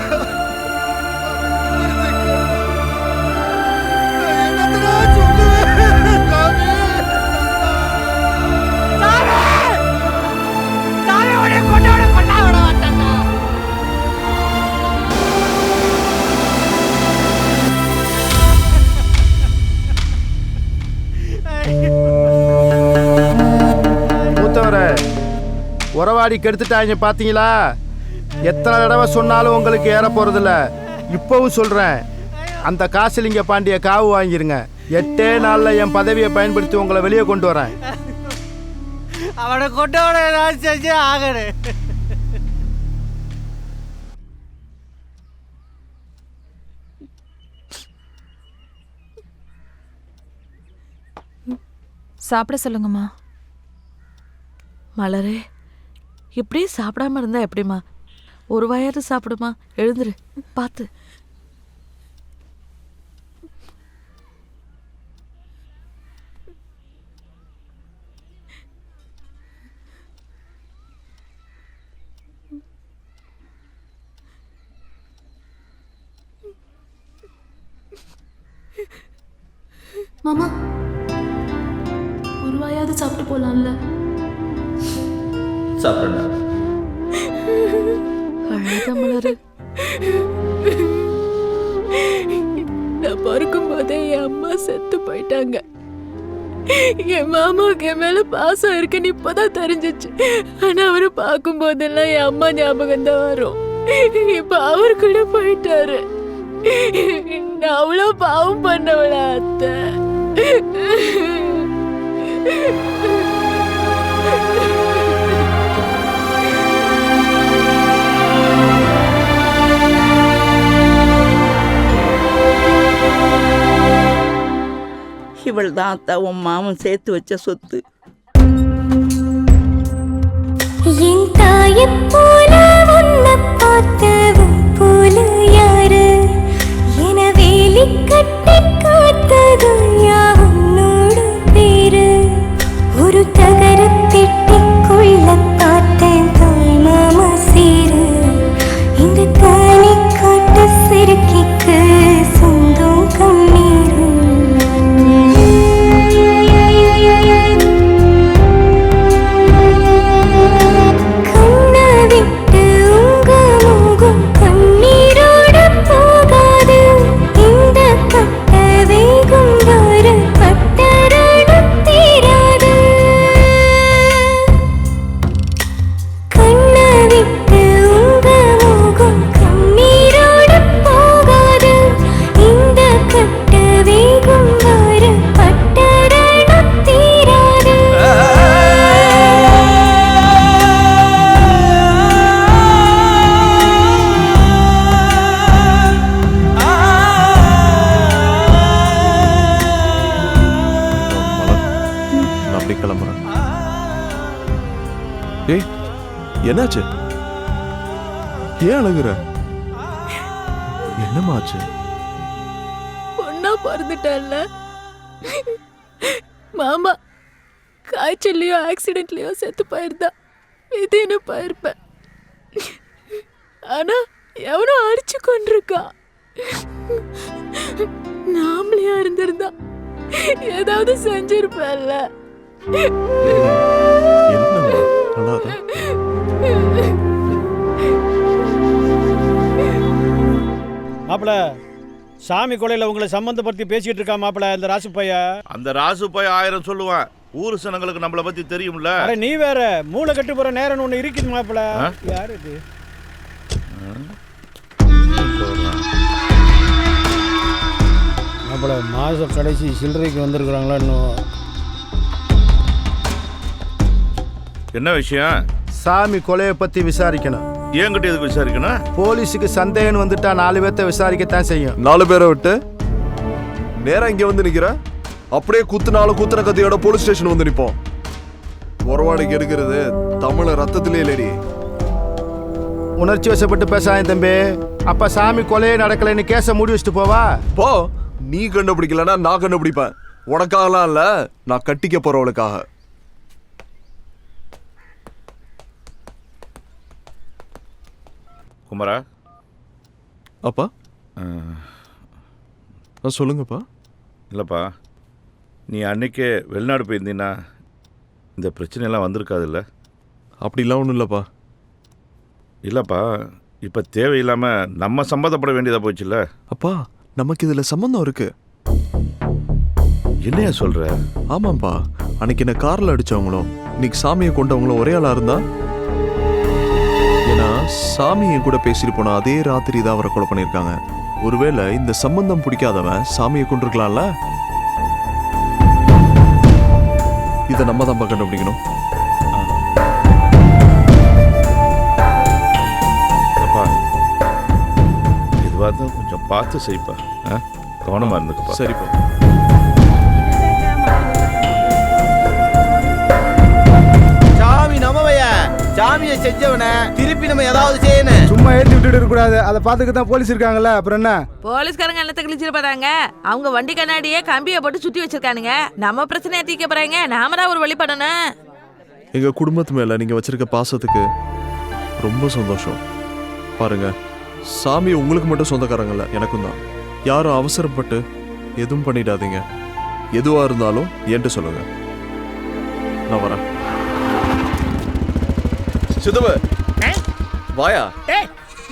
மூத்தவரை உறவாடி கெடுத்துட்டாங்க பாத்தீங்களா? எத்தனை தடவை சொன்னாலும் உங்களுக்கு ஏற போறதில்ல. இப்பவும் சொல்றேன், அந்த காசிலிங்க பாண்டிய காவு வாங்கிருங்க. 8 நாள்ல என் பதவியை பயன்படுத்தி உங்களை வெளியே கொண்டு வரேன். அவனை கொண்டவன ஏதாவது செஞ்சு ஆகணு. சாப்பிட சொல்லுங்கம்மா. மலரே, இப்படியே சாப்பிடாம இருந்தா எப்படிம்மா? ஒரு வாயாவது சாப்பிடுமா. எழுந்துரு, பார்த்து. மாமா, ஒரு வாயாவது சாப்பிட்டு போலாம்ல? சாப்பிட்றேன். அழாத மலரு. நான் பிறக்கும் போதே என் அம்மா செத்து போயிட்டாங்க. என் மாமாவுக்கு என் மேல பாசம் இருக்குன்னு இப்பதான் தெரிஞ்சிச்சு. ஆனா அவரை பார்க்கும் போதெல்லாம் என் அம்மா ஞாபகம் தான் வரும். இப்ப அவர் கூட போயிட்டாரு. நான் அவ்வளோ பாவம் பண்ணவளா அத்தை? இவள் தான் அத்தா உன் மாமன் சேர்த்து வச்ச சொத்து. என் தாயைப் போல உன்னை பார்த்தவன் போல யாரு? என வேலி கட்டி காத்தது யாவுன்னோட பேரு. ஒரு தகரத்திட்டிக்குள்ள பார்த்தேன் தாய் மாமா சீரு. இந்த தானி காட்டு சிறுக்கிக்கு சொந்தம் கண்ணீரு. என்னாச்சு? ஏன் அழுகுற? என்னமாச்சு? பொண்ணா பிறந்துட்டல்ல மாமா. காய்ச்சல்லையோ ஆக்சிடென்ட்லயோ செத்து போயிருந்தா இதுன்னு போயிருப்பேன். ஆனா எவனோ அடிச்சு கொண்டிருக்கா. நாமளையா இருந்திருந்தா ஏதாவது செஞ்சிருப்பேன்ல. மாப்பிள, சாமி கொலையில உங்களை சம்பந்தப்படுத்தி பேசிட்டு இருக்கா மாப்பிள இந்த ராசு பைய. அந்த ராசு பைய 1000 சொல்லுவான். ஊரு சனங்களுக்கு நம்மளை பத்தி தெரியும்ல. அட நீ வேற, மூளை கட்டு போற நேரம் ஒண்ணு இருக்குது மாப்பிள. யாரு இது? மாப்பிள, மாச கடைசி சில்லறைக்கு வந்திருக்கிறாங்களா இன்னும்? என்ன விஷயம்? சாமி கொலையை பத்தி விசாரிக்கணும். ஏங்கிட்ட எதுக்கு விசாரிக்கணும்? போலீஸுக்கு சந்தேகம் வந்துட்டா 4 பேர்த்த விசாரிக்கத்தான் செய்யும். 4 பேரை விட்டு நேரா இங்க வந்து நிக்கிற? அப்படியே குத்துன கத்தியோட போலீஸ் ஸ்டேஷன் வந்து நிப்போம். உறவாடைக்கு எடுக்கிறது தமிழ ரத்தத்திலே இல்லடி. உணர்ச்சி வசப்பட்டு பேசாத தம்பி. அப்ப சாமி கொலையே நடக்கலைன்னு கேஸை மூடி வச்சுட்டு போவா. போ, நீ கண்டுபிடிக்கலன்னா நான் கண்டுபிடிப்பேன். உனக்காகலாம் இல்ல, நான் கட்டிக்க போறவளுக்காக. குமரா. அப்பா சொல்லுங்கப்பா. இல்லைப்பா, நீ அன்னைக்கே வெளிநாடு போயிருந்தீன்னா இந்த பிரச்சனையெல்லாம் வந்திருக்காதுல்ல? அப்படிலாம் ஒன்றும் இல்லைப்பா. இல்லைப்பா, இப்போ தேவையில்லாமல் நம்ம சம்மந்தப்பட வேண்டியதாக போச்சுல்ல? அப்பா, நமக்கு இதில் சம்மந்தம் இருக்கு. என்னையா சொல்கிற? ஆமாம்ப்பா, அன்னைக்கு என்ன காரில் அடித்தவங்களும் இன்னைக்கு சாமியை கொண்டவங்களும் ஒரே ஆளாக இருந்தா? ஏன்னா சாமியை கூட பேசிட்டு போன அதே ராத்திரி தான் அவரை கொலை பண்ணியிருக்காங்க. ஒருவேளை இந்த சம்பந்தம் பிடிக்காதவன் சாமியை கொண்டிருக்கலாம்ல? இதை நம்ம தான் கண்டுபிடிக்கணும். அப்பா, இதுவாக தான் கொஞ்சம் பார்த்து செய்ப்பா. கவனமாக இருந்துக்கப்பா. சரிப்பா. சாமி நமவைய சாமியை செஞ்சவன திருப்பி நம்ம ஏதாவது செய்யணும். சும்மா ஏற்றி விட்டுட்டு இருக்க கூடாது. அதை பார்த்துக்க தான் போலீஸ் இருக்காங்கல்ல, அப்புறம் என்ன? போலீஸ்காரங்க என்னத்தை கிழிச்சிருப்பாங்க? அவங்க வண்டி கண்ணாடியே கம்பியை போட்டு சுத்தி வச்சிருக்கானுங்க. நம்ம பிரச்சனையை தீர்க்க போறாங்க, நாம தான் ஒரு வழி பண்ணணும். எங்க குடும்பத்து மேல நீங்க வச்சிருக்க பாசத்துக்கு ரொம்ப சந்தோஷம். பாருங்க, சாமி உங்களுக்கு மட்டும் சொந்தக்காரங்கல்ல, எனக்கும் தான். யாரும் அவசரப்பட்டு எதுவும் பண்ணிடாதீங்க. எதுவா இருந்தாலும் என்கிட்ட சொல்லுங்க. நான் வரேன். சிதவ வாயா. ஏய்,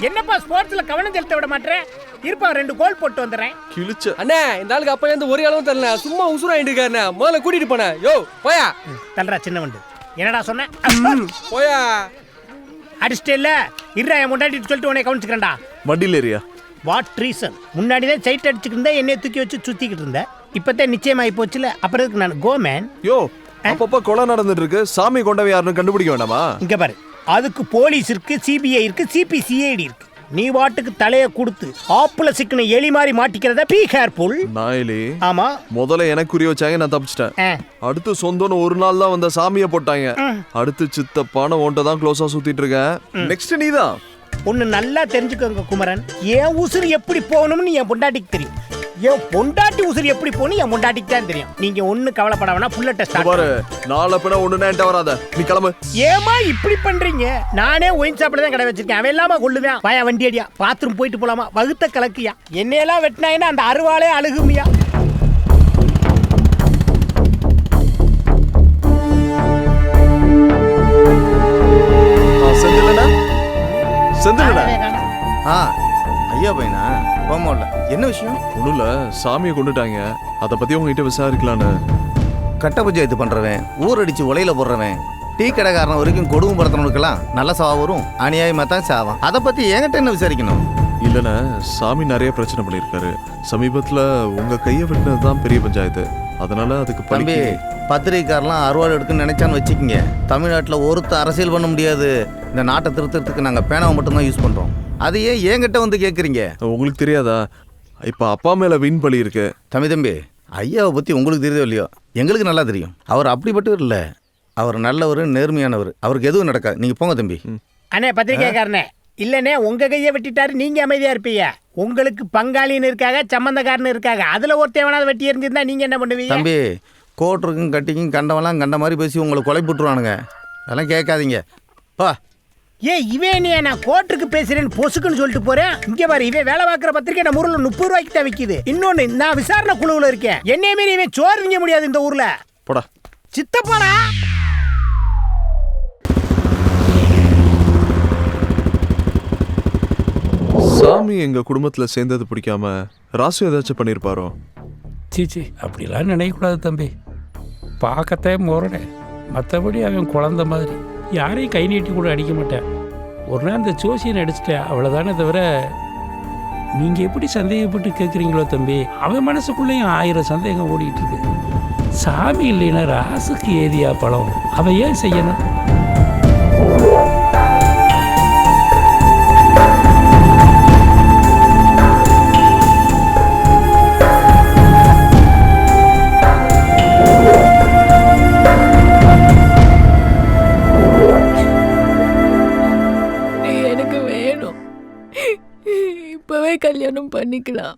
என்னப்பா ஸ்போர்ட்ஸ்ல கவனம் செலுத்த விட மாட்டேன்? இருப்பா, 2 கோல் போட்டு வந்துடுறேன். கிழிச்ச அண்ணே, இந்த ஆளுக்கு அப்ப இருந்து ஒரு அளவும் தரல, சும்மா உசுராயிட்டு இருக்காருண்ணே. முதல்ல கூட்டிட்டு போன. யோ போயா. தல்றா சின்ன வண்டு. என்னடா சொன்ன? போயா. அடிச்சிட்டே இல்ல, இருடா, என் முன்னாடி சொல்லிட்டு உன்னை கவனிச்சுக்கிறேன்டா. வண்டியில் ஏரியா. What reason? முன்னாடி தான் சைட் அடிச்சுக்கிட்டு இருந்தேன், என்னைய தூக்கி வச்சு சுத்திக்கிட்டு இருந்தேன். இப்பதான் நிச்சயமாயி போச்சுல, அப்புறம் இருக்கு நான் கோ மேன். யோ, அப்பப்ப கொலை நடந்துட்டு இருக்கு, சாமி கொண்டவன் யாருன்னு கண்டுபிடிக்க வேண்டாமா? இங்க பாரு, அதுக்கு போலீஸ் இருக்கு, சிபிஐ இருக்கு, சிபிசிஐடி இருக்கு. நீ வாட்டுக்கு தலைய கொடுத்து ஆப்புல சிக்கன எலி மாதிரி மாட்டிக்கிறத பீ கேர்ஃபுல். நாயிலே. ஆமா, முதல்ல எனக்கு குறி வச்சாங்க, நான் தப்பிச்சிட்டேன். அடுத்து சொந்தம்னு ஒரு நாள் தான் வந்த சாமியை போட்டாங்க. அடுத்து சித்தப்பான ஓன்ட்ட தான் க்ளோஸா சுத்திட்டு இருக்கேன். நெக்ஸ்ட் நீதான். ஒன்னு நல்லா தெரிஞ்சுக்கோங்க குமரன், என் உசுறு எப்படி போகணும்னு என் பொண்டாட்டிக்கு தெரியும். என் பொண்டாட்டி உசுறு எப்படி போகணும் என் பொண்டாட்டிக்கு தான் தெரியும். நீங்க ஒண்ணு கவலைப்பட வேணா, புல்லட்ட ஸ்டார்ட் பாரு. நாளை பின்ன ஒண்ணு நேட்ட வராத, நீ கிளம்பு. ஏமா இப்படி பண்றீங்க? நானே ஒயின் ஷாப்ல தான் கடை வச்சிருக்கேன், அவன் எல்லாமா கொள்ளுவேன். வாயா வண்டி அடியா, பாத்ரூம் போயிட்டு போலாமா? வகுத்த கலக்கியா, என்னையெல்லாம் வெட்டினாயினா அந்த அருவாளே அழுகுமியா. ஐயா பையனா போமோல என்ன விஷயம்? ஒன்றும் இல்லை, சாமியை கொண்டுட்டாங்க. அதை பற்றி உங்ககிட்ட விசாரிக்கலான்னு. கட்ட பஞ்சாயத்து பண்ணுறவன், ஊர் அடித்து உலையில போடுறவன், டீ கடைக்காரன் வரைக்கும் கொடுமை படுத்தவனுக்கெல்லாம் நல்ல சாவா வரும், அநியாயமாக தான் சாவான். அதை பற்றி என்கிட்ட என்ன விசாரிக்கணும்? இல்லைண்ணே, சாமி நிறைய பிரச்சனை பண்ணியிருக்காரு. சமீபத்தில் உங்கள் கையை வெட்டினது தான் பெரிய பஞ்சாயத்து. அதனால அதுக்கு தம்பி, பத்திரிகைக்காரெலாம் அறுவாள் எடுக்குன்னு நினைச்சான்னு வச்சுக்கிங்க, தமிழ்நாட்டில் ஒருத்தர் அரசியல் பண்ண முடியாது. இந்த நாட்டை திருத்தறதுக்கு நாங்கள் பேனாவை மட்டும்தான் யூஸ் பண்ணுறோம். அதையே என்கிட்ட வந்து கேட்குறீங்க? உங்களுக்கு தெரியாதா? இப்போ அப்பா மேலே வீண் பழி இருக்கு. தம்பி, ஐயாவை பற்றி உங்களுக்கு தெரியுதோ இல்லையோ, எங்களுக்கு நல்லா தெரியும். அவர் அப்படிப்பட்டவர் இல்லை, அவர் நல்லவர், நேர்மையானவர். அவருக்கு எதுவும் நடக்காது. நீங்கள் போங்க தம்பி. அண்ணே பத்திரிகைக்காரனே, இல்லைண்ணே உங்க கையை வெட்டிட்டாரு, நீங்க அமைதியா இருப்பீங்க. உங்களுக்கு பங்காளின்னு இருக்காங்க, சம்பந்தக்காரன்னு இருக்காங்க. அதுல ஒருத்தவனாவது வெட்டி எரிஞ்சிருந்தா நீங்க என்ன பண்ணுவீங்க? தம்பி, கோட்டுக்கும் கட்டிக்கும் கண்டவெல்லாம் கண்ட மாதிரி பேசி உங்களை கொலை போட்டுருவானுங்க. அதெல்லாம் கேட்காதீங்க. பா. இவன் நீ நான் கோர்ட்டுக்கு பேசுறேன்னு பொசுக்குன்னு சொல்லிட்டு போறேன். இங்க பாரு, இவன் வேலை பார்க்குற பத்திரிக்கை நம்ம ஊர்ல 30 ரூபாய்க்கு தான் விற்கிது. இன்னொன்னு, நான் விசாரணை குழுவில் இருக்கேன். என்னைய மீறி இவன் சோறு திங்க முடியாது இந்த ஊர்ல. போடா சித்தப்பாடா. சாமி எங்க குடும்பத்துல சேர்ந்தது பிடிக்காம ராசு ஏதாச்சும் பண்ணிருப்பாரோ? சீச்சி, அப்படிலாம் நினைக்கக்கூடாது தம்பி. பார்க்கத்தே முரணே, மற்றபடி அவன் குழந்த மாதிரி யாரையும் கை நீட்டி கூட அடிக்க மாட்டேன். ஒரு நாள் இந்த ஜோசியனை அடிச்சிட்டேன், அவ்வளோதானே தவிர. நீங்கள் எப்படி சந்தேகப்பட்டு கேட்குறீங்களோ தம்பி, அவன் மனசுக்குள்ளேயும் 1000 சந்தேகம் ஓடிட்டு இருக்கு. சாமி இல்லைன்னா ராசுக்கு ஏதியா பழம், அவன் ஏன் செய்யணும்? இப்பவே கல்யாணம் பண்ணிக்கலாம்.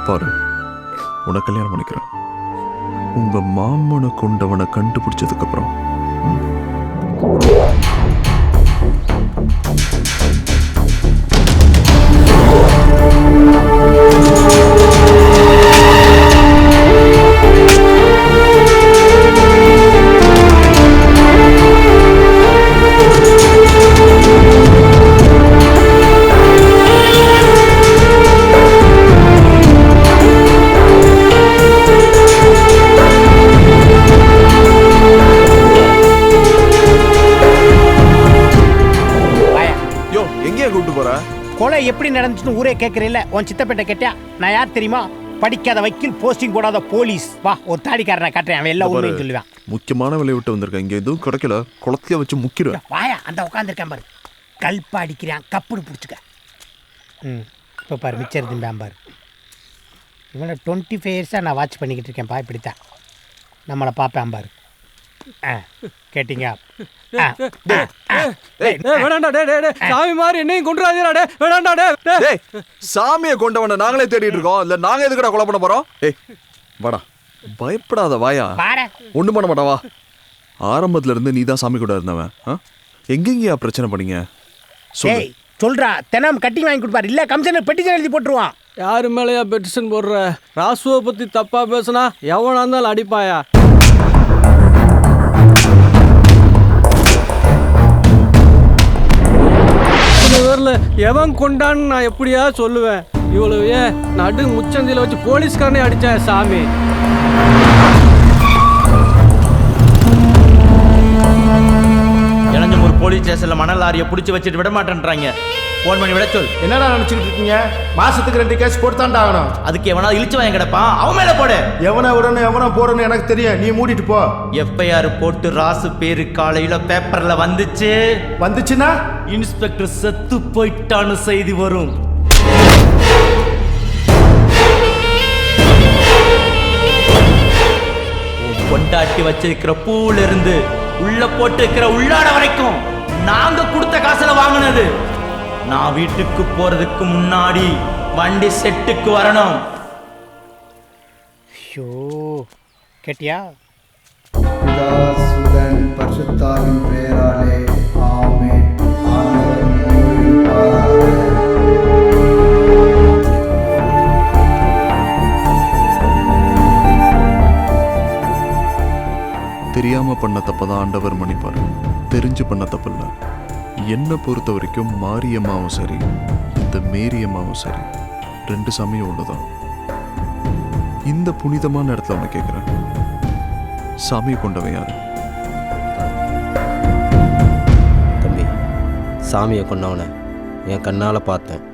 பாரு, உன்னை கல்யாணம் பண்ணிக்கிறேன். உங்க மாமனை கொண்டவனை கண்டுபிடிச்சதுக்கு அப்புறம் கொலை எப்படி நடந்துச்சுன்னு ஊரே கேட்கறீல்ல? உன் சித்தப்பேட்ட கேட்டியா? நான் யார் தெரியுமா? படிக்காத வக்கீல், போஸ்டிங் போடாத போலீஸ். வா, ஒரு தாடிக்காரனை காட்டுறேன், அவன் எல்லாம் உண்மையும் சொல்லுவான். முக்கியமான வேலையை விட்டு வந்திருக்கேன். இங்கே எதுவும் கிடைக்கல, குளத்தைய வச்சு முக்கிடுவேன். வாயா, அந்த உட்காந்துருக்கேன் பாரு, கல்பா அடிக்கிறான், கப்புடு பிடிச்சிக்க. இப்போ பாரு மிச்சர் திம்பான் பாரு. இவனை 25 இயர்ஸாக நான் வாட்ச் பண்ணிக்கிட்டு இருக்கேன். இப்படித்தான் நம்மளை பார்ப்பேன் பாரு. கேட்டீங்க? சாமி மாதிரி என்னையும் கொண்டுறாதீடா. வேண்டாம்டா. சாமியை கொண்டவனை நாங்களே தேடிட்டு இருக்கோம். இல்ல நாங்க எதுக்குடா கொலை பண்ண போறோம்? ஏய் வாடா, பயப்படாத, வாயா, ஒண்ணும் பண்ண மாட்டா, வா. ஆரம்பத்துல இருந்து நீ தான் சாமி கூட இருந்தவன். எங்கெங்கயா பிரச்சனை பண்ணீங்க? சொல்றா. தினம் கட்டிங் வாங்கி கொடுப்பாரு, இல்ல கமிஷனர் பெட்டிஷன் எழுதி போட்டுருவான். யாரு மேலயா பெட்டிஷன் போடுற? ராசுவை பத்தி தப்பா பேசுனா எவனா இருந்தாலும் அடிப்பாயா? எவன் கொண்டான்னு நான் எப்படியா சொல்லுவேன்? இவ்வளவு நடு முச்சந்தில வச்சு போலீஸ்காரனே அடிச்சேன் சாமி. இளஞ்சமூர் போலீஸ் ஸ்டேஷன்ல மணல் லாரியை பிடிச்சி வச்சுட்டு விட மாட்டேன்றாங்க. போன் பண்ணி விட சொல். என்னடா நினைச்சுக்கிட்டு இருக்கீங்க? மாசத்துக்கு 2 கேஸ் போட்டுத்தான்டா ஆகணும். அதுக்கு எவனா இழிச்சு வாங்க கிடப்பான், அவன் மேல போடு. எவனை விடணும் எவனை போடணும் எனக்கு தெரியும், நீ மூடிட்டு போ. FIR போட்டு ராசு பேரு காலையில பேப்பர்ல வந்துச்சுன்னா இன்ஸ்பெக்டர் செத்து போயிட்டான்னு செய்தி வரும். கொண்டாட்டி வச்சிருக்கிற பூல இருந்து உள்ள போட்டு இருக்கிற உள்ளாட வரைக்கும் நாங்க கொடுத்த காசுல வாங்கினது. நான் வீட்டுக்கு போறதுக்கு முன்னாடி வண்டி செட்டுக்கு வரணும். ஐயோ, கேட்டியா? பிதாசுதன் பரிசுத்தாவின் பெயராலே ஆமென். தெரியாம பண்ண தப்பதான் ஆண்டவர் மன்னிப்பார், தெரிஞ்சு பண்ண தப்பில்ல. என்னை பொறுத்த வரைக்கும் மாரியம்மாவும் சரி, இந்த மேரியம்மாவும் சரி, 2 சாமியும் ஒண்ணுதான். இந்த புனிதமான இடத்துல ஒன்று கேட்குறேன், சாமியை கொண்டவன் யாரு? தம்பி, சாமியை கொண்டவனை என் கண்ணால் பார்த்தேன்.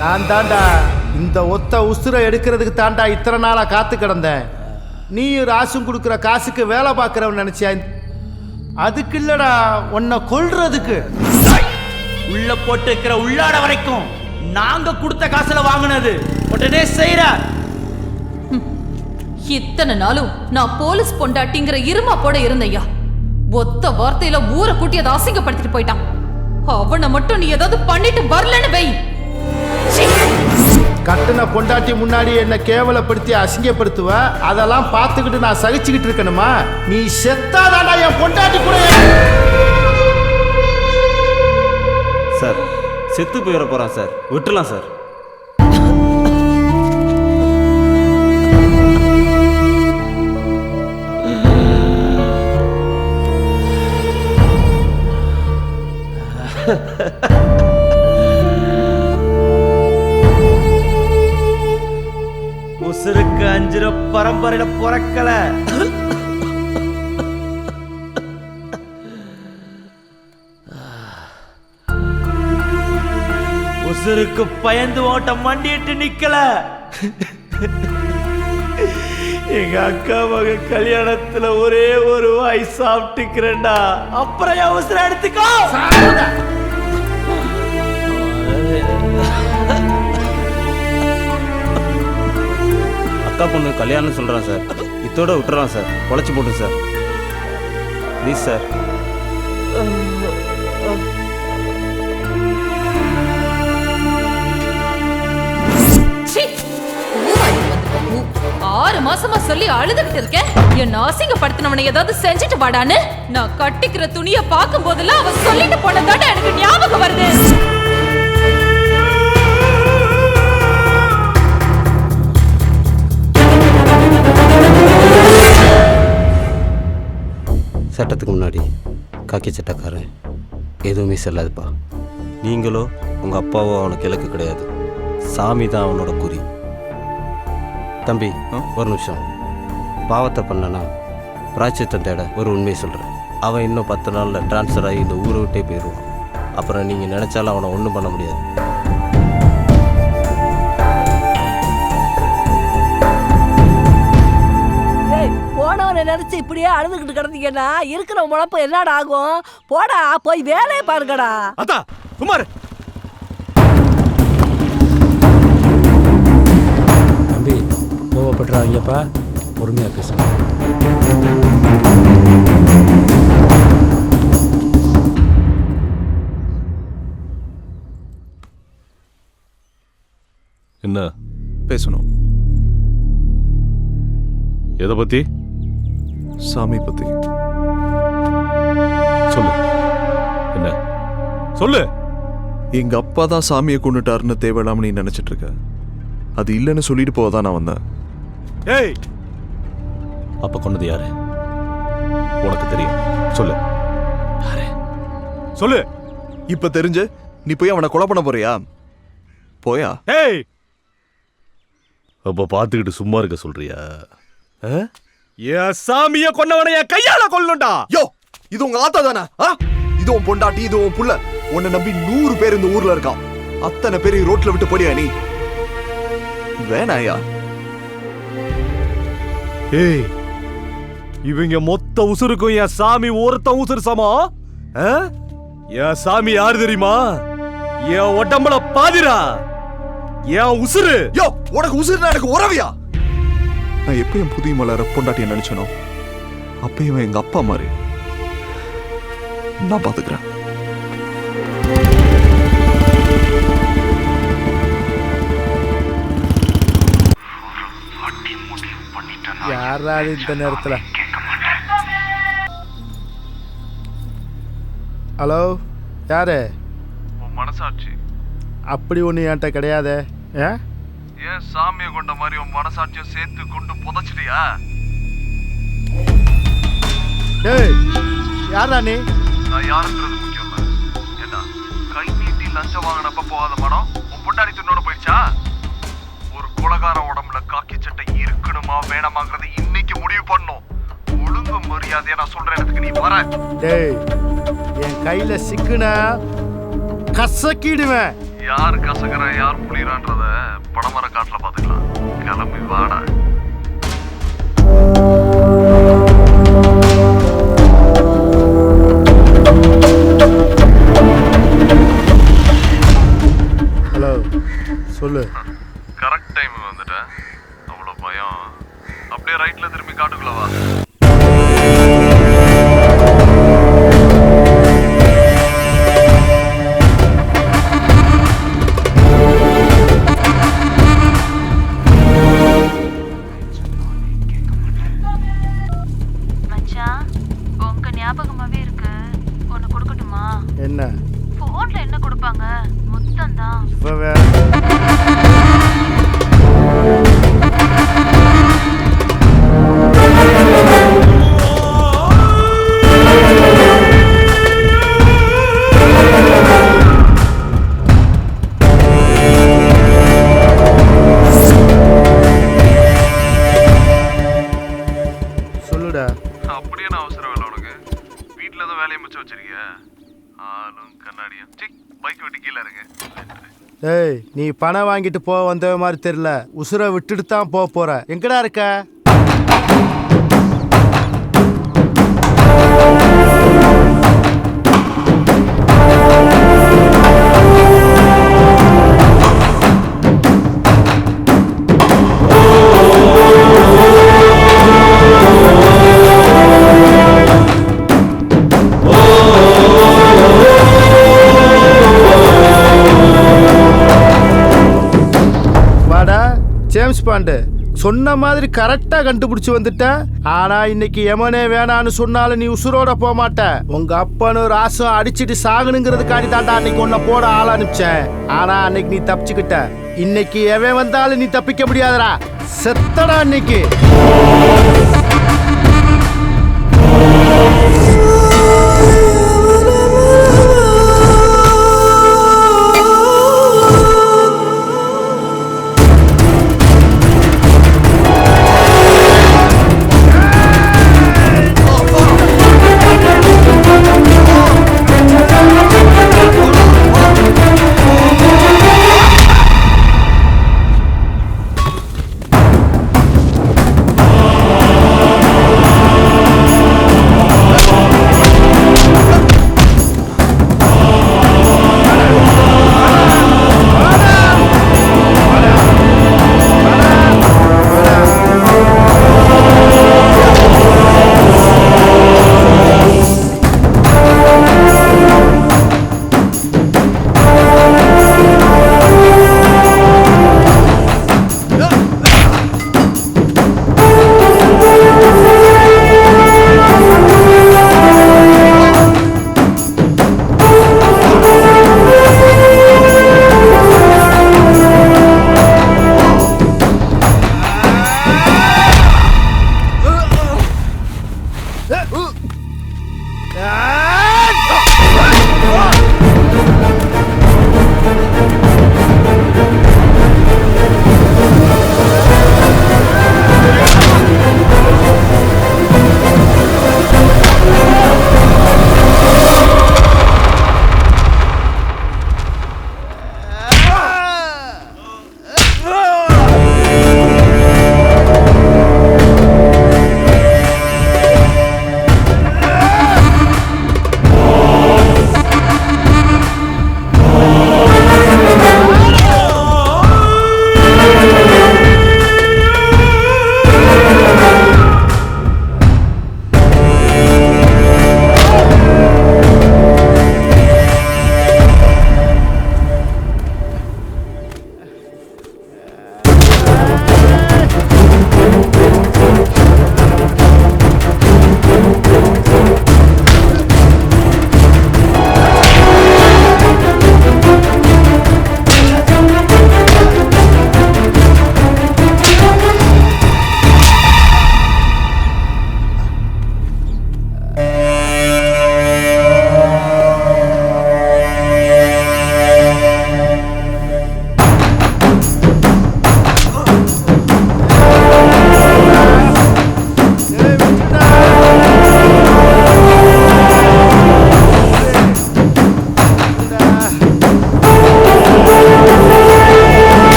நான் தாண்டா இந்த ஒத்த உசுரை எடுக்கிறதுக்கு தாண்டா இத்தனை நாளா காத்து கிடந்தேன். நீயும் ராசும் கொடுக்குற காசுக்கு வேலை பார்க்குறவன் நினைச்சியா? அதுக்கு இல்லடா, உன்னை கொல்றதுக்கு. உள்ள போட்டு இருக்கிற உள்ளாட வரைக்கும் நாங்க கொடுத்த காசுல வாங்கினது. உடனே செய்யற. இத்தனை நாளும் நான் போலீஸ் பொண்டாட்டிங்கிற இருமா போட இருந்தையா, ஒத்த வார்த்தையில ஊரை கூட்டி அதை அசிங்கப்படுத்திட்டு போயிட்டான். அவனை மட்டும் நீ ஏதாவது பண்ணிட்டு வரலன்னு வை. கட்டுன பொண்டாட்டி முன்னாடி என்ன கேவலப்படுத்தி அசிங்கப்படுத்துவ, அதெல்லாம் பார்த்துக்கிட்டு நான் சகிச்சுக்கிட்டு இருக்கணுமா? நீ செத்தாதாடா என் பொண்டாட்டி கூட. சார், செத்து போயிட போறான் சார், விட்டுலாம் சார். உசுருக்கு 5 பரம்பரையில பிறக்கல. உசுருக்கு பயந்து ஓட்ட மண்டிட்டு நிக்கல. எங்க அக்கா மக கல்யாணத்துல ஒரே ஒரு வாய் சாப்பிட்டுக்கிறேன்டா, அப்புறம் அவசரம் எடுத்துக்கோ. அக்கா பொண்ணு கல்யாணம் சொல்கிறான் சார், இத்தோட விட்டுறான் சார், பொழைச்சி போட்டு சார், ப்ளீஸ் சார். ஆறு மாசமா சொல்லி அழுதுகிட்டு இருக்கேன், என்ன அசிங்கப்படுத்தினவனை ஏதாவது செஞ்சுட்டு வாடான்னு. நான் கட்டிக்கிற துணியை பார்க்கும் போதெல்லாம் அவ சொல்லிட்டு போனதாட எனக்கு ஞாபகம் வருது. சட்டத்துக்கு முன்னாடி காக்கி சட்டக்காரன் எதுவுமே செல்லாதுப்பா. நீங்களோ உங்கள் அப்பாவோ அவனுக்கு இலக்கு கிடையாது, சாமி தான் அவனோட குறி. தம்பி ஒரு நிமிஷம், பாவத்தை பண்ணனா பிராய்ச்சித்தம் தேட ஒரு உண்மையை சொல்கிறேன். அவன் இன்னும் 10 நாளில் ட்ரான்ஸ்ஃபர் ஆகி இந்த ஊரை விட்டே போயிடுவான். அப்புறம் நீங்கள் நினச்சாலும் அவனை ஒன்றும் பண்ண முடியாது. போனவனை நினைச்சு இப்படியே அழுதுகிட்டு கிடந்தீங்கன்னா இருக்கிற முழப்பு என்னடா ஆகும்? போடா, போய் வேலையை பாருங்கடா. அத்தா குமார், தம்பி கோவப்படுறாங்கப்பா, பொறுமையா பேசுங்க. என்ன பேசணும்? எதை பத்தி? சாமி பத்தி. சொல்லு, என்ன சொல்லு. எங்க அப்பா தான் சாமியை கொண்டுட்டாருன்னு தேவையில்லாம நீ நினைச்சிட்டு இருக்க. அது இல்லைன்னு சொல்லிட்டு போதான் நான் வந்தேன். ஏய், அப்ப கொண்டது யாரு உனக்கு தெரியும்? சொல்லு சொல்லு. இப்ப தெரிஞ்சு நீ போய் அவனை கொலை பண்ண போறியா? போயா? ஏய், அப்ப பாத்துக்கிட்டு சும்மா இருக்க சொல்றியா? சாமிய கொன்னவனை என் கையால கொல்லணும்டா. யோ, இது உங்க ஆத்தா தானே? இது உன் பொண்டாட்டி, இது உன் புள்ள. உன்னை நம்பி 100 பேர் இந்த ஊர்ல இருக்கான். அத்தனை பேரை ரோட்ல விட்டு போடியா நீ? வேணாயா? ஏய், இவங்க மொத்த உசுருக்கும் என் சாமி ஒருத்த உசுறு சமா. என் சாமி யாரு தெரியுமா? என் உடம்புல பாதிரா, என் உசுறு. யோ, உனக்கு உசுறுனா எனக்கு உறவியா? நான் எப்பயும் புதிய மலர பொண்டாட்டிய நினைச்சனோ அப்பயும் எங்க அப்பா மாதிரி. நான் பாத்துக்கிறேன். யாராவது இந்த நேரத்தில்? ஹலோ, யாரு? உன் மனசாட்சி. அப்படி ஒன்று என்கிட்ட கிடையாதே. ஏன் சாமியை கொண்ட மாதிரி உன் மனசாட்சியை சேர்த்து கொண்டு புதைச்சிட்டியா? ஏய், யாரா நீ? நான் யாருன்றது முக்கியம் இல்ல. என்ன கை நீட்டி லஞ்சம் வாங்கினப்ப போகாத மனம் உன் பொண்டாடி துண்ணோட போயிடுச்சா? ஒரு கொலகார உடம்புல காக்கி சட்டை இருக்கணுமா வேணாமாங்கிறது இன்னைக்கு முடிவு பண்ணும். ஒழுங்கு மரியாதையா நான் சொல்ற இடத்துக்கு நீ வர. டேய், என் கையில சிக்குன கசக்கிடுவேன். யார் கசக்குற யார் புளியறான்றத படமர காட்டுல பாத்துக்கலாம். கிளம்பி வாடா. ஹலோ, சொல்லு. கரெக்ட் டைம் வந்துட்டேன். அவ்வளவு பயம். அப்படியே ரைட்ல திரும்பி காட்டுக்குள்ள வா. என்ன போன்ல என்ன கொடுப்பாங்க? மொத்தம் தான். இப்ப வேற ஏய் நீ பணம் வாங்கிட்டு போக வந்த மாதிரி தெரியல. உசுரை விட்டுட்டு தான் போக போற. எங்கடா இருக்க? ஜேம்ஸ் பாண்டு சொன்ன மாதிரி கரெக்டா கண்டுபிடிச்சு வந்துட்டேன். ஆனா இன்னைக்கு எமனே வேணான்னு சொன்னாலும் நீ உசுரோட போக மாட்ட. உங்க அப்பனும் ராசும் அடிச்சுட்டு சாகணுங்கிறதுக்காண்டி தாண்டா அன்னைக்கு உன்னை போட ஆள் அனுப்பிச்சேன். ஆனா அன்னைக்கு நீ தப்பிச்சுக்கிட்ட. இன்னைக்கு எவன் வந்தாலும் நீ தப்பிக்க முடியாதடா. செத்தடா இன்னைக்கு.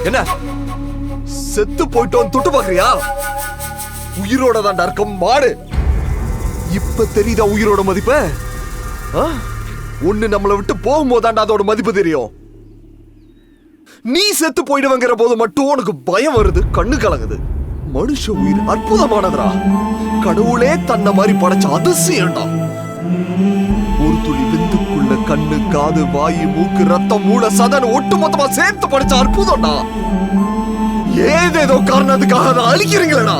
என்ன செத்து போயிட்டோம் தொட்டு பாக்குறியா? உயிரோட தான்டா இருக்கும் மாடு. இப்ப தெரியுதா உயிரோட மதிப்பு? ஒண்ணு நம்மளை விட்டு போகும்போதாண்டா அதோட மதிப்பு தெரியும். நீ செத்து போயிடுவங்கிற போது மட்டும் உனக்கு பயம் வருது, கண்ணு கலங்குது. மனுஷ உயிர் அற்புதமானதுடா. கடவுளே தன்னை மாதிரி படைச்ச அதிசயம்டா. ஒரு துளி விந்துக்குள்ள கண்ணு, காது, வாயு, மூக்கு, ரத்தம், மூளை, சதன் ஒட்டு மொத்தமா சேர்த்து படைச்ச அற்புதம்டா. ஏதேதோ காரணத்துக்காக அதை அழிக்கிறீங்களா?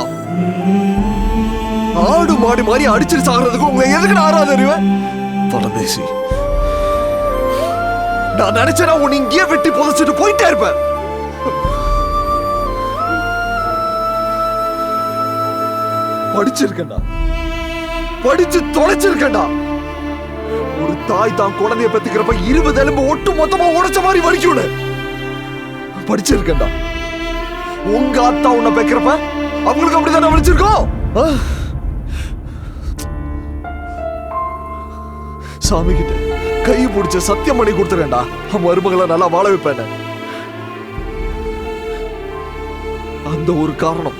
ஆடு மாடு மாதிரி அடிச்சிட்டு சாகிறதுக்கு உங்களை எதுக்கு நான் ஆறாத அறிவேன் பரதேசி. நான் நினைச்சேன்னா உன்னை இங்கேயே வெட்டி புதைச்சிட்டு போயிட்டே இருப்பேன். படிச்சிருக்கேன்டா, படிச்சு தொலைச்சிருக்கேன்டா. ஒரு தாய் தான் குழந்தைய பெத்துக்கிறப்ப 20 எலும்பு ஒட்டு மொத்தமா உடைச்ச மாதிரி வலிக்கும்னு படிச்சிருக்கேன்டா. உங்க அத்தா உன்னை பெக்கிறப்ப அவங்களுக்கு அப்படித்தானே வலிச்சிருக்கோம். சாமி கிட்ட கை பிடிச்ச சத்தியம் பண்ணி கொடுத்துறேன்டா, மருமகளை நல்லா வாழ வைப்பேன். அந்த ஒரு காரணம்.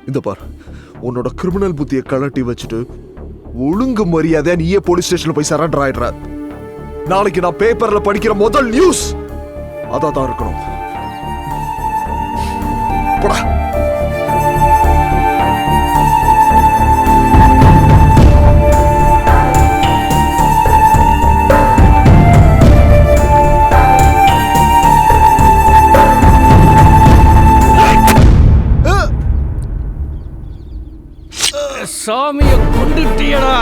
இந்த பார், உன்னோட கிரிமினல் புத்தியை கலட்டி வச்சுட்டு ஒழுங்கு மரியாதையா நீயே போலீஸ் ஸ்டேஷன்ல போய் சரண்டர் ஆயிடுற. நாளைக்கு நான் பேப்பர்ல படிக்கிற முதல் நியூஸ் அதான் இருக்கணும். போடா. சாமியை கொண்டுட்டியடா.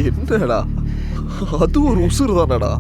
என்னடா அது ஒரு உசுறு தானடா.